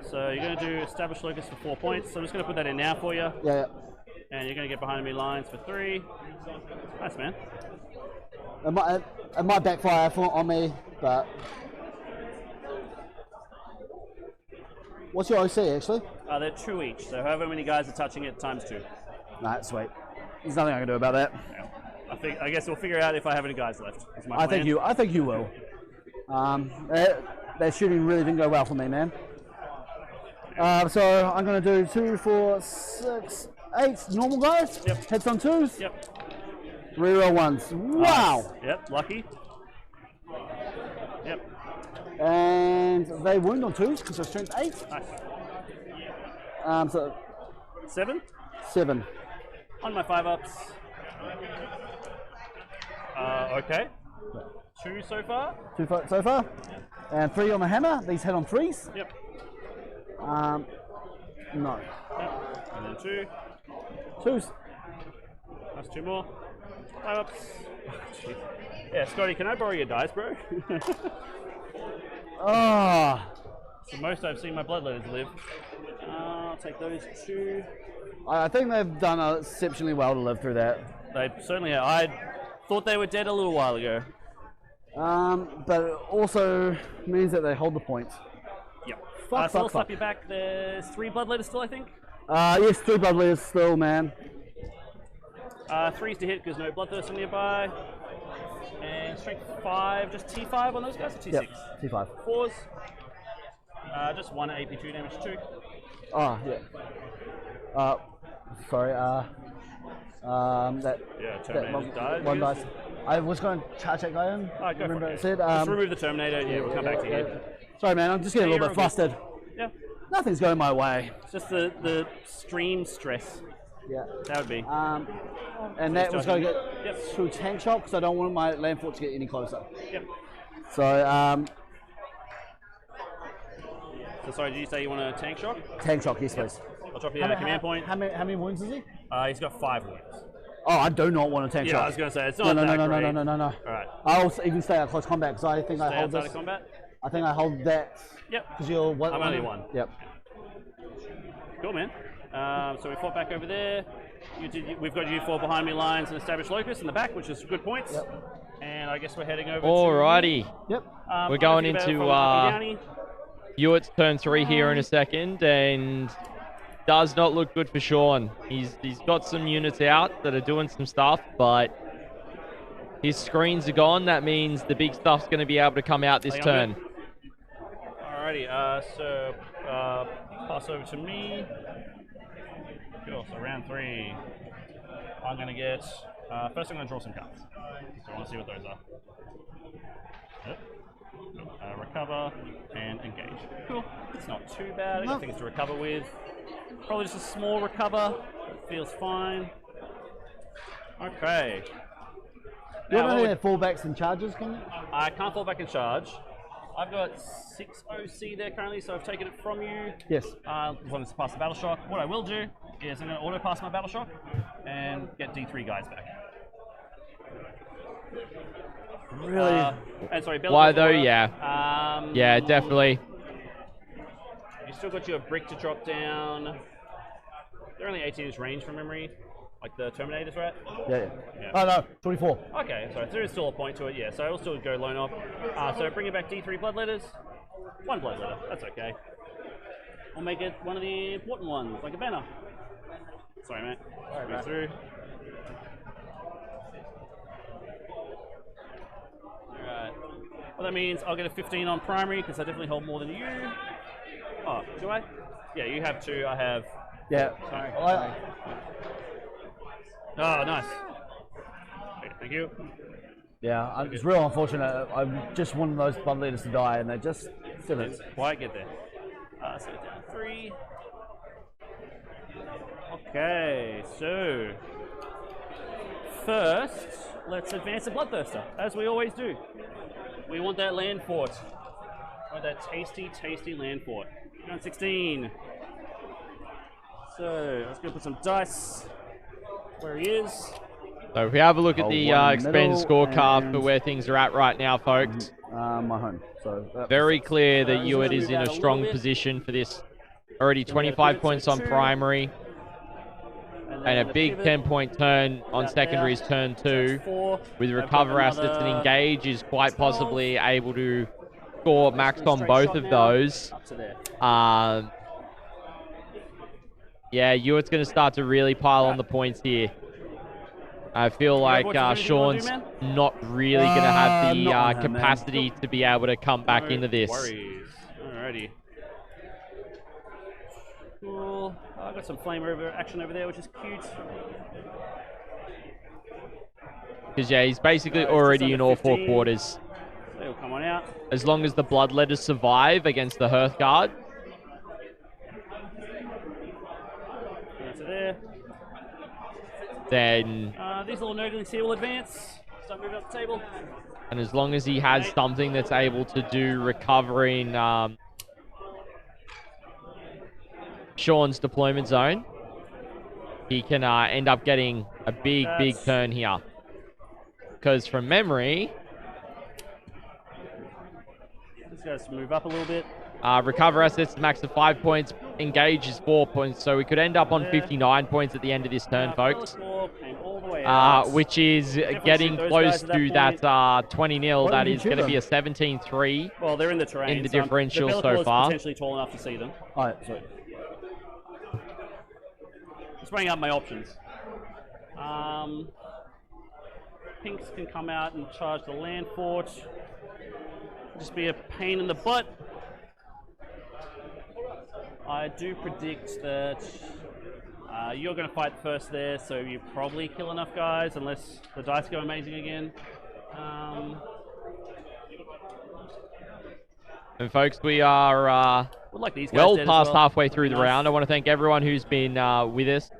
So you're going to do establish locus for 4 points. So I'm just going to put that in now for you. Yeah. And you're going to get behind enemy lines for 3. Nice, man. It might backfire on me, but... What's your OC, actually? They're 2 each, so however many guys are touching it, times 2. Nah, sweet. There's nothing I can do about that. Yeah. I guess we'll figure out if I have any guys left. I think you will. That shooting really didn't go well for me, man. So I'm going to do 2, 4, 6, 8 normal guys. Yep. Hits on 2s. Yep. Reroll 1s. Wow. Nice. Yep. Lucky. Yep. And they wound on 2s because they're strength 8. Nice. So 7. 7. On my 5-ups. Okay. 2 so far. 2 so far. And 3 on the hammer. These hit on 3s. Yep. No. Yep. And then 2. 2s. That's 2 more. 5-ups. Yeah, Scotty, can I borrow your dice, bro? Ah. It's the most I've seen my blood letters live. I'll take those 2. I think they've done exceptionally well to live through that. They certainly have. I thought they were dead a little while ago. But it also means that they hold the points. Yep. Fuck. Slap you back. There's 3 blood letters still, I think. Yes, 3 blood letters still, man. 3s to hit because no bloodthirster nearby. And strength 5, just T5 on those guys, or T6? Yep, T5. 4s. Just 1 AP2 damage 2. Oh, yeah. Sorry, that... Yeah, Terminator died. One dice. I was going to charge that guy in. Alright, go for it. Said, just remove the Terminator, yeah, we'll come back to you. Sorry, man, I'm just getting a little bit flustered. Yeah. Nothing's going my way. It's just the stream stress. Yeah. That would be. And that was going to get through tank shot because I don't want my land fort to get any closer. Yep. So, So sorry, did you say you want a tank shock? tank shock, yes, please. I'll drop you a command point. How many wounds is he? He's got 5 wounds. Oh, I do not want a tank Yeah, shock. I was going to say, it's not that great. No. Alright. I'll even stay out close combat because I think I Stay hold outside this. of combat? I think I hold that. Yep. Because you're one. I'm only one. Yep. Cool, man. So we fought back over there. We've got U4 behind me lines and established locus in the back, which is good points. Yep. And I guess we're heading over Alrighty. Yep. We're going into Ewart's turn 3 here in a second, and does not look good for Sean. He's got some units out that are doing some stuff, but his screens are gone. That means the big stuff's going to be able to come out this turn. Alrighty, so pass over to me. Cool, so round 3. I'm going to get, first I'm going to draw some cards. So I want to see what those are. Yep. Recover and engage. Cool, it's not too bad. I got things to recover with. Probably just a small recover. It feels fine. Okay. You don't have fallbacks and charges, can you? I can't fall back and charge. I've got 6 OC there currently, so I've taken it from you. Yes. As long as it's past the battle shock. What I will do is I'm going to auto pass my battle shock and get D3 guys back. Really? And sorry, Why though? Yeah. Yeah, definitely. You still got your brick to drop down. They're only 18 range from memory, like the Terminators, right? Yeah. Oh no, 24. Okay, so there is still a point to it, yeah. So I will still go lone off. So bring it back D3 bloodletters. 1 bloodletter, that's okay. We'll make it one of the important ones, like a banner. Sorry, mate. Go through. Alright. Well, that means I'll get a 15 on primary because I definitely hold more than you. Oh, do I? Yeah, you have 2. I have. Yeah. Sorry. Oh, nice. Okay, thank you. Yeah, it's real unfortunate. I just wanted those bloodletters to die, and they just didn't. Why get there? So down 3. Okay, so first, let's advance the Bloodthirster, as we always do. We want that land fort. We want that tasty, tasty land fort. Round 16. So let's go put some dice where he is. So if we have a look at the expanded scorecard for where things are at right now, folks. My home. So very clear that Ewart is in a strong position for this. Already 25 points on primary. And a big 10-point turn on secondaries turn 2. With recover assets and engage is quite possibly able to score max on both of those. Yeah, Ewart's going to start to really pile on the points here. I feel like Sean's not really going to have the capacity to be able to come back into this. Alrighty. Cool. I've got some flame action over there, which is cute. Because, yeah, he's basically already in all 4 quarters. They'll come on out. As long as the Bloodletters survive against the Hearthguard. That's it there. Then... these little nurglings here will advance. Start moving up the table. And as long as he has something that's able to do recovering Sean's deployment zone, he can end up getting a big turn here. Because from memory... These guys move up a little bit. Recover assets max of 5 points. Engage is 4 points. So we could end up on 59 points at the end of this turn, folks. Which is getting close to that 20-0. That is going to be a 17-3. Well, they're in the terrain. In the differential the so far. Potentially tall enough to see them. Alright, sorry. Just bringing up my options. Pinks can come out and charge the land fort. Just be a pain in the butt. I do predict that you're going to fight first there, so you probably kill enough guys unless the dice go amazing again. And folks, we are well past halfway through the round. I want to thank everyone who's been with us.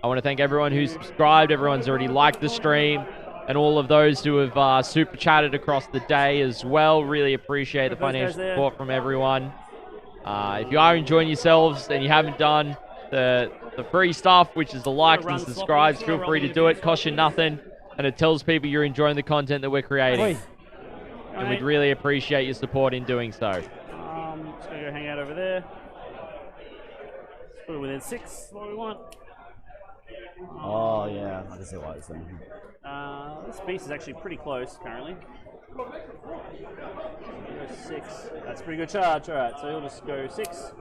I want to thank everyone who's subscribed, everyone's already liked the stream. and all of those who have super chatted across the day as well. Really appreciate the financial support from everyone. If you are enjoying yourselves and you haven't done the free stuff, which is the likes and subscribes, feel free to do it. Costs you nothing, and it tells people you're enjoying the content that we're creating. And we'd really appreciate your support in doing so. Just gonna go hang out over there. Let's put it within 6, what we want. Oh yeah, I can see why it's in. This beast is actually pretty close currently. 6. That's a pretty good charge. All right, so he'll just go 6.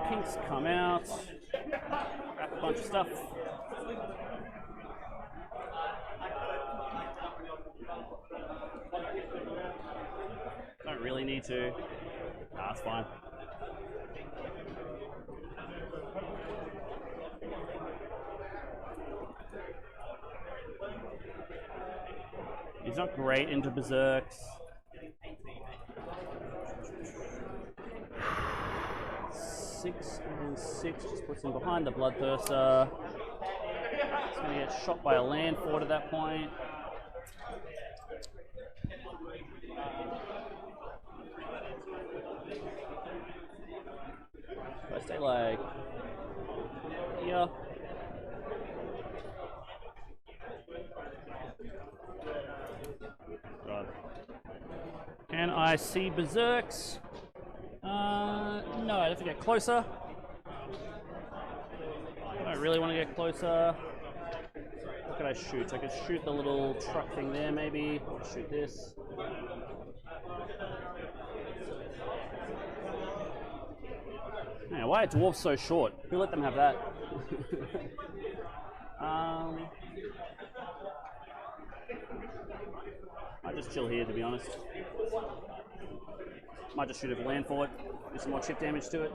Pinks come out, wrap a bunch of stuff. Don't really need to. Nah, it's fine. He's not great into berserks. 6 and 6 just puts him behind the Bloodthirster. He's going to get shot by a land fort at that point. If I stay like here. God. Can I see berserks? No, I have to get closer. I don't really want to get closer. What could I shoot? I could shoot the little truck thing there, maybe. Or shoot this. Man, why are dwarves so short? Who let them have that? I'll just chill here, to be honest. Might just shoot a land fort, do some more chip damage to it.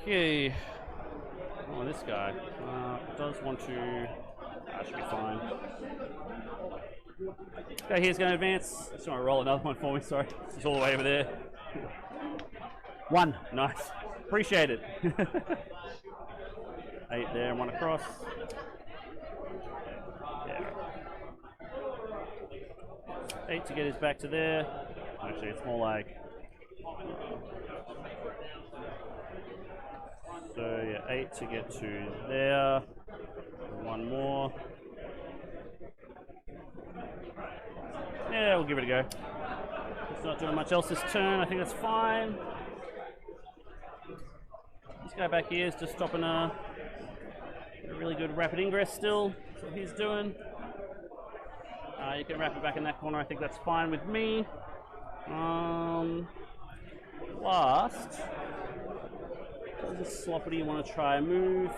Okay. Oh, this guy does want to. That should be fine. Okay, here's going to advance. Just want to roll another one for me. Sorry, it's all the way over there. 1. Nice. Appreciate it. 8 there, 1 across. Yeah. 8 to get his back to there. Actually, it's more like. So yeah, 8 to get to there. 1 more. Yeah, we'll give it a go. It's not doing much else this turn. I think that's fine. This guy back here is just stopping a really good rapid ingress still. That's what he's doing. You can wrap it back in that corner. I think that's fine with me. Last, does this Sloppity want to try a move?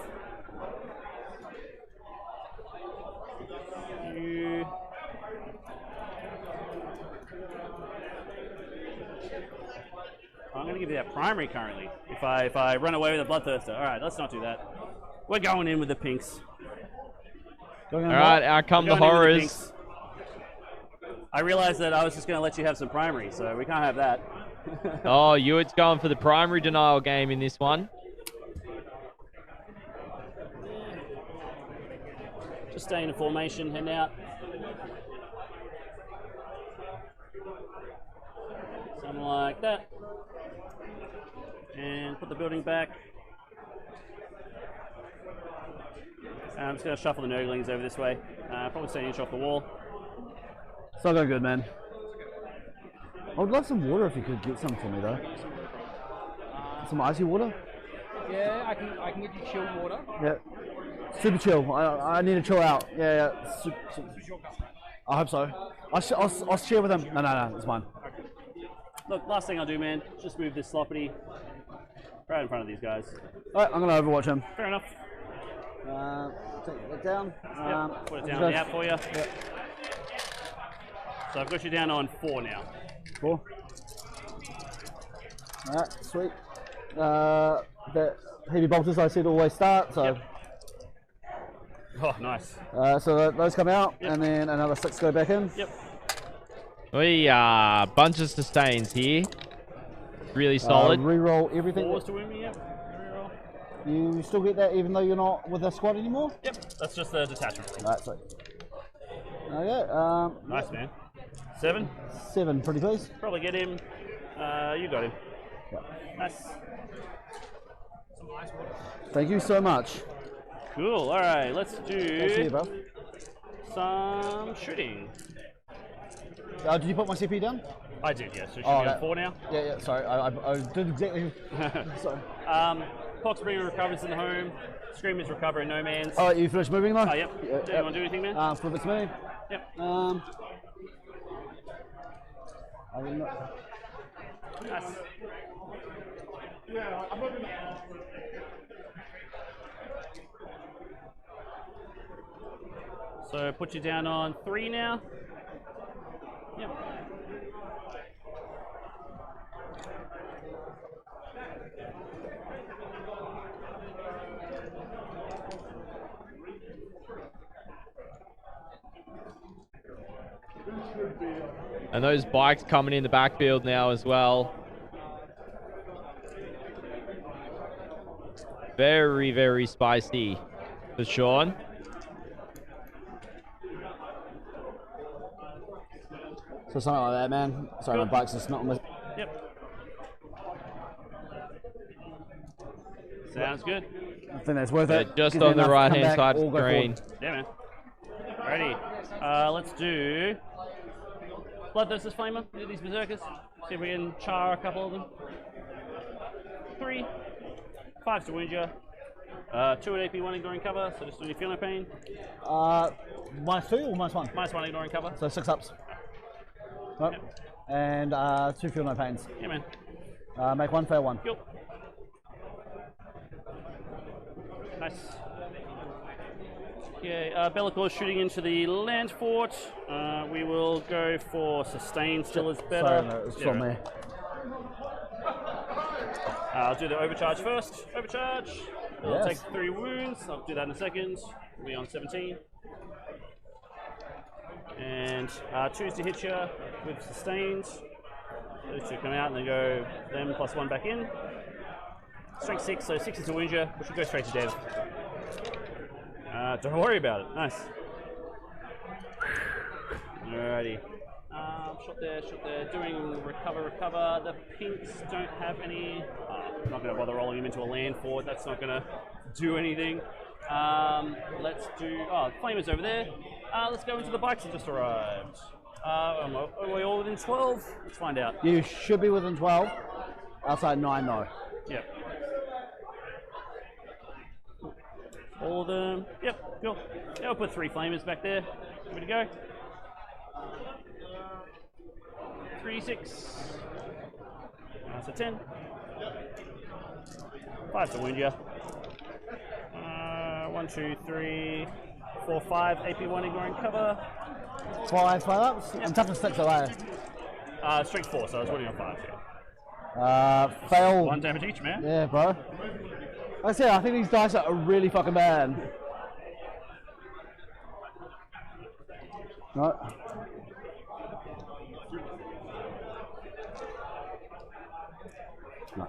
I'm going to give you that primary currently. If I run away with a Bloodthirster. All right, let's not do that. We're going in with the pinks. All right, out come the horrors. I realized that I was just going to let you have some primary, so we can't have that. Oh, Ewart's going for the primary denial game in this one. Just staying in formation, heading out. Something like that. And put the building back. I'm just going to shuffle the Nurglings over this way. Probably stay an inch off the wall. It's not going good, man. I would love some water if you could get some for me, though. Some icy water? Yeah, I can get you chilled water. Yeah. Super chill. I need to chill out. Yeah. I hope so. I'll share with him. No, it's fine. Look, last thing I'll do, man, just move this Sloppity right in front of these guys. Alright, I'm going to overwatch him. Fair enough. Take that down. Put it down out for you. Yep. So I've got you down on 4 now. 4. Alright, sweet. The heavy bolters I said always start, so. Yep. Oh, nice. So those come out, and then another 6 go back in. Yep. We bunch of sustains here. Really solid. Reroll everything. Fours to win me, yep. Reroll. You still get that even though you're not with the squad anymore? Yep, that's just the detachment roll. That's it. Okay, nice, man. 7? 7, pretty please. Probably get him. You got him. Yep. Nice. Thank you so much. Cool, alright, let's do bro. some shooting. Did you put my CP down? I did, yes. So should be on 4 now? Yeah, sorry. I did exactly. Sorry. Pox bringing recovers in the home. Screamers recovering no man's. Oh, you finished moving though? Oh, yep. Do you want to do anything, man? Flip it to me. Yep. I will not. Nice. So put you down on 3 now. Yep. And those bikes coming in the backfield now as well. Very, very spicy for Sean. So something like that, man. Sorry, my bike's just not on the... Yep. Sounds good. I think that's worth it. Just on the right-hand side of the screen. Yeah, man. Ready. Let's do Bloodthirster's Flamer. Do these berserkers. See if we can char a couple of them. 3. 5 to wound you. 2 at AP1 ignoring cover, so just do you feel no pain? -2 or -1? -1 ignoring cover. So 6 ups. Nope. Yep. And 2 feel no pains. Yeah, man. Make 1, fail 1. Yep. Nice. Okay, Be'lakor shooting into the land fort. We will go for sustain, still is better. Sorry, no, it's from there. I'll do the overcharge first. Overcharge. It'll Yes. take 3 wounds. I'll do that in a second. We'll be on 17. And 2s to hit you with sustains. Those 2 come out and then go them plus 1 back in. Strength 6, so 6 is to wound you, which will go straight to death. Don't worry about it. Nice. Alrighty. Shot there, doing recover. The pinks don't have any. I'm not going to bother rolling him into a land fort. That's not going to do anything. Let's do. Oh, Flamer's over there. Let's go into the bikes that just arrived. Are we all within 12? Let's find out. You should be within 12. Outside 9 though. Yep. All of them. Yep, cool. Yeah, I'll put 3 Flamers back there. Ready to go. 3, 6. That's a 10. 5 to wound you. 1, 2, 3, 4, 5. AP1 ignoring cover. 5 ups. Yep. I'm tough to 6 away. Strength 4, so I was running on 5. Fail. 1 damage each, man. Yeah, bro. Like I said, I think these dice are really fucking bad. No. No.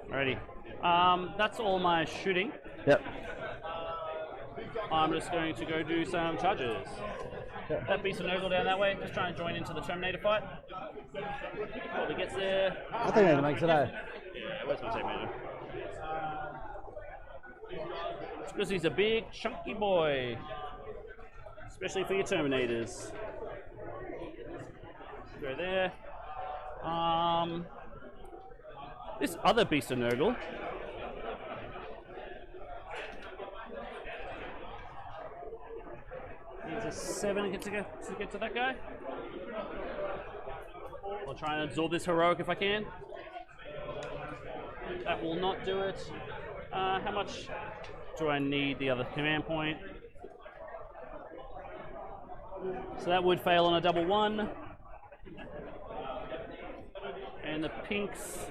Alrighty. That's all my shooting. Yep. I'm just going to go do some charges. That beast of Nurgle down that way, just trying to join into the Terminator fight. Probably gets there. I think that makes it out. Yeah, where's my tape measure? Because he's a big, chunky boy. Especially for your Terminators. Go there. This other beast of Nurgle. Needs a 7 to get to that guy. I'll try and absorb this heroic if I can. That will not do it. How much do I need the other command point? So that would fail on a double 1. And the pinks,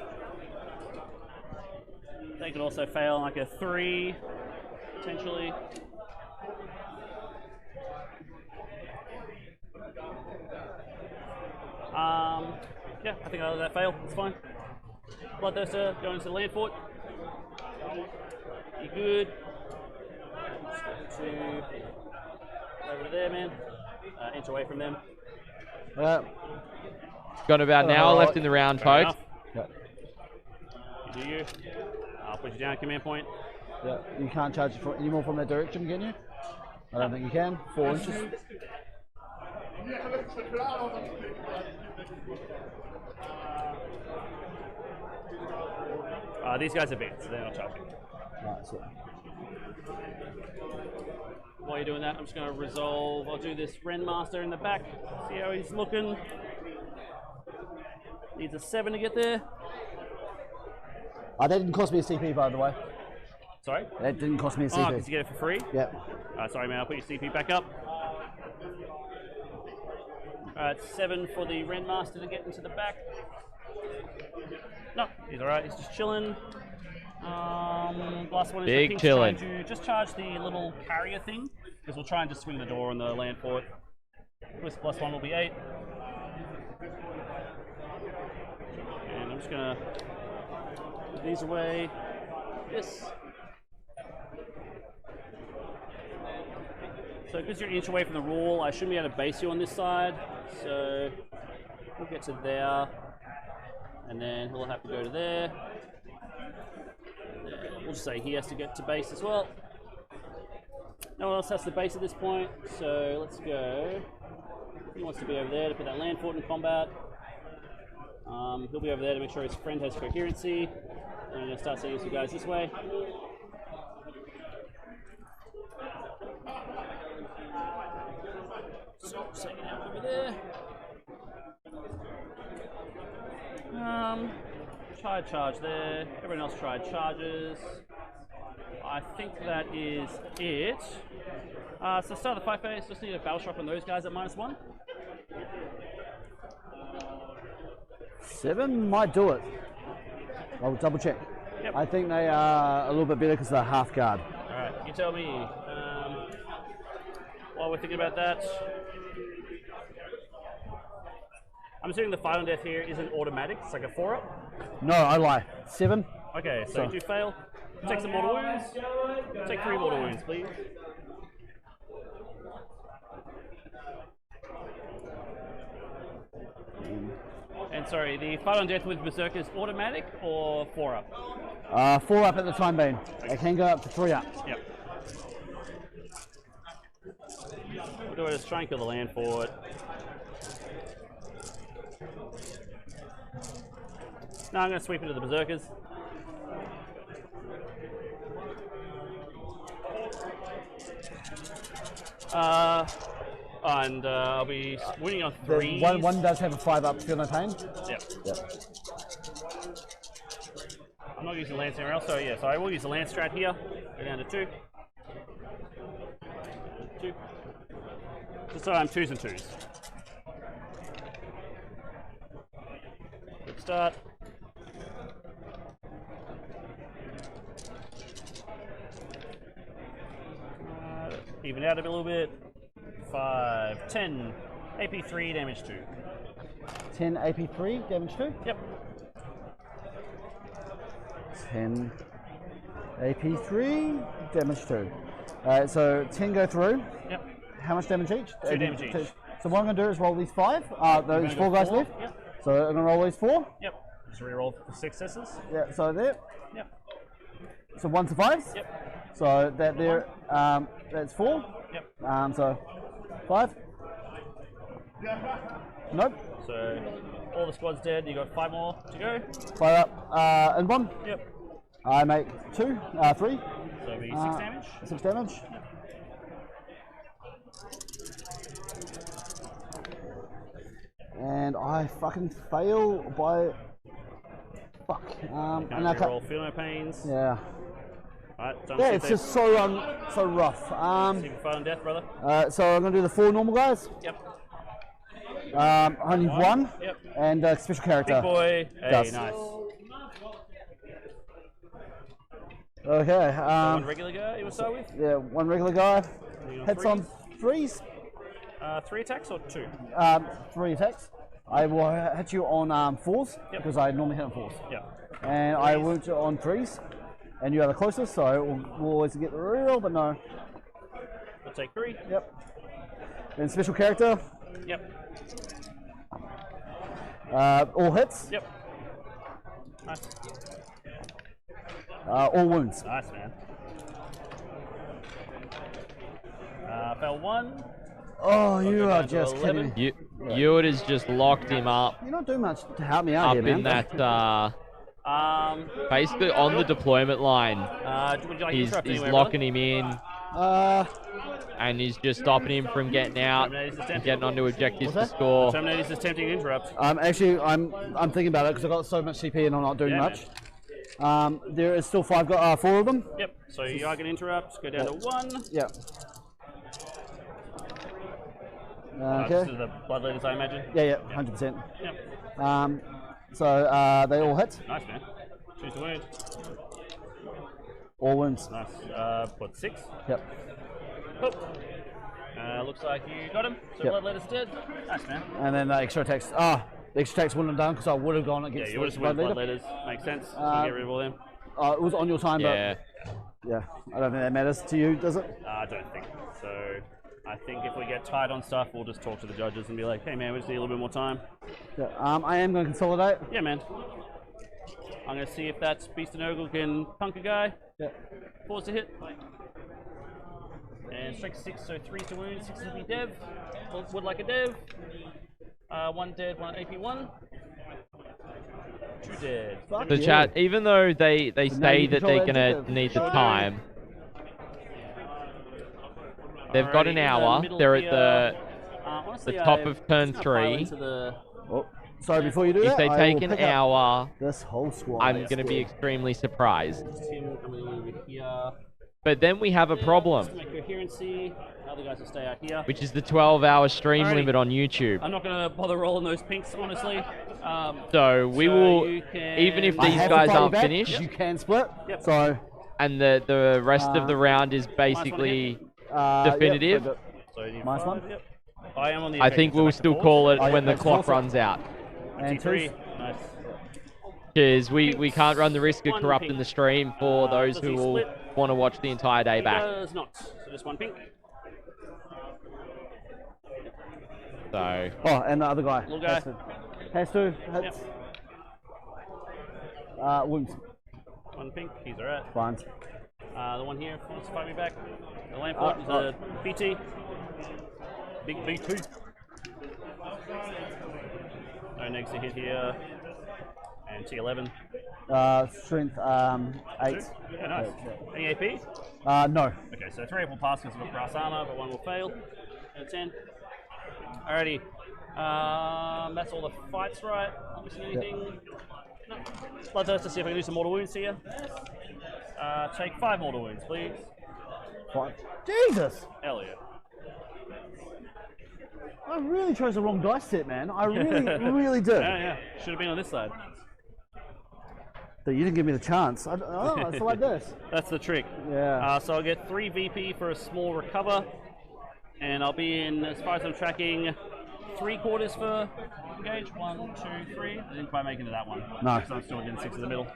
they could also fail on like a 3. potentially. Yeah, I think I'll let that fail. It's fine. Bloodthirster going into the land fort. You good? To over there, man. Inch away from them. Got about an hour left in the round, folks. Yep. You do you. I'll put you down, command point. Yeah, you can't charge any more from that direction, can you? I don't think you can. 4 inches. These guys are big, so they're not charging. Right, so. While you're doing that, I'm just going to resolve. I'll do this Renmaster in the back. See how he's looking. Needs a 7 to get there. That didn't cost me a CP, by the way. Sorry? That didn't cost me a CP. Oh, because you get it for free? Yep. Sorry, man. I'll put your CP back up. Alright, 7 for the Renmaster to get into the back. No, he's alright. He's just chilling. Last one is big chilling. Just charge the little carrier thing, because we'll try and just swing the door on the land fort. This +1 will be 8. And I'm just gonna put these away. This. So because you're an inch away from the rule, I shouldn't be able to base you on this side. So we'll get to there. And then he'll have to go to there. We'll just say he has to get to base as well. No one else has to base at this point, so let's go. He wants to be over there to put that land fort in combat. He'll be over there to make sure his friend has coherency. And I'm going to start sending some guys this way. So, sending it out over there. Tried charge there. Everyone else tried charges. I think that is it. So start the fight phase. Just need a battle shock on those guys at -1. 7 might do it. I'll double check. Yep. I think they are a little bit better because they're half guard. Alright, you tell me. While we're thinking about that, I'm assuming the fight on death here isn't automatic, it's like a 4-up? No, I lie. 7. Okay, so you do fail. Take some mortal wounds. Take 3 mortal wounds, please. And sorry, the fight on death with Berserker is automatic or 4-up? 4-up at the time being. It can go up to 3-up. Yep. We'll do it as try and kill the land fort. Now I'm going to sweep into the Berserkers. And I'll be winning on 3. One does have a 5-up, feel no pain? Yep. Yep. I'm not using Lance anywhere else, so yeah, so I will use the Lance strat here. Go down to 2. 2. Just so I'm 2s and 2s. Good start. Even out a little bit. 5, 10, AP3, damage 2. 10 AP3, damage 2? Yep. 10 AP3, damage 2. Alright, so 10 go through. Yep. How much damage each? 2 damage each. So what I'm going to do is roll these 5. Those 4 guys left. Yep. So I'm going to roll these 4. Yep. Just reroll the successes. Yeah, so there. Yep. So 1 survives. Yep. So that there, that's 4. Yep. So 5. Nope. So all the squad's dead. You got 5 more to go. 5 up and 1. Yep. I make 3. So it'll be 6 damage. 6 damage. Yep. And I fucking fail by. Fuck. And I roll feel no pains. Yeah. Alright, yeah, it's just so so rough. See if fight on death, brother. So I'm gonna do the 4 normal guys. Yep. Only 1. Yep. And special character. Big boy. Hey, Dust. nice. Okay. One regular guy you want to start with? Yeah, one regular guy. Hits on threes. 3 attacks or 2? 3 attacks. I will hit you on 4s because I normally hit on 4s. Yeah. And I will hit you on 3s. And you are the closest, so we'll always get the reroll, but no. We'll take 3. Yep. Then special character. Yep. All hits. Yep. Nice. All wounds. Nice, man. Fell 1. Oh, you are just kidding me. Ewart has just locked him up. You're not doing much to help me out up here, in man. that, basically on the deployment line. Would you like he's anywhere, locking him in. And he's just stopping him from getting out and getting onto objectives to score. Terminator's attempting to interrupt. Actually, I'm thinking about it because I've got so much CP and I'm not doing much. There is still 4 of them. Yep. So you are going to interrupt. Go down to 1. Yep. Okay. This is the blood leaders, I imagine. Yeah, 100%. Yep. So they all hit. Nice, man. Choose the wound. All wounds. Nice. What, 6? Yep. Boop. Looks like you got him. So blood leaders dead. Nice, man. And then the extra attacks. The extra attacks wouldn't have done because I would have gone against you would have blood blood leader. leaders. Makes sense. So get rid of all them. It was on your time, but yeah, I don't think that matters to you, does it? I don't think so. I think if we get tight on stuff, we'll just talk to the judges and be like, hey man, we just need a little bit more time. Yeah, I am going to consolidate. Yeah, man. I'm going to see if that Beast and Ogle can punk a guy. Yeah. 4's to hit. And strike 6, so 3 to wound, 6 to be dev. Would like a dev. 1 dead, 1 AP1. 2 dead. The chat, even though they say that they're going to need the time, they've got an hour. They're at the top of turn 3. Sorry, before you do if that, they take an hour, this whole squad. I'm going to be extremely surprised. Tim coming over here. But then we have a problem, Just make coherency. Other guys will stay out here. which is the 12-hour stream limit on YouTube. I'm not going to bother rolling those pinks, honestly. So we will, even if these guys aren't finished, you can split. Yep. So and the rest of the round is basically definitive. Minus 1. Yep. I am on the I think we'll still call it when the clock runs out. And 3. Nice. Because we can't run the risk of corrupting the stream for those who will want to watch the entire day back. Does not. So just 1 pink. So. Oh, and the other guy. Little guy. Has to. Hits. Wounds. 1 pink. He's alright. Fine. The one here wants to fight me back. The Lamport is a BT. Big B2. No negs to hit here. And T11. Strength 8. Yeah, nice. Any AP? No. Okay, so 3 will pass because we've got brass armor, but 1 will fail. And 10. Alrighty. That's all the fights, right? Not missing anything. No. Bloodthirst to see if I can do some mortal wounds here. Take 5 mortal wounds, please. 5. Jesus! Elliot. I really chose the wrong dice set, man. I really did. Yeah. Should have been on this side. But you didn't give me the chance. It's like this. That's the trick. Yeah. So I'll get 3 VP for a small recover. And I'll be in, as far as I'm tracking, 3/4 for engage. 1, 2, 3. I didn't quite make it to that one. No. So I'm still getting 6 in the middle.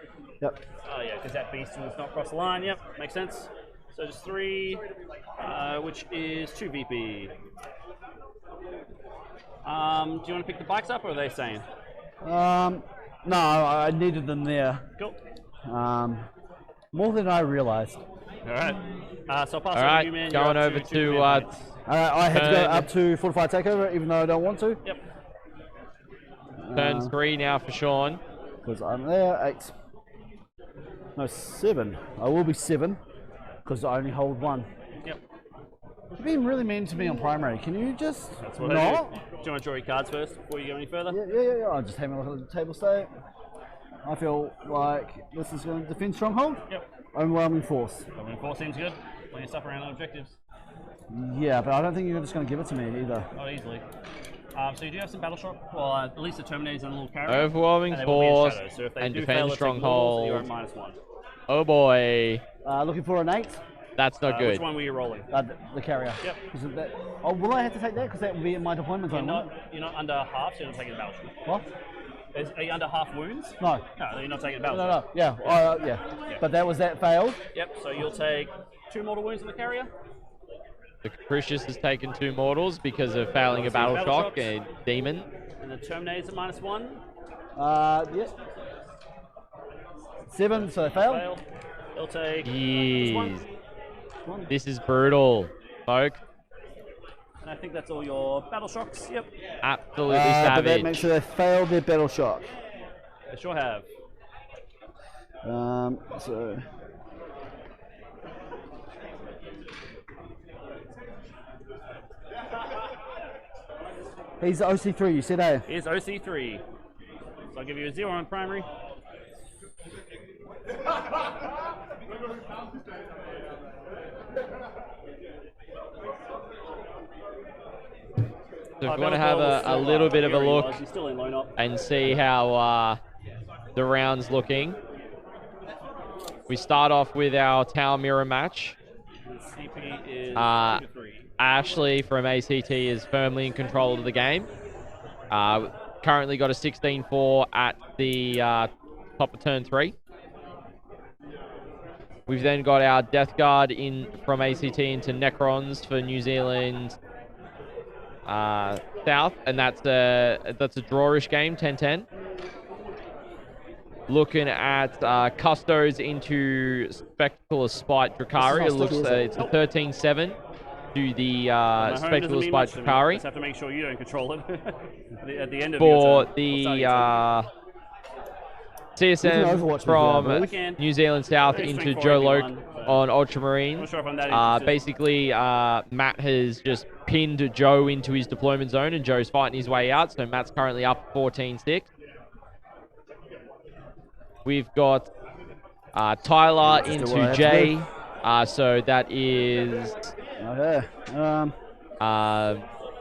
Yep. Oh yeah, because that beast was not cross the line. Yep, makes sense. So just 3, which is 2 VP. Do you want to pick the bikes up, or are they staying? No, I needed them there. Cool. More than I realized. All right. So I'll pass All right, you, man. going over to. I had to go up to Fortified Takeover, even though I don't want to. Yep. Turn 3 now for Sean. Because I'm there. 8. No, 7. I will be 7, because I only hold 1. Yep. You're being really mean to me on primary. Can you just That's what not? I do. Do you want to draw your cards first before you go any further? Yeah. I'll just have a look at the table state. I feel like this is going to defend Stronghold. Yep. Overwhelming force. Overwhelming force seems good. Plenty of stuff around on objectives. Yeah, but I don't think you're just going to give it to me either. Not easily. So you do have some battle shock. Well, at least the Terminators and a little carry. Overwhelming and force so if they and do defend fail, Stronghold. you're at -1. Oh boy. Looking for an 8. That's not good. Which one were you rolling? The carrier. Yep. Oh, will I have to take that? Because that would be in my deployment zone. You're not under half, so you're not taking a battle shock. What? Are you under half wounds? No. No, you're not taking a battle No. shock. Yeah. Yeah. But that failed. Yep. So you'll take 2 mortal wounds on the carrier. The Capricious has taken 2 mortals because of failing a battle shock and demon. And the Terminator's at -1. Yes. 7, so they fail. They'll take. Jeez. This is brutal, folk. And I think that's all your battle shocks. Yep. Absolutely But savage. that makes sure they failed their battle shock. They sure have. So. He's OC3, you said, eh? He's OC3. So I'll give you a 0 on primary. So if you want to have a little bit of a look and see how the round's looking, we start off with our Tower Mirror match. Ashley from ACT is firmly in control of the game. Currently got a 16-4 at the top of turn 3. We've then got our Death Guard in from ACT into Necrons for New Zealand South, and that's a drawish game, 10-10. Looking at Custos into Spectacle of Spite Drakari. It looks it's a 13-7 to the Spectacle of Spite Drakari. Just have to make sure you don't control it at the end of for your turn. the CSM from New Zealand South into Joe Loke on Ultramarines. Basically, Matt has just pinned Joe into his deployment zone, and Joe's fighting his way out, so Matt's currently up 14-6. We've got Tyler into Jay, so that is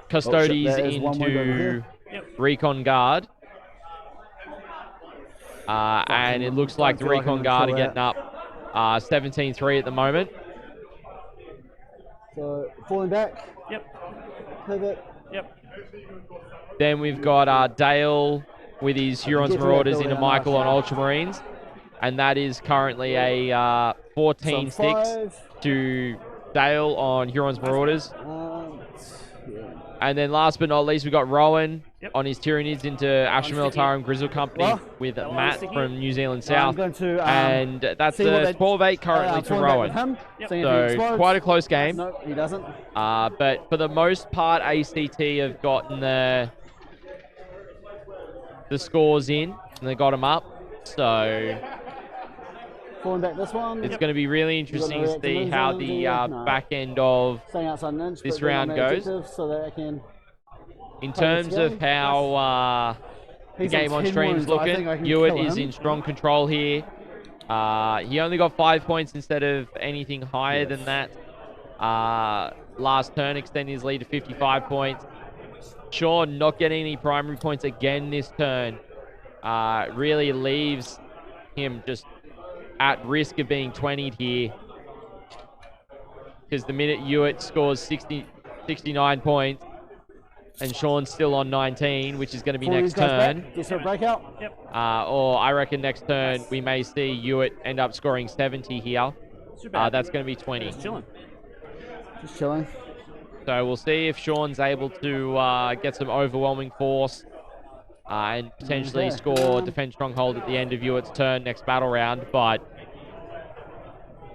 Custodes into Recon Guard. And it looks like the Recon Guard are getting up 17-3 at the moment. So, falling back. Yep. Pivot. Yep. Then we've got Dale with his Hurons Marauders into Michael on Ultramarines. And that is currently a 14-6 to Dale on Hurons Marauders. And then last but not least, we've got Rowan on his Tyranids into Asher Militarum Grizzle Company with Matt from New Zealand South. And that's a 12-8 currently to Rowan. So quite a close game. No, he doesn't. But for the most part, ACT have gotten the scores in, and they got them up. So Falling back this one. it's going to be really interesting to see how the back end of this round goes. So that I can In terms of how the game on stream's looking, Ewart is in strong control here. He only got 5 points instead of anything higher than that. Last turn, extending his lead to 55 points. Sean not getting any primary points again this turn. Really leaves him just at risk of being 20'd here. Because the minute Ewart scores 69 points, and Sean's still on 19, which is going to be next turn. Just a breakout. Yep. Or I reckon next turn we may see Ewart end up scoring 70 here. That's going to be 20. Just chilling. Just chilling. So we'll see if Sean's able to get some overwhelming force and potentially score Defense Stronghold at the end of Ewart's turn next battle round. But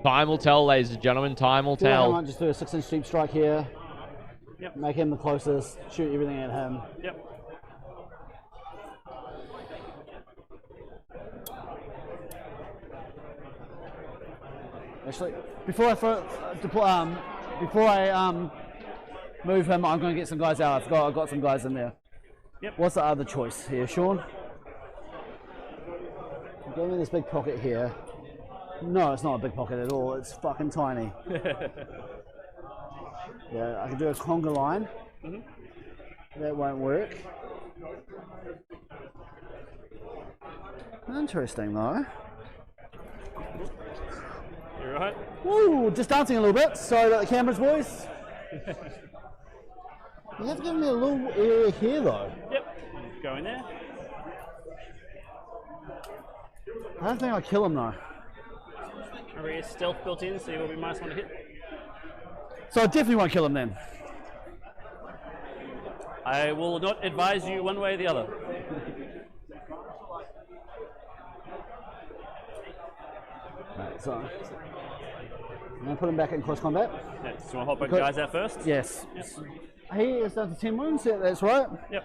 time will tell, ladies and gentlemen. Time will tell. I might just do a 6-inch deep strike here. Yep. Make him the closest. Shoot everything at him. Yep. Actually, before I move him, I'm going to get some guys out. I've got some guys in there. Yep. What's the other choice here, Sean? Give me this big pocket here. No, it's not a big pocket at all. It's fucking tiny. Yeah, I can do a conga line. That won't work. Interesting though. Right. Woo, just dancing a little bit. Sorry about the cameras, boys. You have given me a little area here, though. Yep. Go in there. I don't think I'll kill him, though. Remember, his stealth built in, so you will be minus 1 to hit. So I definitely won't kill him then. I will not advise you one way or the other. Right, so I'm going to put him back in close combat. Yeah, so you want to hop both guys out first? Yes. Yep. He is down to 10 wounds, yeah, that's right. Yep.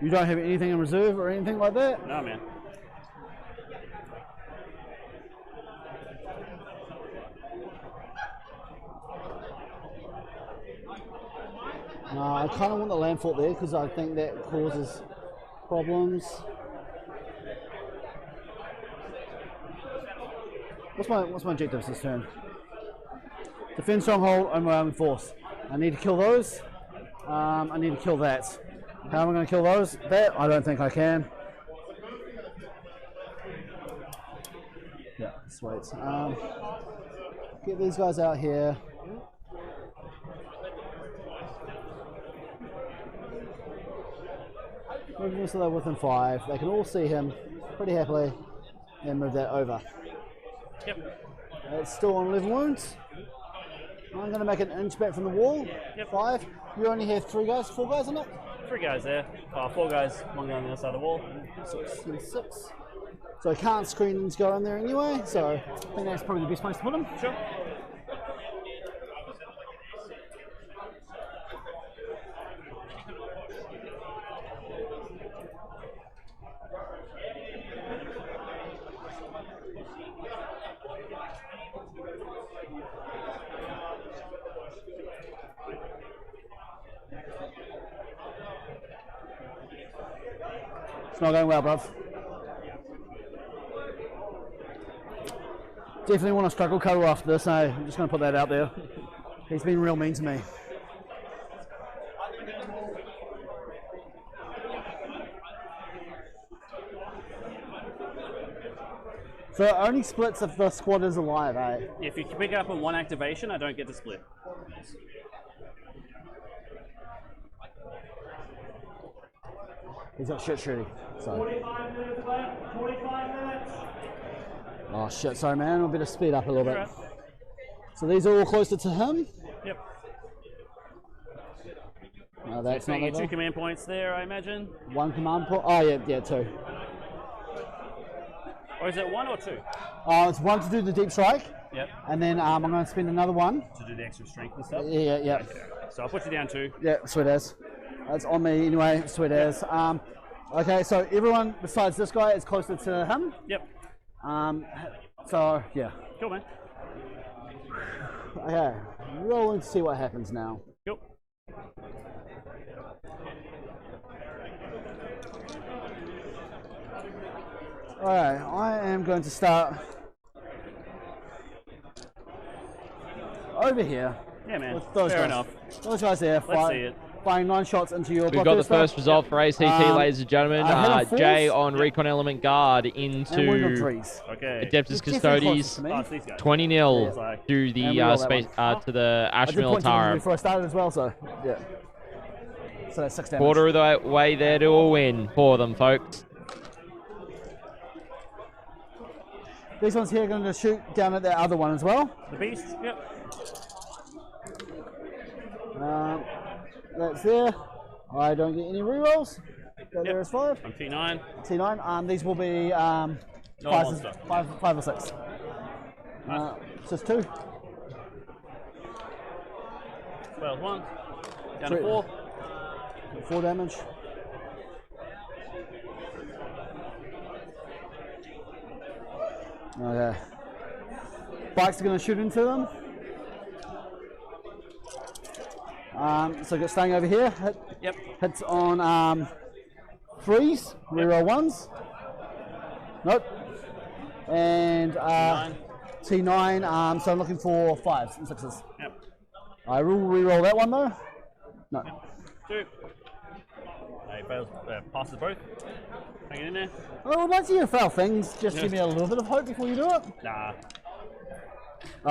You don't have anything in reserve or anything like that? No, man. No, I kind of want the land fort there because I think that causes problems. What's my objectives this turn? Defend stronghold and my own force. I need to kill those. I need to kill that. How am I going to kill those? That I don't think I can. Yeah, sweet. Get these guys out here. Move them so they're within 5. They can all see him pretty happily, and move that over. Yep. It's still on 11 wounds. I'm going to make an inch back from the wall. Yep. 5. You only have 4 guys on it? 3 guys there. 4 guys, 1 guy on the other side of the wall. 6 and 6. So I can't screens go in there anyway, so I think that's probably the best place to put them. Sure. It's not going well, bruv. Definitely want to struggle cuddle after this, I'm just going to put that out there. He's been real mean to me. So it only splits if the squad is alive, eh? If you pick up in 1 activation, I don't get to split. He's got shit shooting. So. 45 minutes left. 45 minutes. Oh shit, sorry man, I'll better speed up a little bit. Right. So these are all closer to him? Yep. No, that's so not your that 2 command points there, I imagine? 1 command point? Oh yeah, 2. Or is it 1 or 2? It's 1 to do the deep strike. Yep. And then I'm going to spend another 1. To do the extra strength and stuff? Yeah. Okay. So I'll put you down 2. Yeah, sweet as. That's on me anyway, sweet as. Okay, so everyone besides this guy is closer to him. Yep. So, yeah. Cool, man. Okay, rolling to see what happens now. Cool. Alright, I am going to start over here. Yeah, man. With those Fair guys. enough. Those guys there. Let's see it. Firing 9 shots into your We've got the first result for ACT, ladies and gentlemen. Jay on Recon Element Guard into Adeptus Custodes. 20-0 to the space to the Ashmill Tower. Before I started as well, so yeah. So that's 6 damage. Quarter of the way there to a win for them, folks. These ones here are going to shoot down at that other one as well. The beast, yep. That's there. I don't get any rerolls. There is 5. I'm T9. T9. These will be 5 or 6. Just 2. Well, 1. Down to 4. 4 damage. Okay. Bikes are going to shoot into them. So staying over here. Hits on 3s. Reroll 1s. Nope. And T9. So I'm looking for 5s and 6s. Yep. I will reroll that one though. No. 2. He fails, passes both. Hang it in there. Oh, once you foul things, just give me a little bit of hope before you do it. Nah.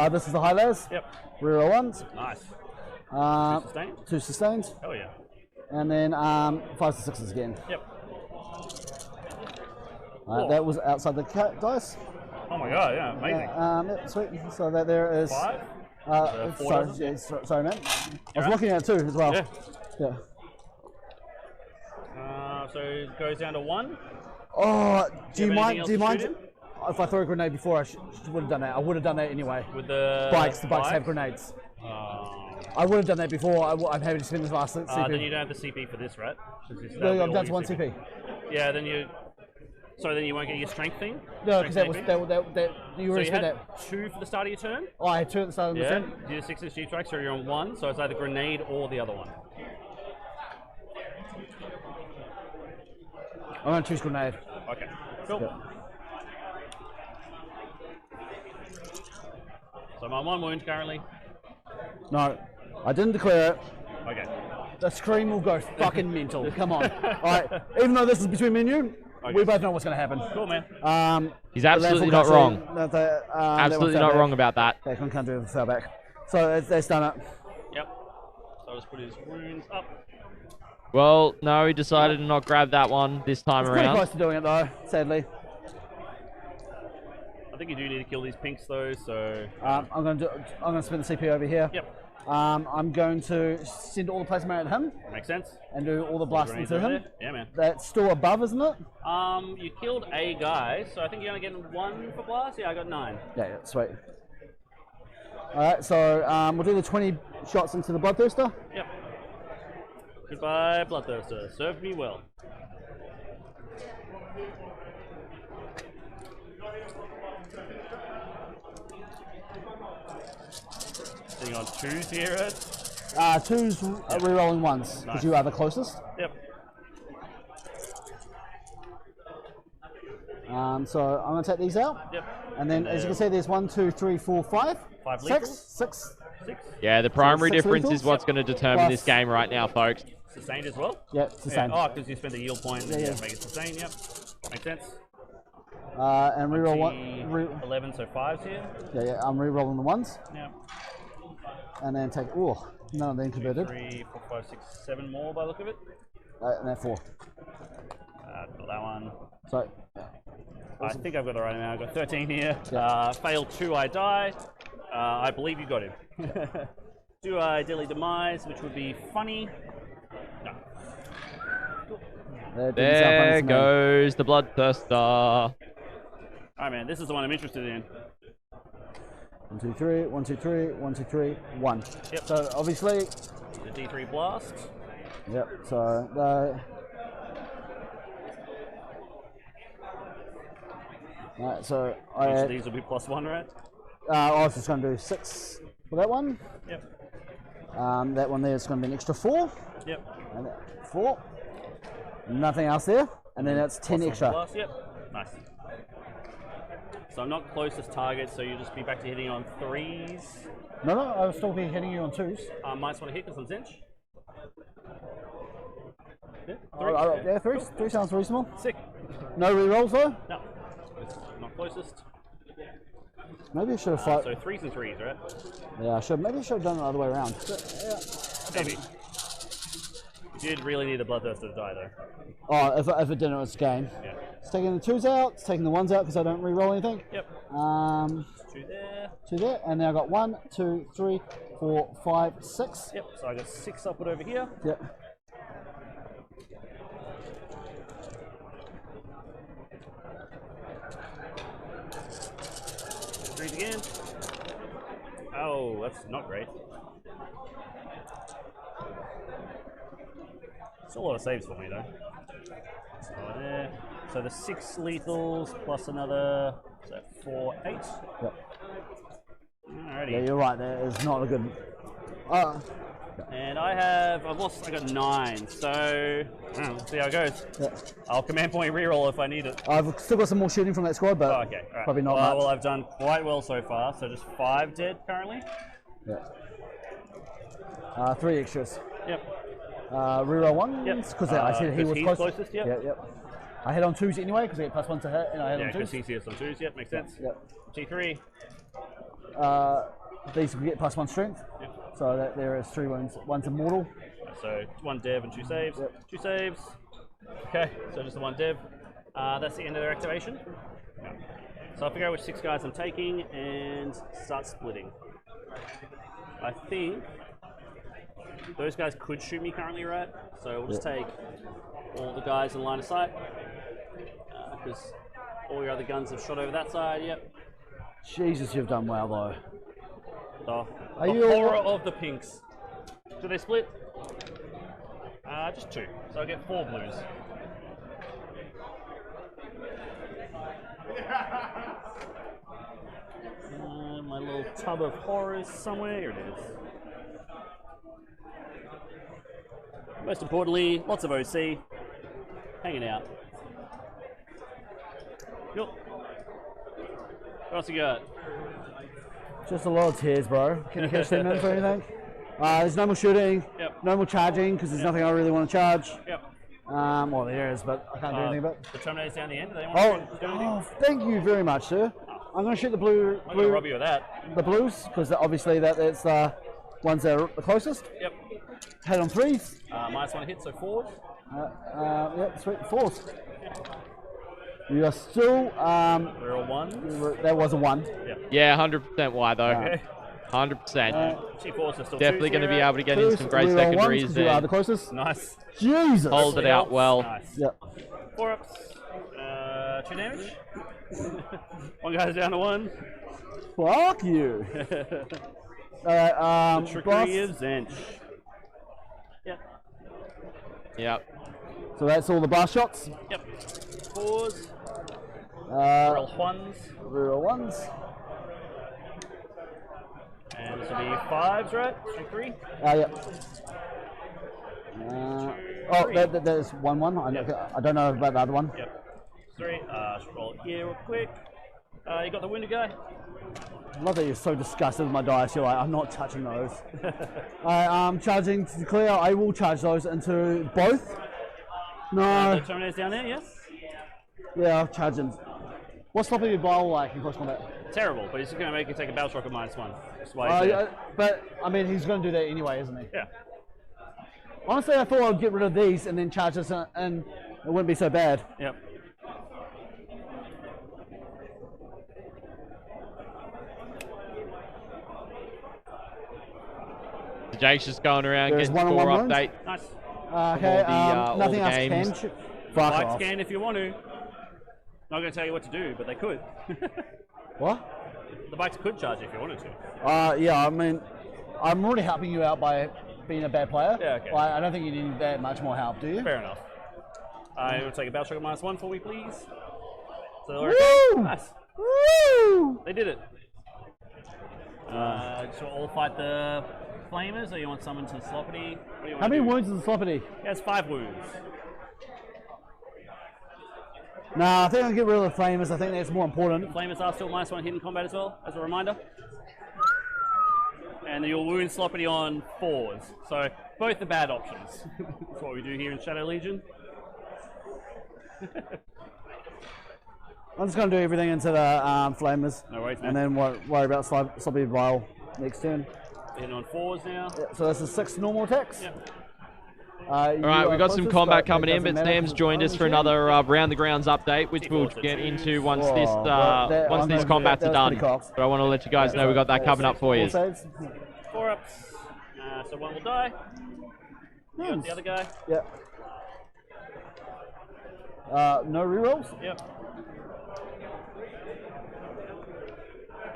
This is the high lows. Yep. Reroll ones. Nice. 2 sustains. 2 sustains. Oh yeah. And then 5s to 6s again. Yep. That was outside the dice. Oh my god, yeah, amazing. Yep, sweet. So that there is 5? Sorry, man. I was looking at it too as well. Yeah. So it goes down to 1. Oh, do you mind? Shoot If I throw a grenade before, I would have done that. I would have done that anyway. With the bikes have grenades. I would have done that before. I'm happy to spend this last CP. Then you don't have the CP for this, right? No, I'm down to 1 CP. Yeah, then you. So then you won't get your strength thing? No, because that you already spent that. 2 for the start of your turn? Oh, I had 2 at the start of the turn. You do 6 Chief Strike, so you're on 1, so it's either grenade or the other one. I'm going to choose grenade. Okay, cool. Yep. So I'm on 1 wound currently. No, I didn't declare it. Okay. The scream will go fucking mental. Come on. Alright, even though this is between me and you, we both know what's going to happen. Cool, man. He's absolutely not wrong. Absolutely not wrong about that. They can't do the fell back. So that's done it. Yep. So I'll just put his wounds up. Well, no, he decided to not grab that one this time it's around. Pretty close to doing it though, sadly. I think you do need to kill these pinks though, so... I'm going to spin the CP over here. Yep. I'm going to send all the plasma at him. Makes sense. And do all the blasting to him. Yeah, man. That's still above, isn't it? You killed a guy, so I think you're only getting 1 for blast. Yeah, I got 9. Yeah, sweet. Alright, so we'll do the 20 shots into the Bloodthirster. Yep. Goodbye, Bloodthirster. Served me well. Sitting on 2s here, Ed? 2s rerolling 1s, because you are the closest. Yep. So I'm going to take these out. Yep. And then, as you can see, there's 1, 2, 3, 4, 5. 5 6. Yeah, the primary difference lethals. is what's going to determine this game right now, folks. Sustained as well? Yep, sustained. Yeah. Oh, because you spent the yield point and make it sustained, yep. Makes sense. And reroll 11, so 5s here. Yeah, I'm rerolling the 1s. Yep. And then take, none of them converted. 3, 4, 5, 6, 7 more by the look of it. And then 4. Got that one. So, I think I've got the right amount. I've got 13 here. Yeah. Failed 2, I die. I believe you got him. Do I Deadly Demise, which would be funny? No. There goes the Bloodthirster. Alright, man, this is the one I'm interested in. 1, 2, 3, 1, 2, 3, 1, 2, 3, 1. Yep. So obviously. The D3 blast. Yep. So the. Alright, so each of these will be +1, right? I was just going to do 6 for that one. Yep. That one there is going to be an extra 4. Yep. And 4. Nothing else there. And then that's 10 extra. Blast, yep. Nice. So I'm not closest target, so you'll just be back to hitting on 3s. No, I'll still be hitting you on 2s. Might just want to hit because I'm Zinch. Yeah, 3. 3 sounds reasonable. Sick. No rerolls though? No. Not closest. Maybe I should have fought. So 3s and 3s, right? Yeah, maybe I should have done it the other way around. Maybe. You did really need the Bloodthirster to die though. Oh, if it didn't, it was game. Yeah. It's taking the 2s out, it's taking the 1s out because I don't re-roll anything. Yep. 2 there, and now I got 1, 2, 3, 4, 5, 6. Yep, so I got 6 upward over here. Yep. Threes again. Oh, that's not great. Still a lot of saves for me though. So there. So the 6 lethals plus another, so 4, 8. Yep. Alrighty. Yeah, you're right. That is not a good. And I got 9. So let's see how it goes. Yeah. I'll command point reroll if I need it. I've still got some more shooting from that squad, but okay, all right. probably not much. Well, I've done quite well so far. So just 5 dead currently. Yeah. 3 extras. Yep. Reroll 1s because I said he was he's close. closest. Yep. Yep. I hit on 2s anyway because I get +1 to hit, and I hit on 2s. Yeah, because TCS on 2s. Yep, makes sense. Yep. T3. These will get +1 strength. Yep. So that there is 3 wounds. One's immortal. So 1 dev and 2 saves. Yep. 2 saves. Okay, so just the 1 dev. That's the end of their activation. So I figure out which 6 guys I'm taking and start splitting. I think those guys could shoot me currently, right? So we'll just take all the guys in line of sight because all your other guns have shot over that side. Yep. Jesus, you've done well though. The horror of the pinks. Do they split? Just 2. So I get 4 blues. My little tub of horrors somewhere. Here it is. Most importantly, lots of OC. Hanging out. Cool. What else you got? Just a lot of tears, bro. Can you catch 10 minutes or anything? There's no more shooting, no more charging because there's nothing I really want to charge. Yep. Well, there is, but I can't do anything about it. The Terminator's down the end. Do they want to do anything? Oh, thank you very much, sir. I'm going to shoot the blue. I'm going to rob you of that. The blues, because obviously that's the ones that are the closest. Yep. Hit on 3s. -1 hit, so 4s. Yep, sweet. 4s. You are still. We're all 1s. That was a 1. Yeah, 100% Y though. Okay. 100%. T4s are still Definitely going to be able to get in some great We're all secondaries 1s, you are the there. closest. Nice. Jesus. Hold it out well. Nice. Yep. 4 ups. 2 damage. 1 guy's down to 1. Fuck you. The trickery of Zench. Yep. Yep. So that's all the blast shots. Yep. 4s. Real 1s. Real 1s. And this will be 5s, right? 3. Yep. There's 1-1. I don't know about the other one. Yep. 3. Roll it here real quick. You got the wounded guy. I love that you're so disgusted with my dice. You're like, I'm not touching those. I'm charging to clear. I will charge those into both. No. The Terminator's down there, yes? Yeah, I'll charge him. What's stopping your bowl like in close combat? Terrible, but he's just going to make you take a battle shock at -1. That's why he's there. But, I mean, he's going to do that anyway, isn't he? Yeah. Honestly, I thought I'd get rid of these and then charge this, and it wouldn't be so bad. Yep. Jake's just going around There's getting score update. Nice. Okay, all nothing the else games. can. Fuck Light off. scan if you want to. Not going to tell you what to do, but they could. What? The bikes could charge if you wanted to. Yeah, I mean, I'm already helping you out by being a bad player. Yeah, okay. I don't think you need that much more help, do you? Fair enough. I will take a battle shock at -1 for me, please. So Woo! nice. Woo! They did it. Just all fight the flamers, or you want someone to Sloppity? What do you want How many to do? wounds is the Sloppity? He has 5 wounds. Nah, I think I'll get rid of the flamers. I think that's more important. Flamers are still -1 hit in combat as well, as a reminder. And you'll wound Sloppity on 4s. So both the bad options. That's what we do here in Shadow Legion. I'm just going to do everything into the flamers. No worries, man. And then worry about Sloppy Vile next turn. Hitting on 4s now. Yeah, so this is 6 normal attacks. Yep. All right, we've got some combat coming in, but Sam's joined us for another round the grounds update, which we'll get into once these combats are done. But I want to let you guys know we've got that coming up for you. 4 ups. So 1 will die. You got the other guy. Yep. No rerolls? Yep.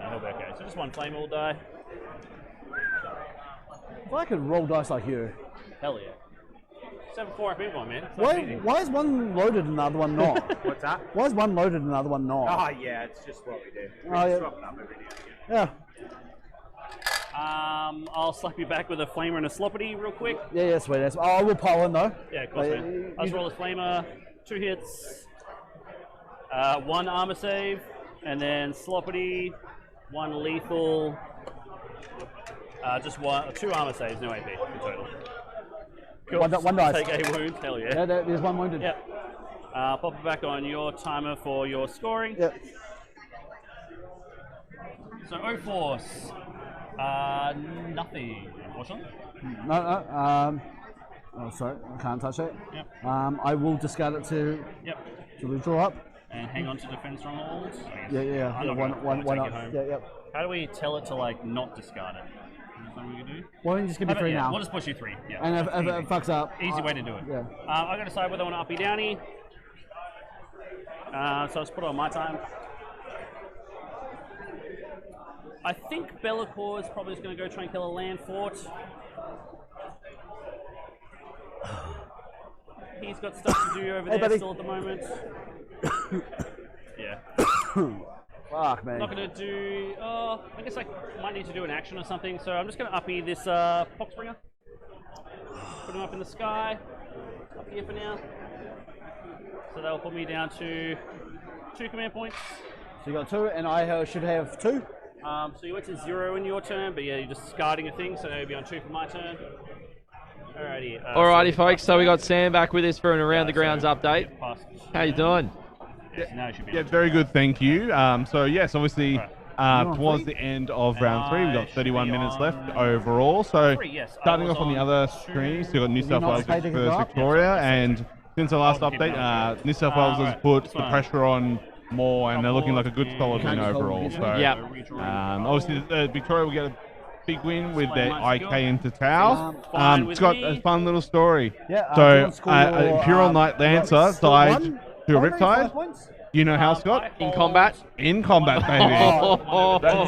He'll be okay. So just 1 flame will die. If I could roll dice like you. Hell yeah. 7-4 up everyone, man. Why is one loaded and the other one not? What's that? Why is one loaded and the other one not? Oh yeah, it's just what we do. We yeah. swap it up every now and again. Yeah. I'll slap you back with a flamer and a sloppity real quick. Yeah, sweet. I will pile in though. Yeah, of course, man. I'll just roll a flamer, 2 hits, 1 armor save, and then sloppity, 1 lethal, just 2 armor saves, no AP in total. Cool. One dice. Take a wound, hell yeah. There's 1 wounded. Yep. Pop it back on your timer for your scoring. Yep. So O-Force, nothing, unfortunately. No. Oh, sorry, I can't touch it. Yep. I will discard it to. Yep. To withdraw up. And hang on to defend strongholds. Yeah. I'm not One take up. it home. Yeah, yep. How do we tell it to like not discard it? Is that something we can do? Why don't you just give me 3 now? We'll just push you 3. Yeah. And if it fucks up, easy way to do it. Yeah. I got to decide whether I want to uppy downy. So let's put it on my time. I think Be'lakor is probably just going to go try and kill a land fort. He's got stuff to do over there still at the moment. Yeah. Fuck, man. Not going to do... I guess I might need to do an action or something, so I'm just going to uppy this Poxbringer. Put him up in the sky. Up here for now. So that will put me down to 2 command points. So you got 2, and I should have 2. So you went to 0 in your turn, but yeah, you're just discarding a thing, so it'll be on 2 for my turn. Alrighty. Alrighty, folks. So we got Sam back with us for an Around the Grounds update. How you doing? Yeah, very good, thank you. So yes, obviously towards the end of round 3, we've got 31 minutes left overall. So starting off on the other screen, so you've got New South Wales versus Victoria, and since the last update, New South Wales has put the pressure on more, and they're looking like a good solid win overall. So obviously Victoria will get a big win with their IK into Tau. It's got a fun little story. So Imperial Knight Lancer died to a Riptide. You know how, Scott? In combat? In combat, baby.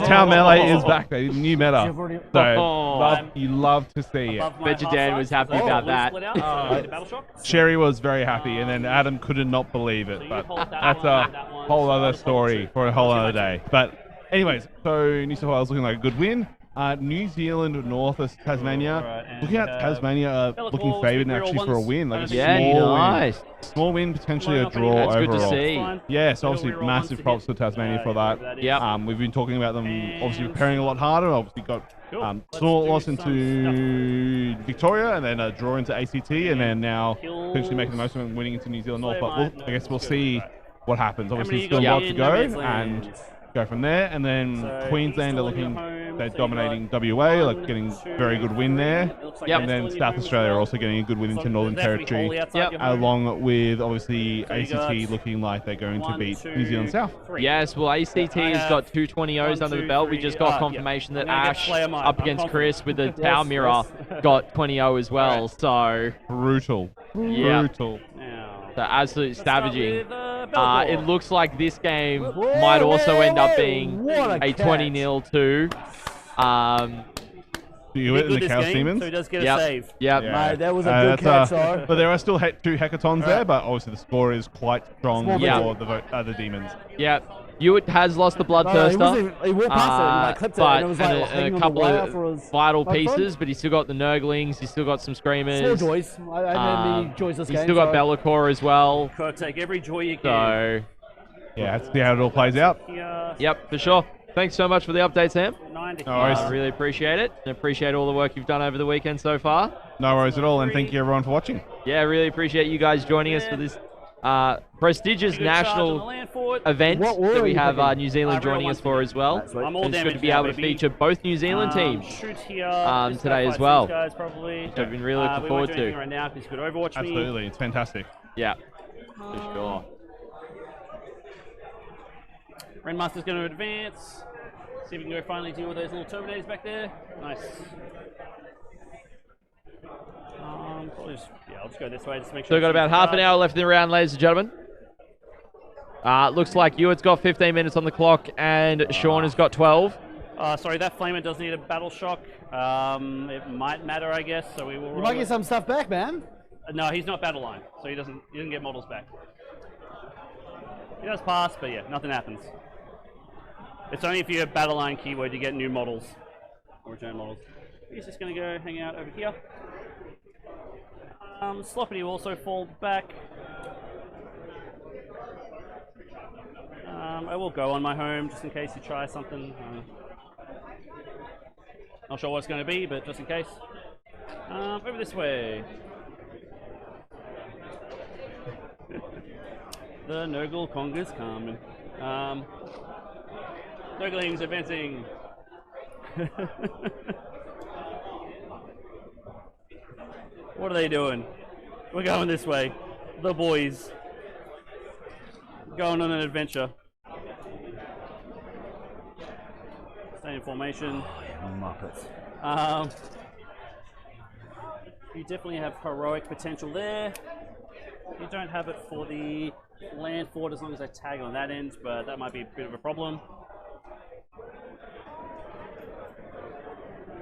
Tau Melee is back, baby. New meta. So you love to see it. Bet you Dan was happy about that. Sherry was very happy, and then Adam couldn't not believe it. But that's a whole other story for a whole other day. But anyways, so New South Wales looking like a good win. New Zealand north of Tasmania. Looking at Tasmania looking favoured actually for a win. Like a small win. Small win, potentially a draw overall. Good to see. Yeah, so obviously massive props to Tasmania for that. Yeah. We've been talking about them obviously preparing a lot harder. Obviously got small loss into Victoria, and then a draw into ACT, and then now potentially making the most of it and winning into New Zealand north. But I guess we'll see what happens. Obviously still a lot to go, and go from there. And then Queensland are looking, they're dominating WA, like getting very good win there. And then South Australia are also getting a good win into Northern Territory, along with obviously ACT looking like they're going to beat New Zealand South. Yes, well ACT has got 2 20-0s under the belt. We just got confirmation that Ash up against Chris with the Tau Mirror got 20-0 as well, so... Brutal. Brutal. So absolute savaging. It looks like this game might also end up being a 20-0 too. Ewart and the Chaos Demons. So he does get a save. Yep. Mate, that was a good catch, though. But there are still 2 hackathons there, but obviously the score is quite strong for the Demons. Yep. Ewart has lost the Bloodthirster. He walked past it and like, clipped it, and it was like and a couple of vital pieces, but he's still got the Nurglings, he's still got some Screamers. Small joys. I had many joys this game. He's still got Be'lakor as well. Got to take every joy you can. So, yeah, let's see how it all plays out. Yep, for sure. Thanks so much for the update, Sam. No worries. I really appreciate it. And appreciate all the work you've done over the weekend so far. No worries at all, and thank you everyone for watching. Yeah, really appreciate you guys joining us for this prestigious national event that we have New Zealand joining us for as well. It's good to be able to feature both New Zealand teams today as well, which I've been really looking forward to. Absolutely, it's fantastic. Yeah, for sure. Renmaster's going to advance. See if we can go finally deal with those little Terminators back there. Nice. Probably just, I'll just go this way just to make sure. So we've got about half an hour left in the round, ladies and gentlemen. Looks like Ewart's got 15 minutes on the clock and Sean has got 12. Sorry, that Flamer does need a battle shock. It might matter, I guess. So we will. You might get some stuff back, man. No, he's not battle line, so he doesn't get models back. He does pass, but yeah, nothing happens. It's only if you have battle line keyword you get new models or return models. He's just going to go hang out over here. Sloppity will also fall back. I will go on my home just in case you try something. Not sure what it's going to be, but just in case. Over this way. The Nurgle Conga's coming. Nurglings advancing. What are they doing? We're going this way. The boys. Going on an adventure. Stay in formation. Muppets. You definitely have heroic potential there. You don't have it for the land fort as long as I tag on that end, but that might be a bit of a problem.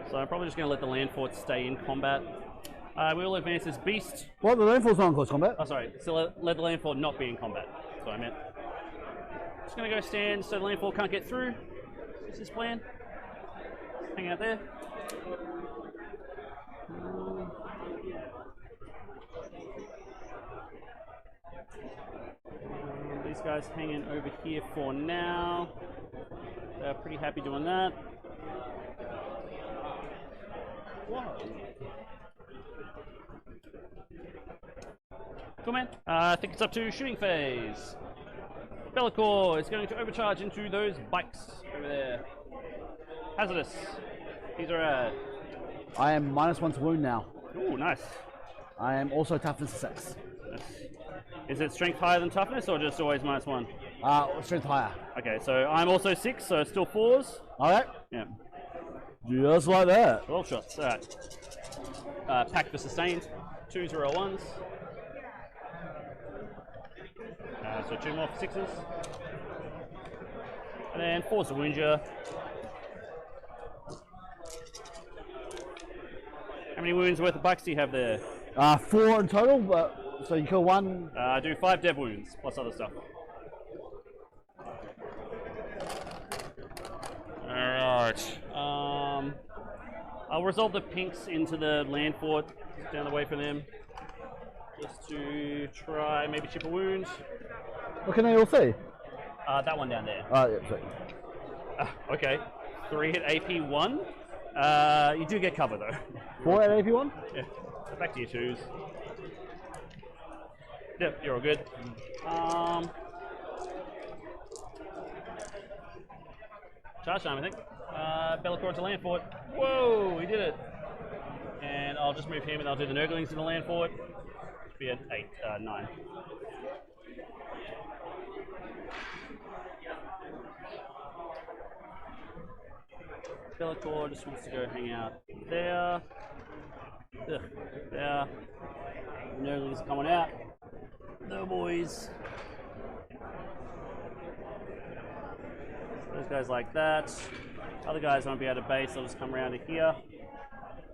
So I'm probably just going to let the land fort stay in combat. We will advance this beast. What, the land fort's not in close combat? Oh, sorry. So let the land fort not be in combat. That's what I meant. Just going to go stand so the land fort can't get through. Is this plan? Hang out there. These guys hanging over here for now. They're pretty happy doing that. Whoa. Cool, man. I think it's up to shooting phase. Bellicor is going to overcharge into those bikes over there. Hazardous. These are I am -1 to wound now. Ooh, nice. I am also toughness 6. Nice. Is it strength higher than toughness or just always -1? Strength higher. Okay, so I'm also 6, so still 4s. Alright. Yeah. Just like that. 12 shots. Alright. Pack for sustained. 2s roll 1s. So 2 more for 6s. And then 4s to wound you. How many wounds worth of bucks do you have there? 4 in total, but so you kill 1. I do 5 dev wounds, plus other stuff. Alright. I'll resolve the pinks into the land fort down the way from them. Just to try maybe chip a wound. What can they all see? That one down there. Yeah, sorry. Okay. 3 hit AP 1. You do get cover though. 4 at AP 1? Yeah. Back to your 2s. Yep, you're all good. Charge time, I think. Bellicor to land fort. Whoa, he did it. And I'll just move him and I'll do the Nurglings to the land fort. Be at 9. Bellicor just wants to go hang out there. Ugh, there. Nurglings coming out. No boys. Those guys like that. Other guys won't be able to base, they'll just come around to here.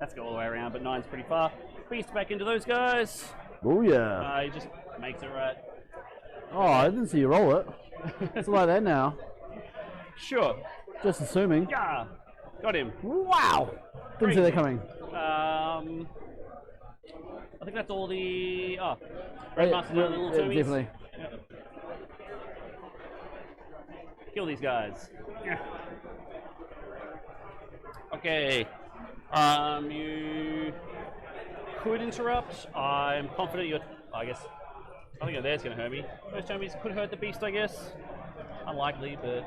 Have to go all the way around, but 9's pretty far. Beast back into those guys. Oh yeah. He just makes it right. Oh, I didn't see you roll it. It's like that now. Sure. Just assuming. Yeah. Got him. Wow. Didn't see that coming. I think that's all the... Oh. Red Master doing the little zoomies. Definitely. Yep. Kill these guys. Yeah. Okay. You could interrupt. I'm confident you're... I guess... I think there's going to hurt me. Those zombies could hurt the beast, I guess. Unlikely, but...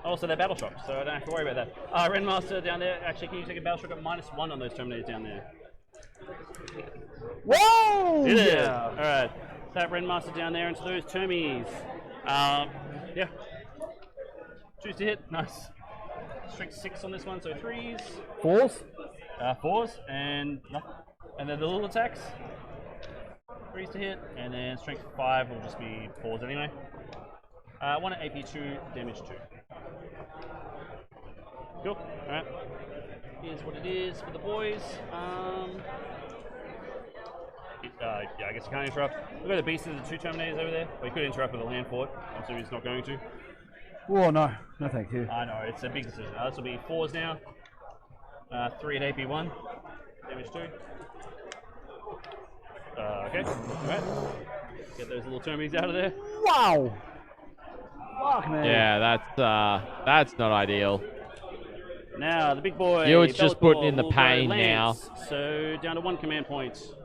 Also, they're battle shocked, so I don't have to worry about that. Renmaster down there. Actually, can you take a battle shock at -1 on those Terminators down there? Whoa! Did it? Yeah. Alright. That Renmaster down there into those Termies. Yeah. Choose to hit. Nice. Strength 6 on this one, so 3s. 4s? 4s, and then the little attacks. 3s to hit, and then strength 5 will just be 4s anyway. 1 at AP 2, damage 2. Cool. Alright. Here's what it is for the boys. Yeah, I guess you can't interrupt. We've got the beasts and the 2 Terminators over there. But you could interrupt with a land fort. I'm assuming he's not going to. Oh, no. No, thank you. I know, it's a big decision. This will be 4s now. 3 at AP 1. Damage 2. Okay. Alright. Get those little Termies out of there. Wow! Fuck, man. Yeah, that's not ideal. Now, the big boy. Ewart's just Bellicor putting in the will go pain Lance. now. So, down to 1 command point.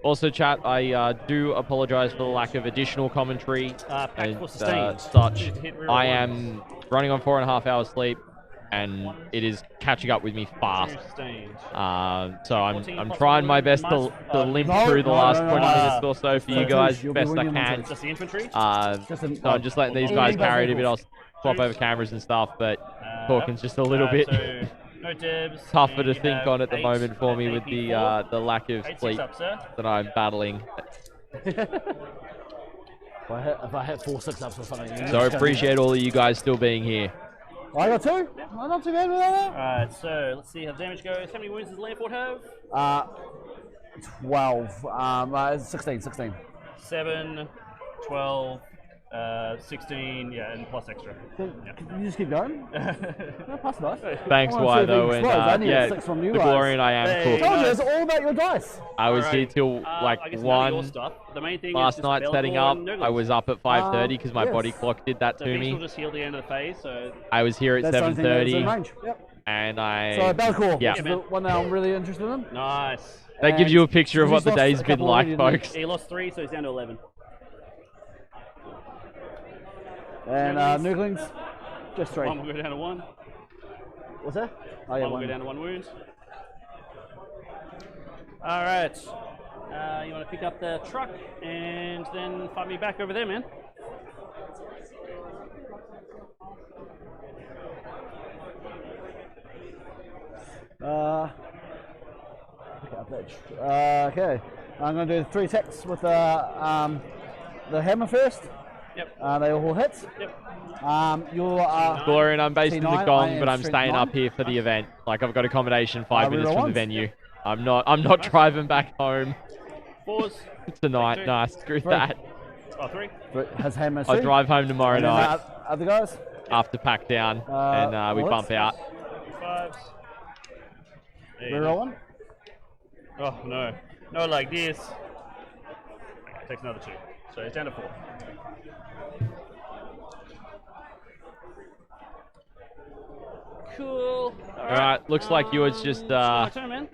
Also, chat, I do apologise for the lack of additional commentary and such. I am running on 4.5 hours sleep, and it is catching up with me fast. So I'm trying my best to limp through the last 20 minutes or so for you guys best I can. So I'm just letting these guys carry it a bit. I'll swap over cameras and stuff, but talking's just a little bit tougher to think on at the moment for me with the lack of sleep that I'm battling. If I hit 4 6-ups or something. So I appreciate all of you guys still being here. I got 2. I'm not too bad with that. Alright, so let's see how damage goes. How many wounds does Landfort have? 12. 16. 7, 12, 16, yeah, and plus extra. Can you just keep going? No, pass it by. Thanks, Why though, and yeah, the Glorian I am cooked. I told you, it's all about your dice. I was here till like 1 last night setting up. I was up at 5:30 because my body clock did that to me. Just heal the end of the phase, so I was here at 7:30, and So Belcourt, yeah, the one that I'm really interested in. Nice. That gives you a picture of what the day's been like, folks. He lost 3, so he's down to 11. And Nooglings, just 3. One will go down to 1. What's that? Oh, yeah, one will go down to 1 wound. Alright. You want to pick up the truck and then fight me back over there, man. Okay, I'm going to do 3 attacks with the hammer first. Yep. They all hit. Yep. Glorian, I'm based in the Gong, but I'm staying up here for the event. Like, I've got accommodation 5 minutes from the venue. I'm not driving back home. 4s. Tonight. Nah, screw that. Oh, 3. Has hammer. I'll drive home tomorrow night. Other guys? After pack down, and we bump out. 5s. Rerolling? Oh, no. No, like this. Okay, takes another 2. So it's down to 4. Cool. Alright, looks like yours just turn,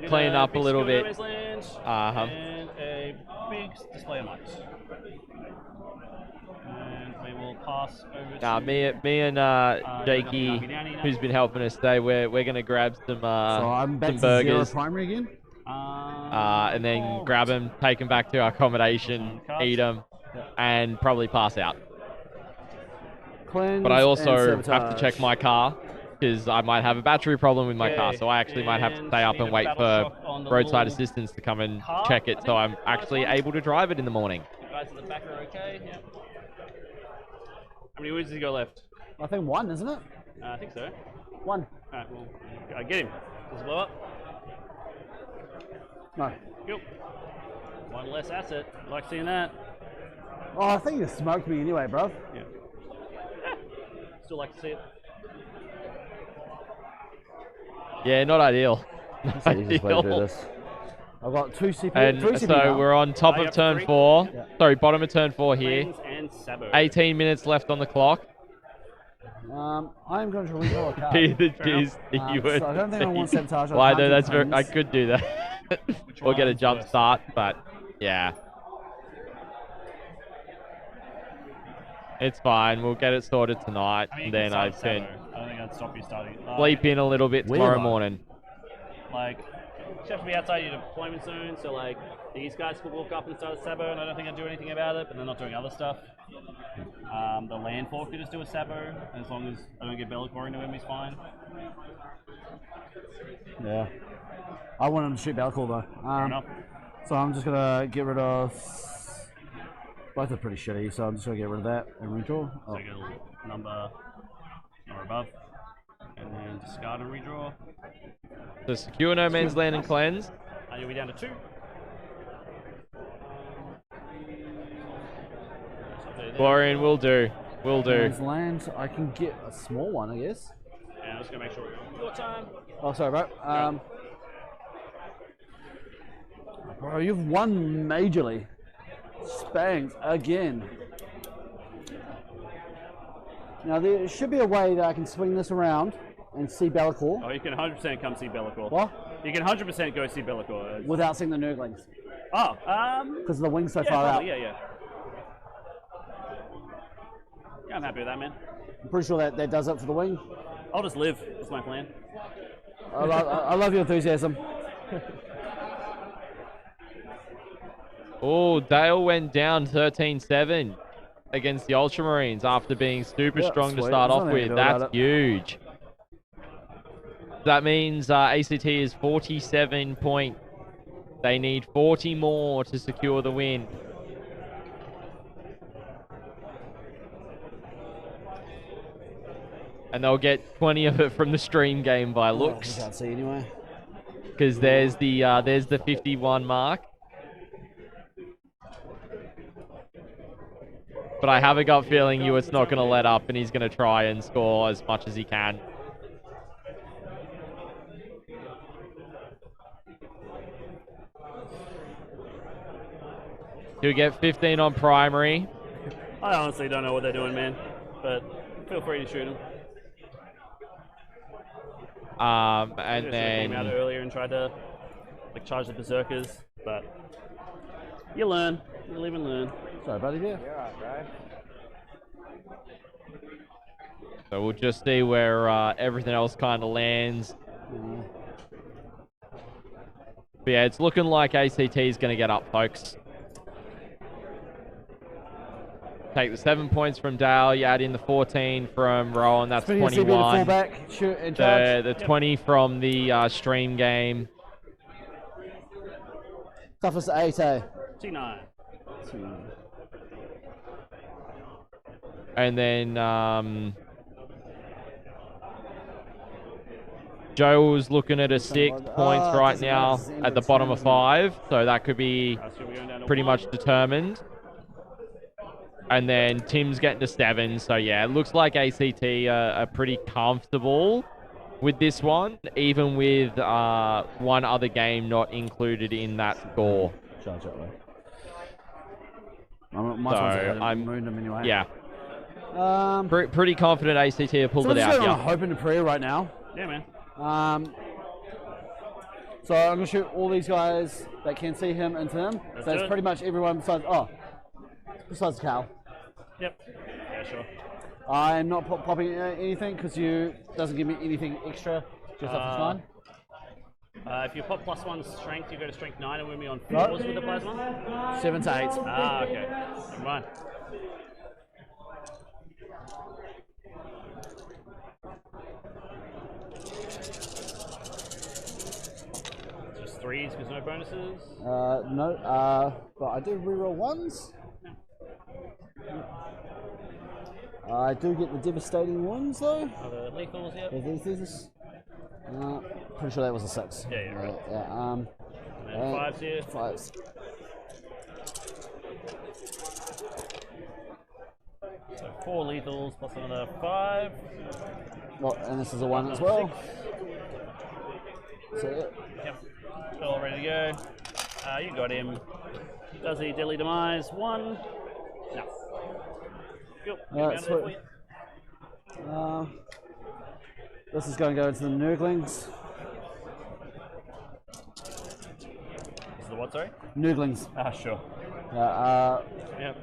clean up a little bit. And a big display of lights. And we will pass over to... me and Jakey, who's been helping us today, we're gonna grab some so I'm back some to burgers. 0 primary again? And then grab them, take them back to our accommodation, eat them, and probably pass out. Cleanse but I also have to check my car because I might have a battery problem with my car, so I actually might have to stay up and wait for roadside assistance to come and check it, so I'm actually able to drive it in the morning. You guys at the back are okay? Yeah. How many wounds does he got left? I think 1, isn't it? I think so. 1. Alright, well, I get him. Does it blow up? No. Cool. 1 less asset. I like seeing that. Oh, I think you smoked me anyway, bro. Yeah. Still like to see it. Yeah, not ideal. That's the easiest way to do this. I've got 2 CP. And 3 CP so now. we're on top of turn 4. Yeah. Sorry, bottom of turn 4 here. And Sabo. 18 minutes left on the clock. I'm going to redraw a card. Be the G's you would. So I don't think I want sabotage. Why though? That's very. I could do that. Or get a jump start, but yeah. It's fine. We'll get it sorted tonight, and then I can I don't think I'd stop you starting. sleep in a little bit tomorrow morning. Like, you have to be outside your deployment zone, so like these guys could walk up and start a Sabo, and I don't think I'd do anything about it. But they're not doing other stuff. The land fork could just do a Sabo, as long as I don't get Bellicor into him, he's fine. Yeah. I want him to shoot Bellicor though. Fair enough. So I'm just gonna get rid of. Both are pretty shitty, so I'm just gonna get rid of that and redraw. So get a number or above, and then discard and redraw. So secure no man's land and cleanse. You'll be down to 2. Glorian will do. Will do. Man's land, I can get a small one, I guess. And I'm just gonna make sure your time. Oh, sorry, bro. Bro, you've won majorly. Spanked again. Now there should be a way that I can swing this around and see Bellicor. Oh, you can 100% come see Bellicor. What? You can 100% go see Be'lakor. Without seeing the Nurglings. Oh, because of the wings so yeah, far probably, out. yeah. Yeah, I'm happy with that, man. I'm pretty sure that does it for the wing. I'll just live. That's my plan. I love your enthusiasm. Oh, Dale went down 13-7 against the Ultramarines after being super strong to start off with. That's huge. That means ACT is 47 points. They need 40 more to secure the win. And they'll get 20 of it from the stream game by looks. I can't see anyway. Because there's the 51 mark. But I have a gut feeling Ewart's not going to let up and he's going to try and score as much as he can. He'll get 15 on primary. I honestly don't know what they're doing, man. But feel free to shoot them. And then came out earlier and tried to like charge the berserkers, but you learn. You live and learn. Sorry, buddy. Yeah. You're right, bro. So we'll just see where everything else kind of lands. But yeah, it's looking like ACT is going to get up, folks. Take the 7 points from Dale, you add in the 14 from Rowan, that's 21. The 20 from the stream game. Toughest 8, eh? T9. And then Joe's looking at a 6 points right now at the bottom of 5, so that could be pretty much determined. And then Tim's getting to 7, so yeah, it looks like ACT are pretty comfortable with this one, even with one other game not included in that score. I'm anyway. Yeah. Pretty confident ACT have pulled it out. I'm hoping to prayer right now. Yeah, man. So I'm gonna shoot all these guys that can see him into him. So it's pretty much everyone besides Cal. Yep. Yeah, sure. I'm not popping anything because you doesn't give me anything extra. Just up to 9. If you pop +1 strength, you go to strength 9 and with me on 4s with the plasma. 7 to 8. Ah, okay. Never mind. Just 3s because no bonuses. No. But I do reroll 1s. I do get the devastating wounds though. Oh, the lethals, yeah. Pretty sure that was a 6. Yeah, right. Yeah. And 5s here. 5s. So 4 lethals plus another 5. Well, and this is a 1 as well. So yeah. Yep. All ready to go. You got him. Does he deadly demise? 1. No. Sweet. This is going to go into the Nurglings. This is the what, sorry? Nurglings. Ah, sure. Yep.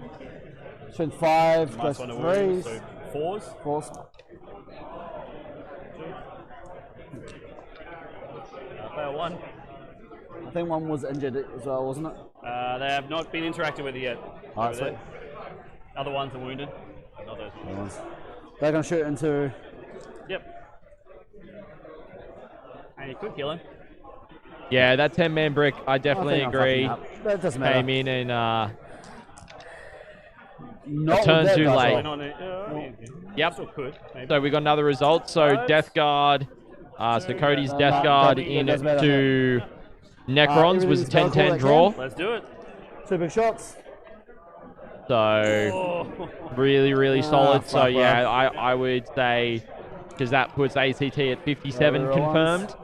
Strength 5, nice goes 3s. So 4s? 4s. Fail 1. I think 1 was injured as well, wasn't it? They have not been interacted with yet. Alright, sweet. Other ones are wounded. Not those ones. They're going to shoot into... Yep. And you could kill him. Yeah, that 10-man brick, I definitely agree. That doesn't matter. Came in and a Not turn too late. Yep. Still could, maybe. So we got another result. So Death Guard. So Cody's Death Guard into Necrons was a 10-10 draw. Let's do it. 2 big shots. So really solid. So yeah, I would say, because that puts ACT at 57 confirmed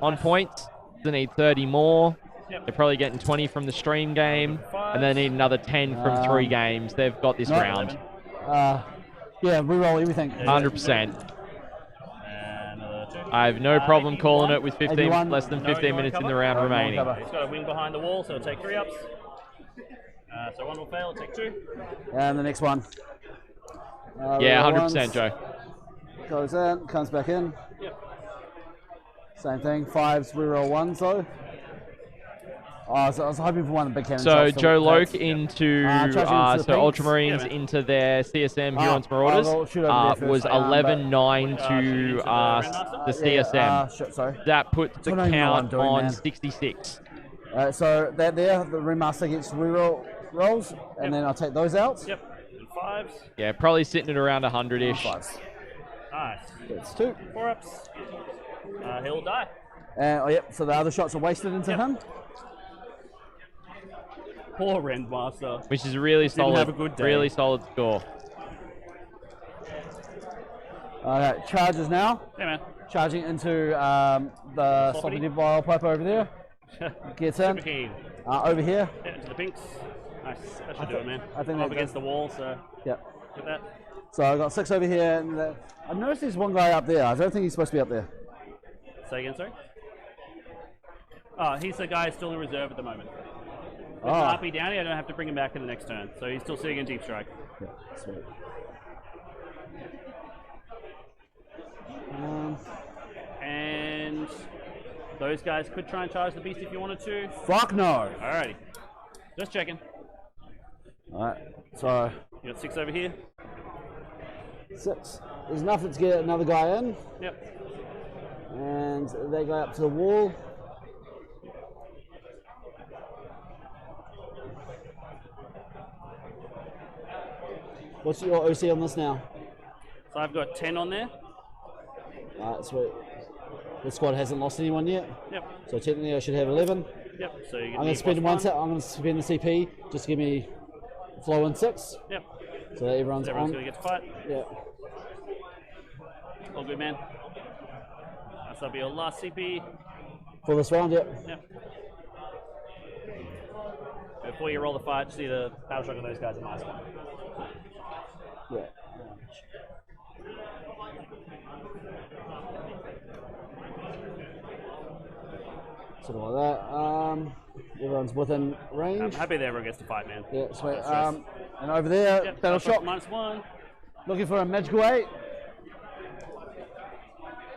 on points. They need 30 more. They're probably getting 20 from the stream game, and they need another 10 from 3 games. They've got this round. Yeah, reroll everything. 100%. And another 2. I have no problem calling it with 15, 81. less than 15 minutes in the round remaining. He's got a wing behind the wall, so it'll take 3 ups. So 1 will fail, it'll take 2. And the next one. Yeah, 100%, Joe. Goes in, comes back in. Yep. Same thing. 5s, reroll 1s though. Oh, so I was hoping for one of the big cannon So shots, Joe Loke that's- into into the Ultramarines pinks. into their CSM Hurons Marauders I'll shoot over there was first, 11-9 to the CSM. Sorry. That puts the I don't even know what I'm count doing, on man. 66. So that there, the Ringmaster gets reroll rolls, and then I'll take those out. Yep. And 5s. Yeah, probably sitting at around 100-ish. Nice. That's 2. 4 ups. He'll die. And yep, so the other shots are wasted into him. Poor Rendmaster. Which is really Didn't solid. have a good day. Really solid score. Alright, charges now. Yeah, man. Charging into the Sloppy Vial Pipe over there. Gets in. Super keen. Over here. Yeah, into the pinks. Nice. That should do it, man. I think I'm up that against does. the wall, so Yep. get that. So I've got 6 over here. And I noticed there's one guy up there. I don't think he's supposed to be up there. Say again, sorry? Oh, he's the guy still in reserve at the moment. With Oh. RP down here, I don't have to bring him back in the next turn. So he's still sitting in Deep Strike. Yeah, sweet. And those guys could try and charge the beast if you wanted to. Fuck no. Alrighty. Just checking. Alright, so You got 6 over here. 6. There's nothing to get another guy in. Yep. And they go up to the wall. What's your OC on this now? So I've got 10 on there. Alright, sweet. The squad hasn't lost anyone yet. Yep. So technically I should have 11. Yep. So you I'm going to spend one set. I'm going to spend the CP just to give me flow in 6. Yep. So that everyone's Everyone's on. going to get to fight. Yeah. All good, man. That'll be your last CP. For this round, yep. Yep. Before you roll the fight, see the battle shock of those guys are nice one. Yeah. Sort of like that. Everyone's within range. I'm happy that everyone gets to fight, man. Yeah, sweet. No stress. And over there, Yep, battle battle shot. -1. Looking for a magical 8.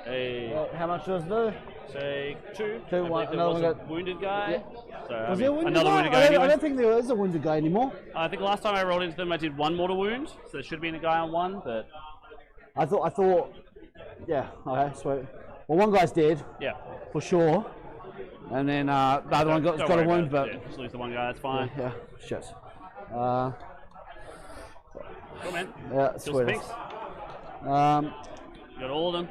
Hey. How much does it do? Take 2. 2, I 1. believe there Another was one a got. wounded guy. Yeah. So, Was there a wounded another guy? wounded guy I anyway. don't think there is a wounded guy anymore. I think last time I rolled into them, I did 1 mortal wound, so there should have been a guy on 1, but I thought. Yeah. Okay. Sweet. Well, one guy's dead. yeah. For sure. And then the other one got Don't a worry wound, about but it. Yeah, just lose the one guy, that's fine. yeah. Shit. Cool, man. Yeah. Kill some Sweet. pinks. Um. You got all of them.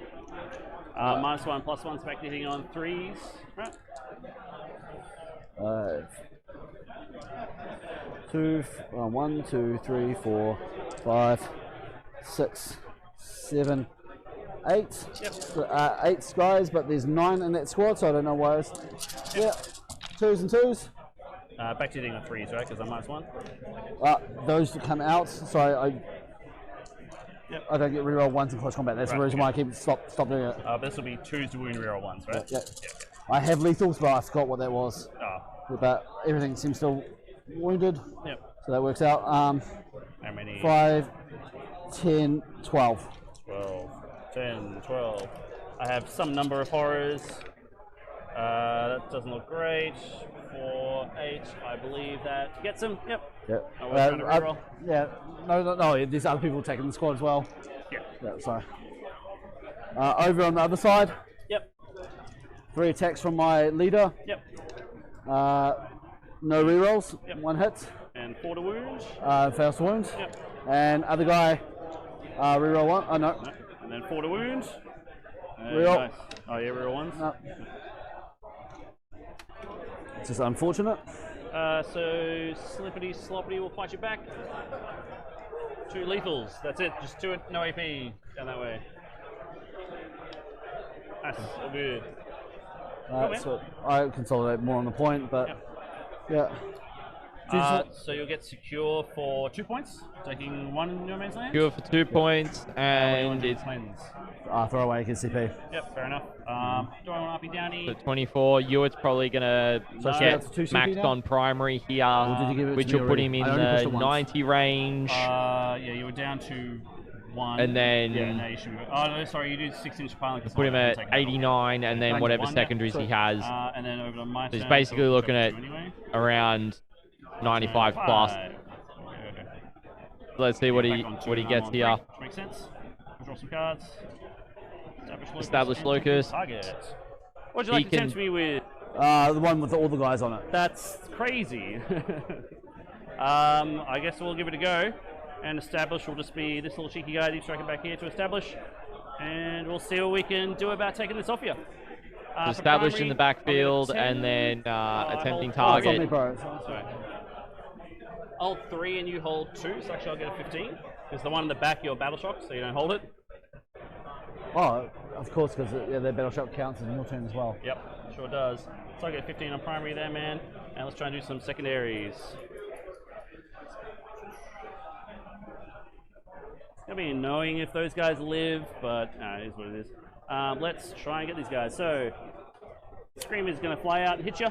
-1, +1 spec hitting on 3s. Right. 1, 2, 3, 4, 5, 6, 7, 8. Yep. 8 guys, but there's 9 in that squad, so I don't know why it's. Yeah. 2s and 2s. Back to hitting on 3s, right? Because I'm -1. Those come out, so I Yep. I don't get reroll 1s in close combat. That's the Right, reason why I keep stop doing it. This will be 2s to wound reroll 1s, right? Yeah. I have lethals, but I forgot what that was. Oh. But everything seems still wounded. Yep. So that works out. How many? 5, 10, 12. 12, 10, 12. I have some number of horrors. That doesn't look great. 4, 8. I believe that gets him. Yep. Yep. Oh, we're trying to reroll. Yeah. No. There's other people taking the squad as well. Yeah. Yeah. So. Over on the other side. Yep. 3 attacks from my leader. Yep. No rerolls. Yep. 1 hit. And 4 to wound. Fails to wound. Yep. And other guy. Reroll 1. Oh no. No. And then 4 to wound. And Reroll. nice. Oh yeah, reroll 1s. No. It's just unfortunate. So Slippity Sloppity will fight you back. 2 lethals. That's it. Just 2 no AP down that way. That's all good. So I consolidate more on the point, but yeah. So you'll get secure for 2 points, taking 1 no man's land. Secure for 2 points, and it's cleanse. throw away KCP. Yep, fair enough. Do I want RP Downy? So 24. Ewart's probably going to get maxed on primary here, which will put him in the 90 range. Yeah, you were down to 1. And then... Yeah, no, you should... Oh, no, sorry, you do 6-inch pilot. Put him at 89, and then whatever secondaries he has. And then over to my He's basically looking at around 95 plus. Let's see what he gets here. Makes sense. Draw some cards. Establish locus. What would you like to tempt me with? The one with all the guys on it. That's crazy. I guess we'll give it a go. And establish will just be this little cheeky guy that's striking back here to establish. And we'll see what we can do about taking this off you. Establish in the backfield and then attempting target. Hold 3 and you hold 2, so actually I'll get a 15. Because the one in the back, you're battle shock, so you don't hold it. Oh, of course, because their battle shock counts in your turn as well. Yep, sure does. So I get a 15 on primary there, man. And let's try and do some secondaries. It's gonna be annoying if those guys live, but no, it is what it is. Let's try and get these guys. So, Screamer's gonna fly out and hit you.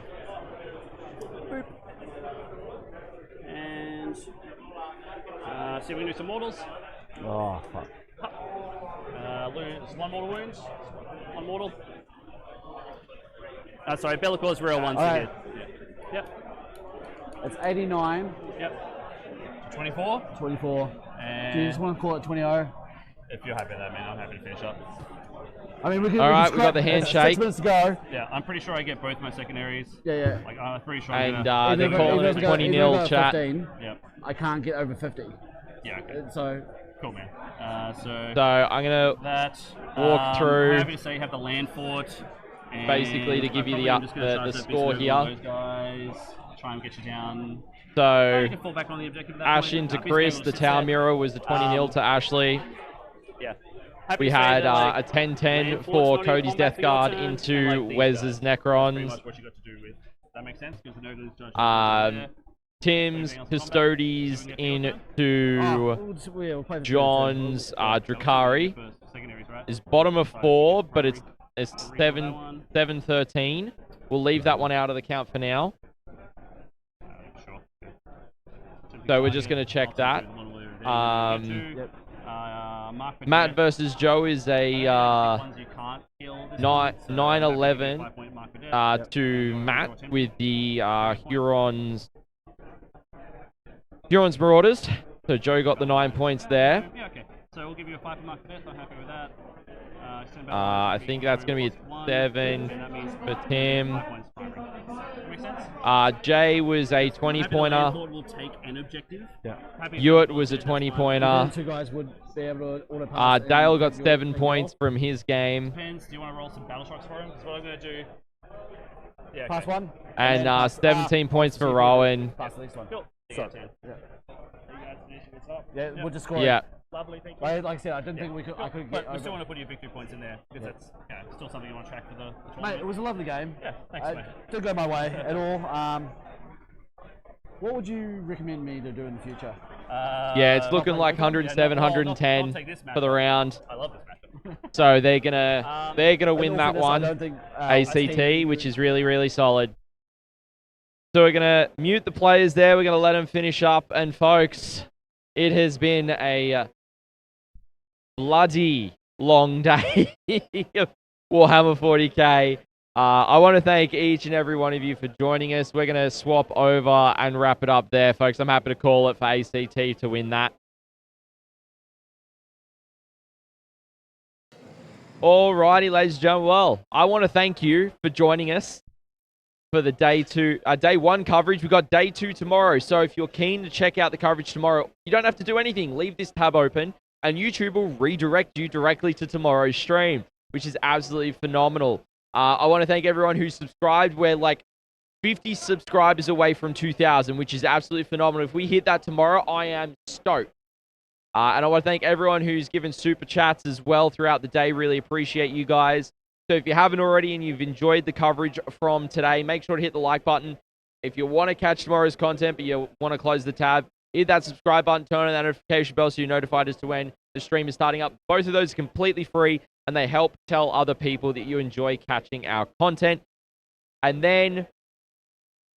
Boop. And see if we can do some mortals. Oh, fuck. One mortal wounds. One mortal. Sorry, Bellicaw's real ones. Right. Yep. It's 89. Yep. 24? 24. And do you just want to call it 20-0? If you're happy with that, man, I'm happy to finish up. I mean, we can. All right, we've got the handshake. 6 minutes to go. Yeah, I'm pretty sure I get both my secondaries. Yeah. Like, I'm pretty sure. And they're calling it 20-0 chat. 15, yep. I can't get over 50. Yeah. Okay. So. Cool, man. So I'm gonna walk through. I'm happy to say you have the land fort. Basically, to give you the score here. Those guys, try and get you down. So, you can fall back on the objective Ashen to Chris, the Tower Mirror was the 20-0 to Ashley. Yeah. We had a 10-10 for Cody's Death Guard into Wes's Necrons. That makes sense because the Tim's Custodies into John's Drakari is bottom of 4, but it's 7-13. We'll leave that one out of the count for now. So we're just going to check that. Matt versus Joe is a 9-11 to Matt with the Huron's Marauders. So Joe got the 9 points there. Yeah, okay. So we'll give you a 5 for Mark for Death. I'm happy with that. I think that's going to be a 7 for Tim. Jay was a 20-pointer. Ewart was a 20-pointer. Two guys would be able to auto pass. Dale got 7 points from his game. Depends. Do you want to roll some battle shocks for him? Because what I'm going to do. Yeah, pass one. And 17 points for Rowan. Pass the next one. Cool. Yeah, we'll just score. Yeah. Lovely, thank you. Like I said, I didn't think we could. I could get. But we still want to put your victory points in there because that's still something you want to track for the tournament. Mate, it was a lovely game. Yeah, thanks, mate. Didn't go my way at all. What would you recommend me to do in the future? Yeah, it's looking like 107, 110 for the round. I love this matchup. So they're gonna win that one. ACT, which is really solid. So we're gonna mute the players there. We're gonna let them finish up, and folks, it has been a bloody long day of Warhammer 40K. I want to thank each and every one of you for joining us. We're going to swap over and wrap it up there, folks. I'm happy to call it for ACT to win that. Alrighty, ladies and gentlemen. Well, I want to thank you for joining us for the day 1 coverage. We've got day 2 tomorrow. So if you're keen to check out the coverage tomorrow, you don't have to do anything. Leave this tab open and YouTube will redirect you directly to tomorrow's stream, which is absolutely phenomenal. I want to thank everyone who subscribed. We're like 50 subscribers away from 2,000, which is absolutely phenomenal. If we hit that tomorrow, I am stoked. And I want to thank everyone who's given super chats as well throughout the day. Really appreciate you guys. So if you haven't already and you've enjoyed the coverage from today, make sure to hit the like button. If you want to catch tomorrow's content, but you want to close the tab, hit that subscribe button, turn on that notification bell so you're notified as to when the stream is starting up. Both of those are completely free, and they help tell other people that you enjoy catching our content. And then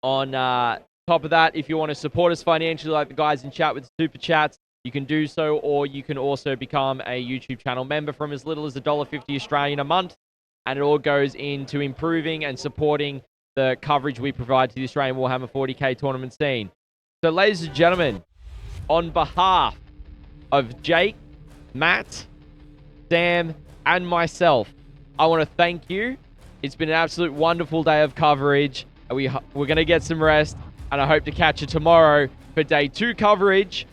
on top of that, if you want to support us financially like the guys in chat with Super Chats, you can do so, or you can also become a YouTube channel member from as little as $1.50 Australian a month, and it all goes into improving and supporting the coverage we provide to the Australian Warhammer 40K tournament scene. So, ladies and gentlemen, on behalf of Jake, Matt, Sam, and myself, I want to thank you. It's been an absolute wonderful day of coverage. We're going to get some rest, and I hope to catch you tomorrow for day 2 coverage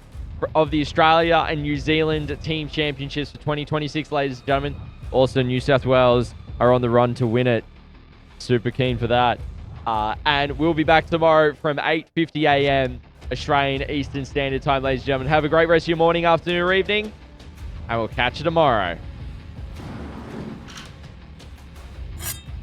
of the Australia and New Zealand Team Championships for 2026, ladies and gentlemen. Also, New South Wales are on the run to win it. Super keen for that. And we'll be back tomorrow from 8:50 a.m. Australian Eastern Standard Time, ladies and gentlemen. Have a great rest of your morning, afternoon, or evening, and we'll catch you tomorrow.